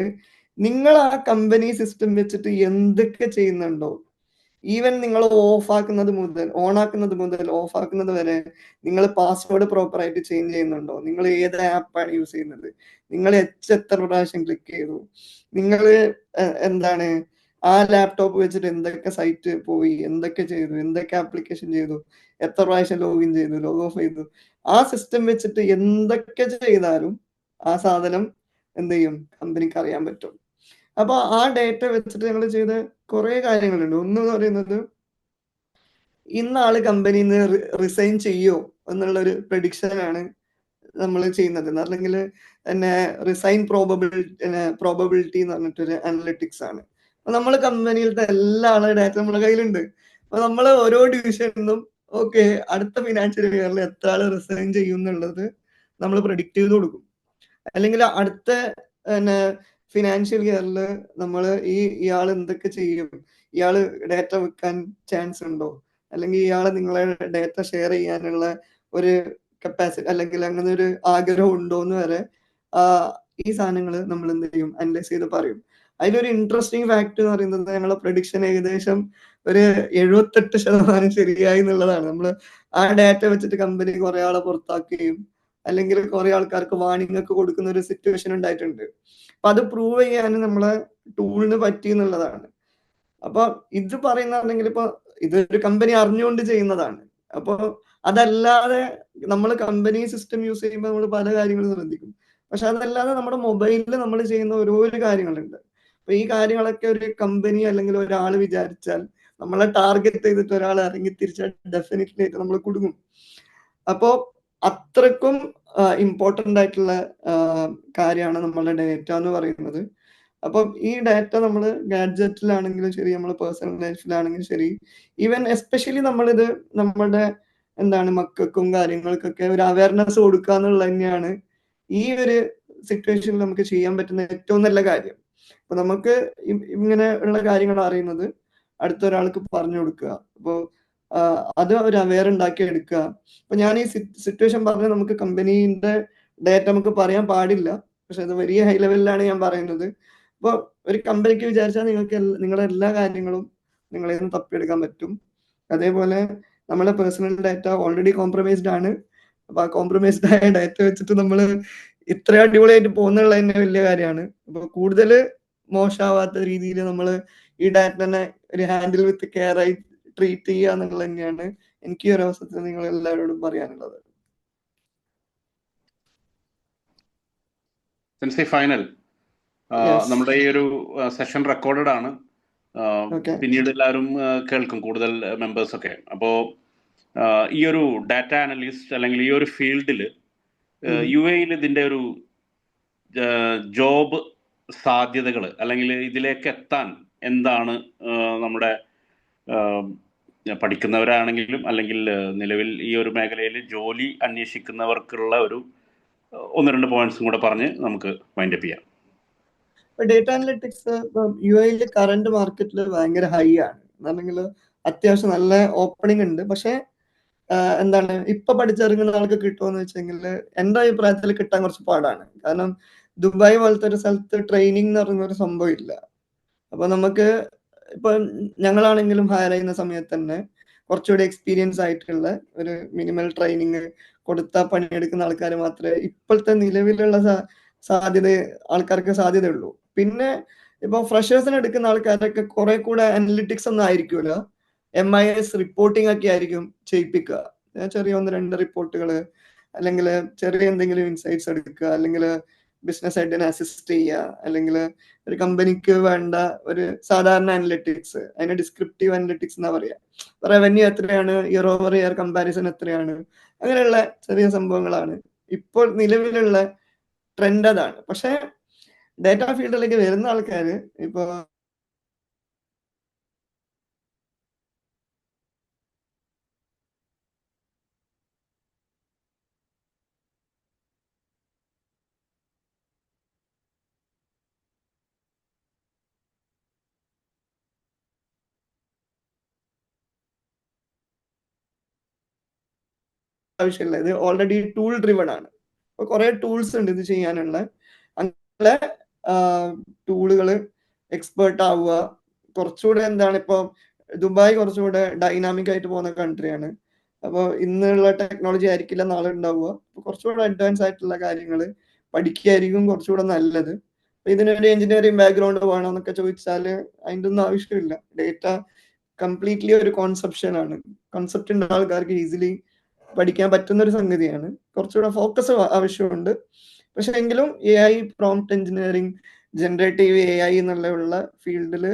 നിങ്ങൾ ആ കമ്പനി സിസ്റ്റം വെച്ചിട്ട് എന്തൊക്കെ ചെയ്യുന്നുണ്ടോ, ഈവൻ നിങ്ങൾ ഓഫ് ആക്കുന്നത് മുതൽ ഓൺ ആക്കുന്നത് മുതൽ ഓഫ് ആക്കുന്നത് വരെ, നിങ്ങൾ പാസ്വേഡ് പ്രോപ്പർ ആയിട്ട് ചേഞ്ച് ചെയ്യുന്നുണ്ടോ, നിങ്ങൾ ഏത് ആപ്പാണ് യൂസ് ചെയ്യുന്നത്, നിങ്ങൾ എത്ര പ്രാവശ്യം ക്ലിക്ക് ചെയ്തു, നിങ്ങൾ എന്താണ് ആ ലാപ്ടോപ്പ് വെച്ചിട്ട് എന്തൊക്കെ സൈറ്റ് പോയി, എന്തൊക്കെ ചെയ്തു, എന്തൊക്കെ ആപ്ലിക്കേഷൻ ചെയ്തു, എത്ര പ്രാവശ്യം ലോഗിൻ ചെയ്തു, ലോഗ് ഓഫ് ചെയ്തു, ആ സിസ്റ്റം വെച്ചിട്ട് എന്തൊക്കെ ചെയ്താലും ആ സാധനം എന്ത് ചെയ്യും, കമ്പനിക്ക് അറിയാൻ പറ്റും. അപ്പൊ ആ ഡേറ്റ വെച്ചിട്ട് ഞങ്ങൾ ചെയ്ത കുറെ കാര്യങ്ങളുണ്ട്. ഒന്ന് പറയുന്നത്, ഇന്നാള് കമ്പനിയിൽ നിന്ന് റിസൈൻ ചെയ്യോ എന്നുള്ള ഒരു പ്രഡിക്ഷൻ ആണ് നമ്മൾ ചെയ്യുന്നത്. അല്ലെങ്കിൽ തന്നെ റിസൈൻ പ്രോബബിലിറ്റി എന്ന് പറഞ്ഞിട്ടൊരു അനലിറ്റിക്സ് ആണ്. അപ്പൊ നമ്മൾ കമ്പനിയിലത്തെ എല്ലാ ആളുടെ ഡാറ്റ നമ്മുടെ കയ്യിലുണ്ട്. അപ്പൊ നമ്മൾ ഓരോ ഡിവിഷനിലും ഓക്കെ അടുത്ത ഫിനാൻഷ്യൽ ഇയറിൽ എത്ര ആള് റിസൈൻ ചെയ്യും എന്നുള്ളത് നമ്മൾ പ്രഡിക്റ്റ് ചെയ്ത് കൊടുക്കും. അല്ലെങ്കിൽ അടുത്ത ഫിനാൻഷ്യൽ ഇയറിൽ നമ്മൾ ഇയാൾ എന്തൊക്കെ ചെയ്യും, ഇയാള് ഡേറ്റ വെക്കാൻ ചാൻസ് ഉണ്ടോ, അല്ലെങ്കിൽ ഇയാള് നിങ്ങളെ ഡേറ്റ ഷെയർ ചെയ്യാനുള്ള ഒരു കപ്പാസിറ്റി അല്ലെങ്കിൽ അങ്ങനെ ഒരു ആഗ്രഹം ഉണ്ടോ എന്ന് വരെ ഈ സാധനങ്ങൾ നമ്മൾ എന്ത് ചെയ്യും, അനലൈസ് ചെയ്ത് പറയും. അതിലൊരു ഇൻട്രസ്റ്റിംഗ് ഫാക്ട് എന്ന് പറയുന്നത്, ഞങ്ങളെ പ്രഡിക്ഷൻ ഏകദേശം ഒരു 78% ശരിയായി എന്നുള്ളതാണ്. നമ്മൾ ആ ഡാറ്റ വെച്ചിട്ട് കമ്പനി കുറെ ആളെ പുറത്താക്കുകയും അല്ലെങ്കിൽ കുറെ ആൾക്കാർക്ക് വാണിംഗ് ഒക്കെ കൊടുക്കുന്ന ഒരു സിറ്റുവേഷൻ ഉണ്ടായിട്ടുണ്ട്. അപ്പൊ അത് പ്രൂവ് ചെയ്യാൻ നമ്മളെ ടൂളിന് പറ്റി എന്നുള്ളതാണ്. അപ്പൊ ഇത് പറയുന്നതാണെങ്കിൽ ഇപ്പൊ ഇതൊരു കമ്പനി അറിഞ്ഞുകൊണ്ട് ചെയ്യുന്നതാണ്. അപ്പൊ അതല്ലാതെ നമ്മൾ കമ്പനി സിസ്റ്റം യൂസ് ചെയ്യുമ്പോൾ നമ്മൾ പല കാര്യങ്ങളും ശ്രദ്ധിക്കും. പക്ഷെ അതല്ലാതെ നമ്മുടെ മൊബൈലിൽ നമ്മൾ ചെയ്യുന്ന ഓരോ കാര്യങ്ങളുണ്ട്. അപ്പൊ ഈ കാര്യങ്ങളൊക്കെ ഒരു കമ്പനി അല്ലെങ്കിൽ ഒരാൾ വിചാരിച്ചാൽ, നമ്മളെ ടാർഗറ്റ് ചെയ്തിട്ട് ഒരാൾ ഇറങ്ങി തിരിച്ചാൽ ഡെഫിനറ്റ്ലി ആയിട്ട് നമ്മൾ കുടുങ്ങും. അപ്പോ അത്രക്കും ഇമ്പോർട്ടൻ്റ് ആയിട്ടുള്ള കാര്യമാണ് നമ്മളുടെ ഡേറ്റ എന്ന് പറയുന്നത്. അപ്പം ഈ ഡാറ്റ നമ്മൾ ഗാഡ്ജറ്റിലാണെങ്കിലും ശരി, നമ്മൾ പേഴ്സണൽ ലൈഫിലാണെങ്കിലും ശരി, ഈവൻ എസ്പെഷ്യലി നമ്മളിത് നമ്മുടെ എന്താണ് മക്കൾക്കും കാര്യങ്ങൾക്കൊക്കെ ഒരു അവയർനെസ് കൊടുക്കുക എന്നുള്ളത് തന്നെയാണ് ഈ ഒരു സിറ്റുവേഷനിൽ നമുക്ക് ചെയ്യാൻ പറ്റുന്ന ഏറ്റവും നല്ല കാര്യം. അപ്പൊ നമുക്ക് ഇങ്ങനെ ഉള്ള കാര്യങ്ങൾ അറിയുന്നത് അടുത്ത ഒരാൾക്ക് പറഞ്ഞു കൊടുക്കുക. അപ്പോൾ അത് ഒരു അവെയർ ഉണ്ടാക്കി എടുക്കുക. അപ്പൊ ഞാൻ ഈ സിറ്റുവേഷൻ പറഞ്ഞ നമുക്ക് കമ്പനീന്റെ ഡേറ്റ നമുക്ക് പറയാൻ പാടില്ല, പക്ഷെ അത് വലിയ ഹൈ ലെവലിലാണ് ഞാൻ പറയുന്നത്. അപ്പോൾ ഒരു കമ്പനിക്ക് വിചാരിച്ചാൽ നിങ്ങൾക്ക് നിങ്ങളുടെ എല്ലാ കാര്യങ്ങളും നിങ്ങളിൽ നിന്ന് തപ്പിയെടുക്കാൻ പറ്റും. അതേപോലെ നമ്മുടെ പേഴ്സണൽ ഡാറ്റ ഓൾറെഡി കോംപ്രമൈസ്ഡ് ആണ്. അപ്പൊ ആ കോംപ്രമൈസ്ഡ് ആയ ഡാറ്റ വെച്ചിട്ട് നമ്മൾ ഇത്ര അടിപൊളിയായിട്ട് പോകുന്നുള്ള തന്നെ വലിയ കാര്യമാണ്. അപ്പൊ കൂടുതൽ മോശമാവാത്ത രീതിയിൽ നമ്മൾ ഈ ഡാറ്റനെ ഒരു ഹാൻഡിൽ വിത്ത് കെയർ ആയി ട്രീറ്റ് ചെയ്യുക എന്നുള്ളത് തന്നെയാണ് എനിക്ക് ഈ ഒരു അവസരത്തിൽ നിങ്ങൾ എല്ലാവരോടും പറയാനുള്ളത്. ഫൈനൽ നമ്മുടെ ഈ ഒരു സെഷൻ റെക്കോർഡഡ് ആണ്. പിന്നീട് എല്ലാവരും കേൾക്കും, കൂടുതൽ മെമ്പേഴ്സ് ഒക്കെ. അപ്പോ ഈ ഒരു ഡാറ്റ അനലിസ്റ്റ് അല്ലെങ്കിൽ ഈ ഒരു ഫീൽഡിൽ UAE ഇതിന്റെ ഒരു ജോബ് സാധ്യതകൾ അല്ലെങ്കിൽ ഇതിലേക്ക് എത്താൻ എന്താണ് നമ്മുടെ പഠിക്കുന്നവരാണെങ്കിലും അല്ലെങ്കിൽ നിലവിൽ ഈ ഒരു മേഖലയിൽ ജോലി അന്വേഷിക്കുന്നവർക്കുള്ള ഒരു ഒന്ന് രണ്ട് പോയിന്റ്സും കൂടെ പറഞ്ഞ് നമുക്ക് വൈൻഡപ്പ് ചെയ്യാം. ഡേറ്റ അനലിറ്റിക്സ് യു എയിൽ കറന്റ് മാർക്കറ്റിൽ ഭയങ്കര ഹൈ ആണ്. എന്നുണ്ടെങ്കിൽ അത്യാവശ്യം നല്ല ഓപ്പണിംഗ് ഉണ്ട്. പക്ഷെ എന്താണ് ഇപ്പൊ പഠിച്ചിറങ്ങുന്ന ആൾക്ക് കിട്ടുമെന്ന് വെച്ചെങ്കിൽ എന്റെ അഭിപ്രായത്തിൽ കിട്ടാൻ കുറച്ച് പാടാണ്. കാരണം ദുബായ് പോലത്തെ ഒരു സ്ഥലത്ത് ട്രെയിനിങ് എന്ന് പറയുന്ന ഒരു സംഭവം ഇല്ല. അപ്പൊ നമുക്ക് ഇപ്പൊ ഞങ്ങളാണെങ്കിലും ഹയർ ചെയ്യുന്ന സമയത്ത് തന്നെ കുറച്ചുകൂടി എക്സ്പീരിയൻസ് ആയിട്ടുള്ള ഒരു മിനിമൽ ട്രെയിനിങ് കൊടുത്താൽ പണിയെടുക്കുന്ന ആൾക്കാർ മാത്രമേ ഇപ്പോഴത്തെ നിലവിലുള്ള സാധ്യത ആൾക്കാർക്ക് സാധ്യതയുള്ളൂ. പിന്നെ ഇപ്പൊ ഫ്രഷേഴ്സിന് എടുക്കുന്ന ആൾക്കാരൊക്കെ കുറെ കൂടെ അനലിറ്റിക്സ് ഒന്നും ആയിരിക്കൂല, MIS റിപ്പോർട്ടിംഗ് ഒക്കെ ആയിരിക്കും ചെയ്യിപ്പിക്കുക. ചെറിയ 1-2 റിപ്പോർട്ടുകൾ, അല്ലെങ്കിൽ ചെറിയ എന്തെങ്കിലും ഇൻസൈറ്റ്സ് എടുക്കുക, അല്ലെങ്കിൽ ബിസിനസ് ഹെഡിനെ അസിസ്റ്റ് ചെയ്യുക, അല്ലെങ്കിൽ ഒരു കമ്പനിക്ക് വേണ്ട ഒരു സാധാരണ അനലിറ്റിക്സ്, അതിന് ഡിസ്ക്രിപ്റ്റീവ് അനലിറ്റിക്സ് എന്നാ പറയാ. റവന്യൂ എത്രയാണ്, ഇയർ ഓവർ ഇയർ കമ്പാരിസൺ എത്രയാണ്, അങ്ങനെയുള്ള ചെറിയ സംഭവങ്ങളാണ് ഇപ്പോൾ നിലവിലുള്ള ട്രെൻഡ്. അതാണ്. പക്ഷെ ഡേറ്റ ഫീൽഡിലേക്ക് വരുന്ന ആൾക്കാർ ഇപ്പൊ ആവശ്യമില്ല, ഇത് ഓൾറെഡി ടൂൾ ഡ്രിവൺ ആണ്. അപ്പൊ കുറെ ടൂൾസ് ഉണ്ട് ഇത് ചെയ്യാനുള്ള. അങ്ങനെ ടൂളുകൾ എക്സ്പേർട്ട് ആവുക. കുറച്ചുകൂടെ എന്താണ്, ഇപ്പൊ ദുബായ് കുറച്ചുകൂടെ ഡൈനാമിക് ആയിട്ട് പോകുന്ന കൺട്രിയാണ്. അപ്പോൾ ഇന്നുള്ള ടെക്നോളജി ആയിരിക്കില്ല നാളെ ഉണ്ടാവുക. കുറച്ചുകൂടെ അഡ്വാൻസ് ആയിട്ടുള്ള കാര്യങ്ങൾ പഠിക്കുകയായിരിക്കും കുറച്ചുകൂടെ നല്ലത്. ഇതിനൊരു എഞ്ചിനീയറിംഗ് ബാക്ക്ഗ്രൗണ്ട് വേണമെന്നൊക്കെ ചോദിച്ചാൽ അതിൻ്റെ ഒന്നും ആവശ്യമില്ല. ഡേറ്റ കംപ്ലീറ്റ്ലി ഒരു കോൺസെപ്ഷൻ ആണ്. കോൺസെപ്റ്റ് ഉള്ള ആൾക്കാർക്ക് ഈസിലി പഠിക്കാൻ പറ്റുന്ന ഒരു സംഗതിയാണ്. കുറച്ചുകൂടെ ഫോക്കസ് ആവശ്യമുണ്ട്. പക്ഷെ എങ്കിലും AI, prompt engineering, generative AI എന്നുള്ള ഫീൽഡിൽ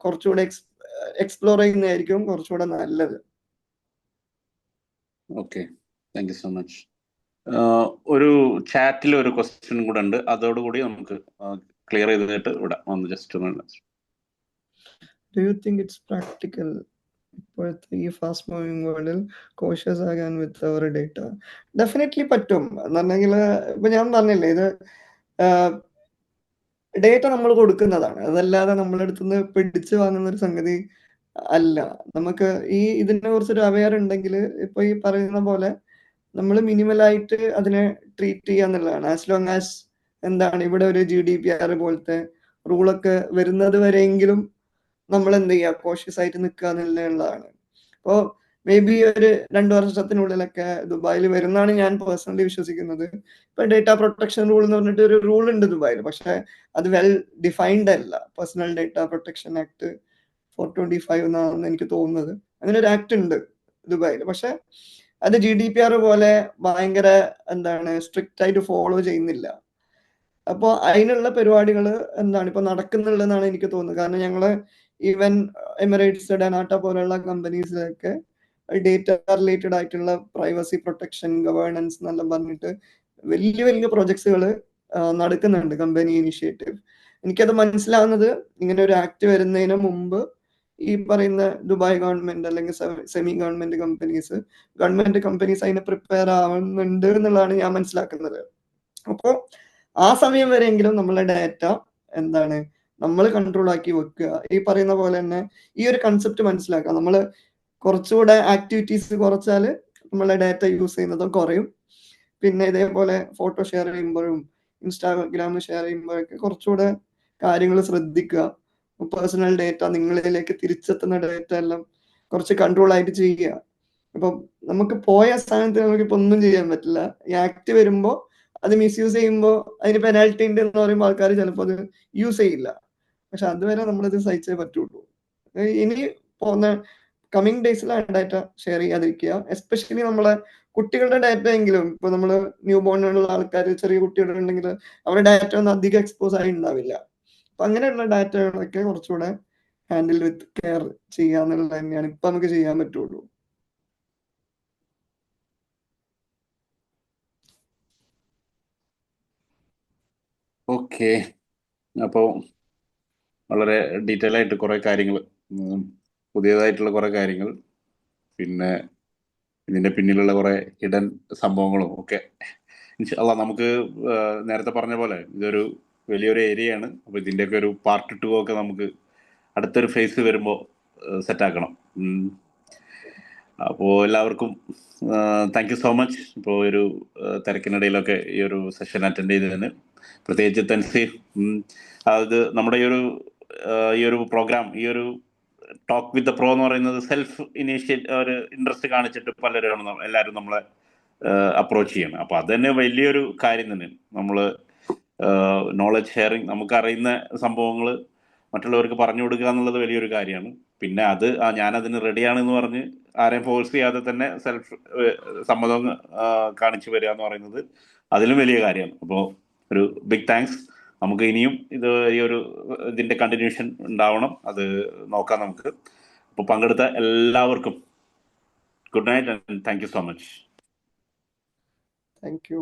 കുറച്ചുകൂടെ എക്സ്പ്ലോർ ചെയ്യുന്നതായിരിക്കും കുറച്ചുകൂടെ നല്ലത്. Okay, thank you so much. ഒരു ചാറ്റിൽ ഒരു ക്വസ്റ്റ്യൻ കൂടെ ഉണ്ട്, അതോടുകൂടി നമുക്ക് ക്ലിയർ ചെയ്തിട്ട് വിടാം. ഒന്ന് just Do you think it's practical ഇപ്പോഴത്തെ ഈ ഫാസ്റ്റ് മൂവിങ് വേൾഡിൽ കോഷ്യസ് ആകാൻ വിത്ത് അവർ ഡേറ്റ? ഡെഫിനറ്റ്ലി പറ്റും. എന്നുണ്ടെങ്കിൽ ഇപ്പൊ ഞാൻ പറഞ്ഞില്ലേ, ഇത് ഡേറ്റ നമ്മൾ കൊടുക്കുന്നതാണ്, അതല്ലാതെ നമ്മളെ അടുത്തുനിന്ന് പിടിച്ചു വാങ്ങുന്ന ഒരു സംഗതി അല്ല. നമുക്ക് ഇതിനെ കുറിച്ചൊരു അവെയർ ഉണ്ടെങ്കിൽ ഇപ്പൊ ഈ പറയുന്ന പോലെ നമ്മൾ മിനിമലായിട്ട് അതിനെ ട്രീറ്റ് ചെയ്യുക എന്നുള്ളതാണ്. ആസ് ലോങ് ആസ് എന്താണ് ഇവിടെ ഒരു GDPR പോലത്തെ റൂളൊക്കെ വരുന്നത് വരെയെങ്കിലും നമ്മൾ എന്ത് ചെയ്യുക, കോഷ്യസ് ആയിട്ട് നിൽക്കുക എന്നുള്ളതാണ്. അപ്പോൾ മേ ബി ഒരു 2 വർഷത്തിനുള്ളിലൊക്കെ ദുബായിൽ വരുന്നതാണ് ഞാൻ പേഴ്സണലി വിശ്വസിക്കുന്നത്. ഇപ്പൊ ഡേറ്റ പ്രൊട്ടക്ഷൻ റൂൾ എന്ന് പറഞ്ഞിട്ട് ഒരു റൂൾ ഉണ്ട് ദുബായിൽ, പക്ഷെ അത് വെൽ ഡിഫൈൻഡ് അല്ല. പേഴ്സണൽ ഡേറ്റ പ്രൊട്ടക്ഷൻ ആക്ട് 425 എന്നാണെന്ന് എനിക്ക് തോന്നുന്നത്. അങ്ങനെ ഒരു ആക്ട് ഉണ്ട് ദുബായിൽ. പക്ഷെ അത് GDPR പോലെ ഭയങ്കര എന്താണ് സ്ട്രിക്റ്റ് ആയിട്ട് ഫോളോ ചെയ്യുന്നില്ല. അപ്പോൾ അതിനുള്ള പരിപാടികൾ എന്താണ് ഇപ്പൊ നടക്കുന്നുള്ളതെന്നാണ് എനിക്ക് തോന്നുന്നത്. കാരണം ഞങ്ങള് ഈവൻ എമിറേറ്റ്സ്, ഡനാട്ട പോലുള്ള കമ്പനീസിലൊക്കെ ഡേറ്റ റിലേറ്റഡ് ആയിട്ടുള്ള പ്രൈവസി പ്രൊട്ടക്ഷൻ, ഗവേണൻസ് എന്നെല്ലാം പറഞ്ഞിട്ട് വലിയ വലിയ പ്രൊജക്ട്സുകൾ നടക്കുന്നുണ്ട്, കമ്പനി ഇനിഷ്യേറ്റീവ്. എനിക്കത് മനസ്സിലാവുന്നത് ഇങ്ങനെ ഒരു ആക്ട് വരുന്നതിന് മുമ്പ് ഈ പറയുന്ന ദുബായ് ഗവൺമെന്റ് അല്ലെങ്കിൽ സെമി ഗവൺമെന്റ് കമ്പനീസ് അതിനെ പ്രിപ്പയർ ആവുന്നുണ്ട് എന്നുള്ളതാണ് ഞാൻ മനസ്സിലാക്കുന്നത്. അപ്പോ ആ സമയം വരെയെങ്കിലും നമ്മളെ ഡാറ്റ എന്താണ് നമ്മൾ കൺട്രോൾ ആക്കി വെക്കുക. ഈ പറയുന്ന പോലെ തന്നെ ഈ ഒരു കൺസെപ്റ്റ് മനസ്സിലാക്കുക. നമ്മൾ കുറച്ചുകൂടെ ആക്ടിവിറ്റീസ് കുറച്ചാൽ നമ്മളെ ഡാറ്റ യൂസ് ചെയ്യുന്നതും കുറയും. പിന്നെ ഇതേപോലെ ഫോട്ടോ ഷെയർ ചെയ്യുമ്പോഴും ഇൻസ്റ്റാഗ്രാമിൽ ഷെയർ ചെയ്യുമ്പോഴൊക്കെ കുറച്ചുകൂടെ കാര്യങ്ങൾ ശ്രദ്ധിക്കുക. പേഴ്സണൽ ഡേറ്റ, നിങ്ങളിലേക്ക് തിരിച്ചെത്തുന്ന ഡേറ്റ എല്ലാം കുറച്ച് കൺട്രോൾ ആയിട്ട് ചെയ്യുക. അപ്പൊ നമുക്ക് പോയ സ്ഥാനത്ത് നമുക്ക് ഇപ്പൊ ഒന്നും ചെയ്യാൻ പറ്റില്ല. ഈ ആക്ട് വരുമ്പോ അത് മിസ്യൂസ് ചെയ്യുമ്പോൾ അതിന് പെനാൽറ്റി ഉണ്ട് എന്ന് പറയുമ്പോൾ ആൾക്കാർ ചിലപ്പോൾ അത് യൂസ് ചെയ്യില്ല. പക്ഷെ അതുവരെ നമ്മളിത് സഹിച്ചേ പറ്റുള്ളൂ. ഇനി പോകുന്ന കമ്മിങ് ഡേയ്സിലാണ് ഡാറ്റ ഷെയർ ചെയ്യാതിരിക്കുക. എസ്പെഷ്യലി നമ്മളെ കുട്ടികളുടെ ഡാറ്റ എങ്കിലും, ഇപ്പൊ നമ്മള് ന്യൂ ബോണിലുള്ള ആൾക്കാർ, ചെറിയ കുട്ടികളുണ്ടെങ്കിൽ അവരുടെ ഡാറ്റ ഒന്നും അധികം എക്സ്പോസ് ആയി ഉണ്ടാവില്ല. അപ്പൊ അങ്ങനെയുള്ള ഡാറ്റകളൊക്കെ കുറച്ചുകൂടെ ഹാൻഡിൽ വിത്ത് കെയർ ചെയ്യാന്നുള്ളത് തന്നെയാണ് ഇപ്പൊ നമുക്ക് ചെയ്യാൻ പറ്റുള്ളൂ. ഓക്കെ, അപ്പോൾ വളരെ ഡീറ്റെയിൽ ആയിട്ട് കുറെ കാര്യങ്ങൾ പുതിയതായിട്ടുള്ള കുറെ കാര്യങ്ങൾ, പിന്നെ ഇതിന്റെ പിന്നിലുള്ള കുറെ ഹിഡൻ സംഭവങ്ങളും ഒക്കെ ഇൻഷാ അള്ളാ നമുക്ക് നേരത്തെ പറഞ്ഞ പോലെ ഇതൊരു വലിയൊരു ഏരിയയാണ്. അപ്പൊ ഇതിന്റെയൊക്കെ ഒരു പാർട്ട് 2 ഒക്കെ നമുക്ക് അടുത്തൊരു ഫേസ് വരുമ്പോൾ സെറ്റാക്കണം. അപ്പോൾ എല്ലാവർക്കും താങ്ക് യു സോ മച്ച്. ഇപ്പോൾ ഒരു തിരക്കിനിടയിലൊക്കെ ഈ ഒരു സെഷൻ അറ്റൻഡ് ചെയ്തതിന്, പ്രത്യേകിച്ച് തൻസീർ. അത് നമ്മുടെ ഈ ഒരു പ്രോഗ്രാം, ഈ ഒരു ടോക്ക് വിത്ത് ദ പ്രോ എന്ന് പറയുന്നത് സെൽഫ് ഒരു ഇൻട്രസ്റ്റ് കാണിച്ചിട്ട് എല്ലാവരും നമ്മളെ അപ്രോച്ച് ചെയ്യണം. അപ്പൊ അത് തന്നെ വലിയൊരു കാര്യം തന്നെ. നമ്മള് നോളജ് ഷെയറിങ്, നമുക്കറിയുന്ന സംഭവങ്ങൾ മറ്റുള്ളവർക്ക് പറഞ്ഞു കൊടുക്കുക എന്നുള്ളത് വലിയൊരു കാര്യമാണ്. പിന്നെ അത് ഞാനതിന് റെഡിയാണെന്ന് പറഞ്ഞ് ആരെയും ഫോഴ്സ് ചെയ്യാതെ തന്നെ സെൽഫ് സമ്മതം കാണിച്ചു വരിക എന്ന് പറയുന്നത് അതിലും വലിയ കാര്യമാണ്. അപ്പോൾ ഒരു ബിഗ് താങ്ക്സ്. നമുക്ക് ഇനിയും ഇതിന്റെ കണ്ടിന്യൂഷൻ ഉണ്ടാവണം, അത് നോക്കാം നമുക്ക്. അപ്പോൾ പങ്കെടുത്ത എല്ലാവർക്കും good night and thank you so much. Thank you.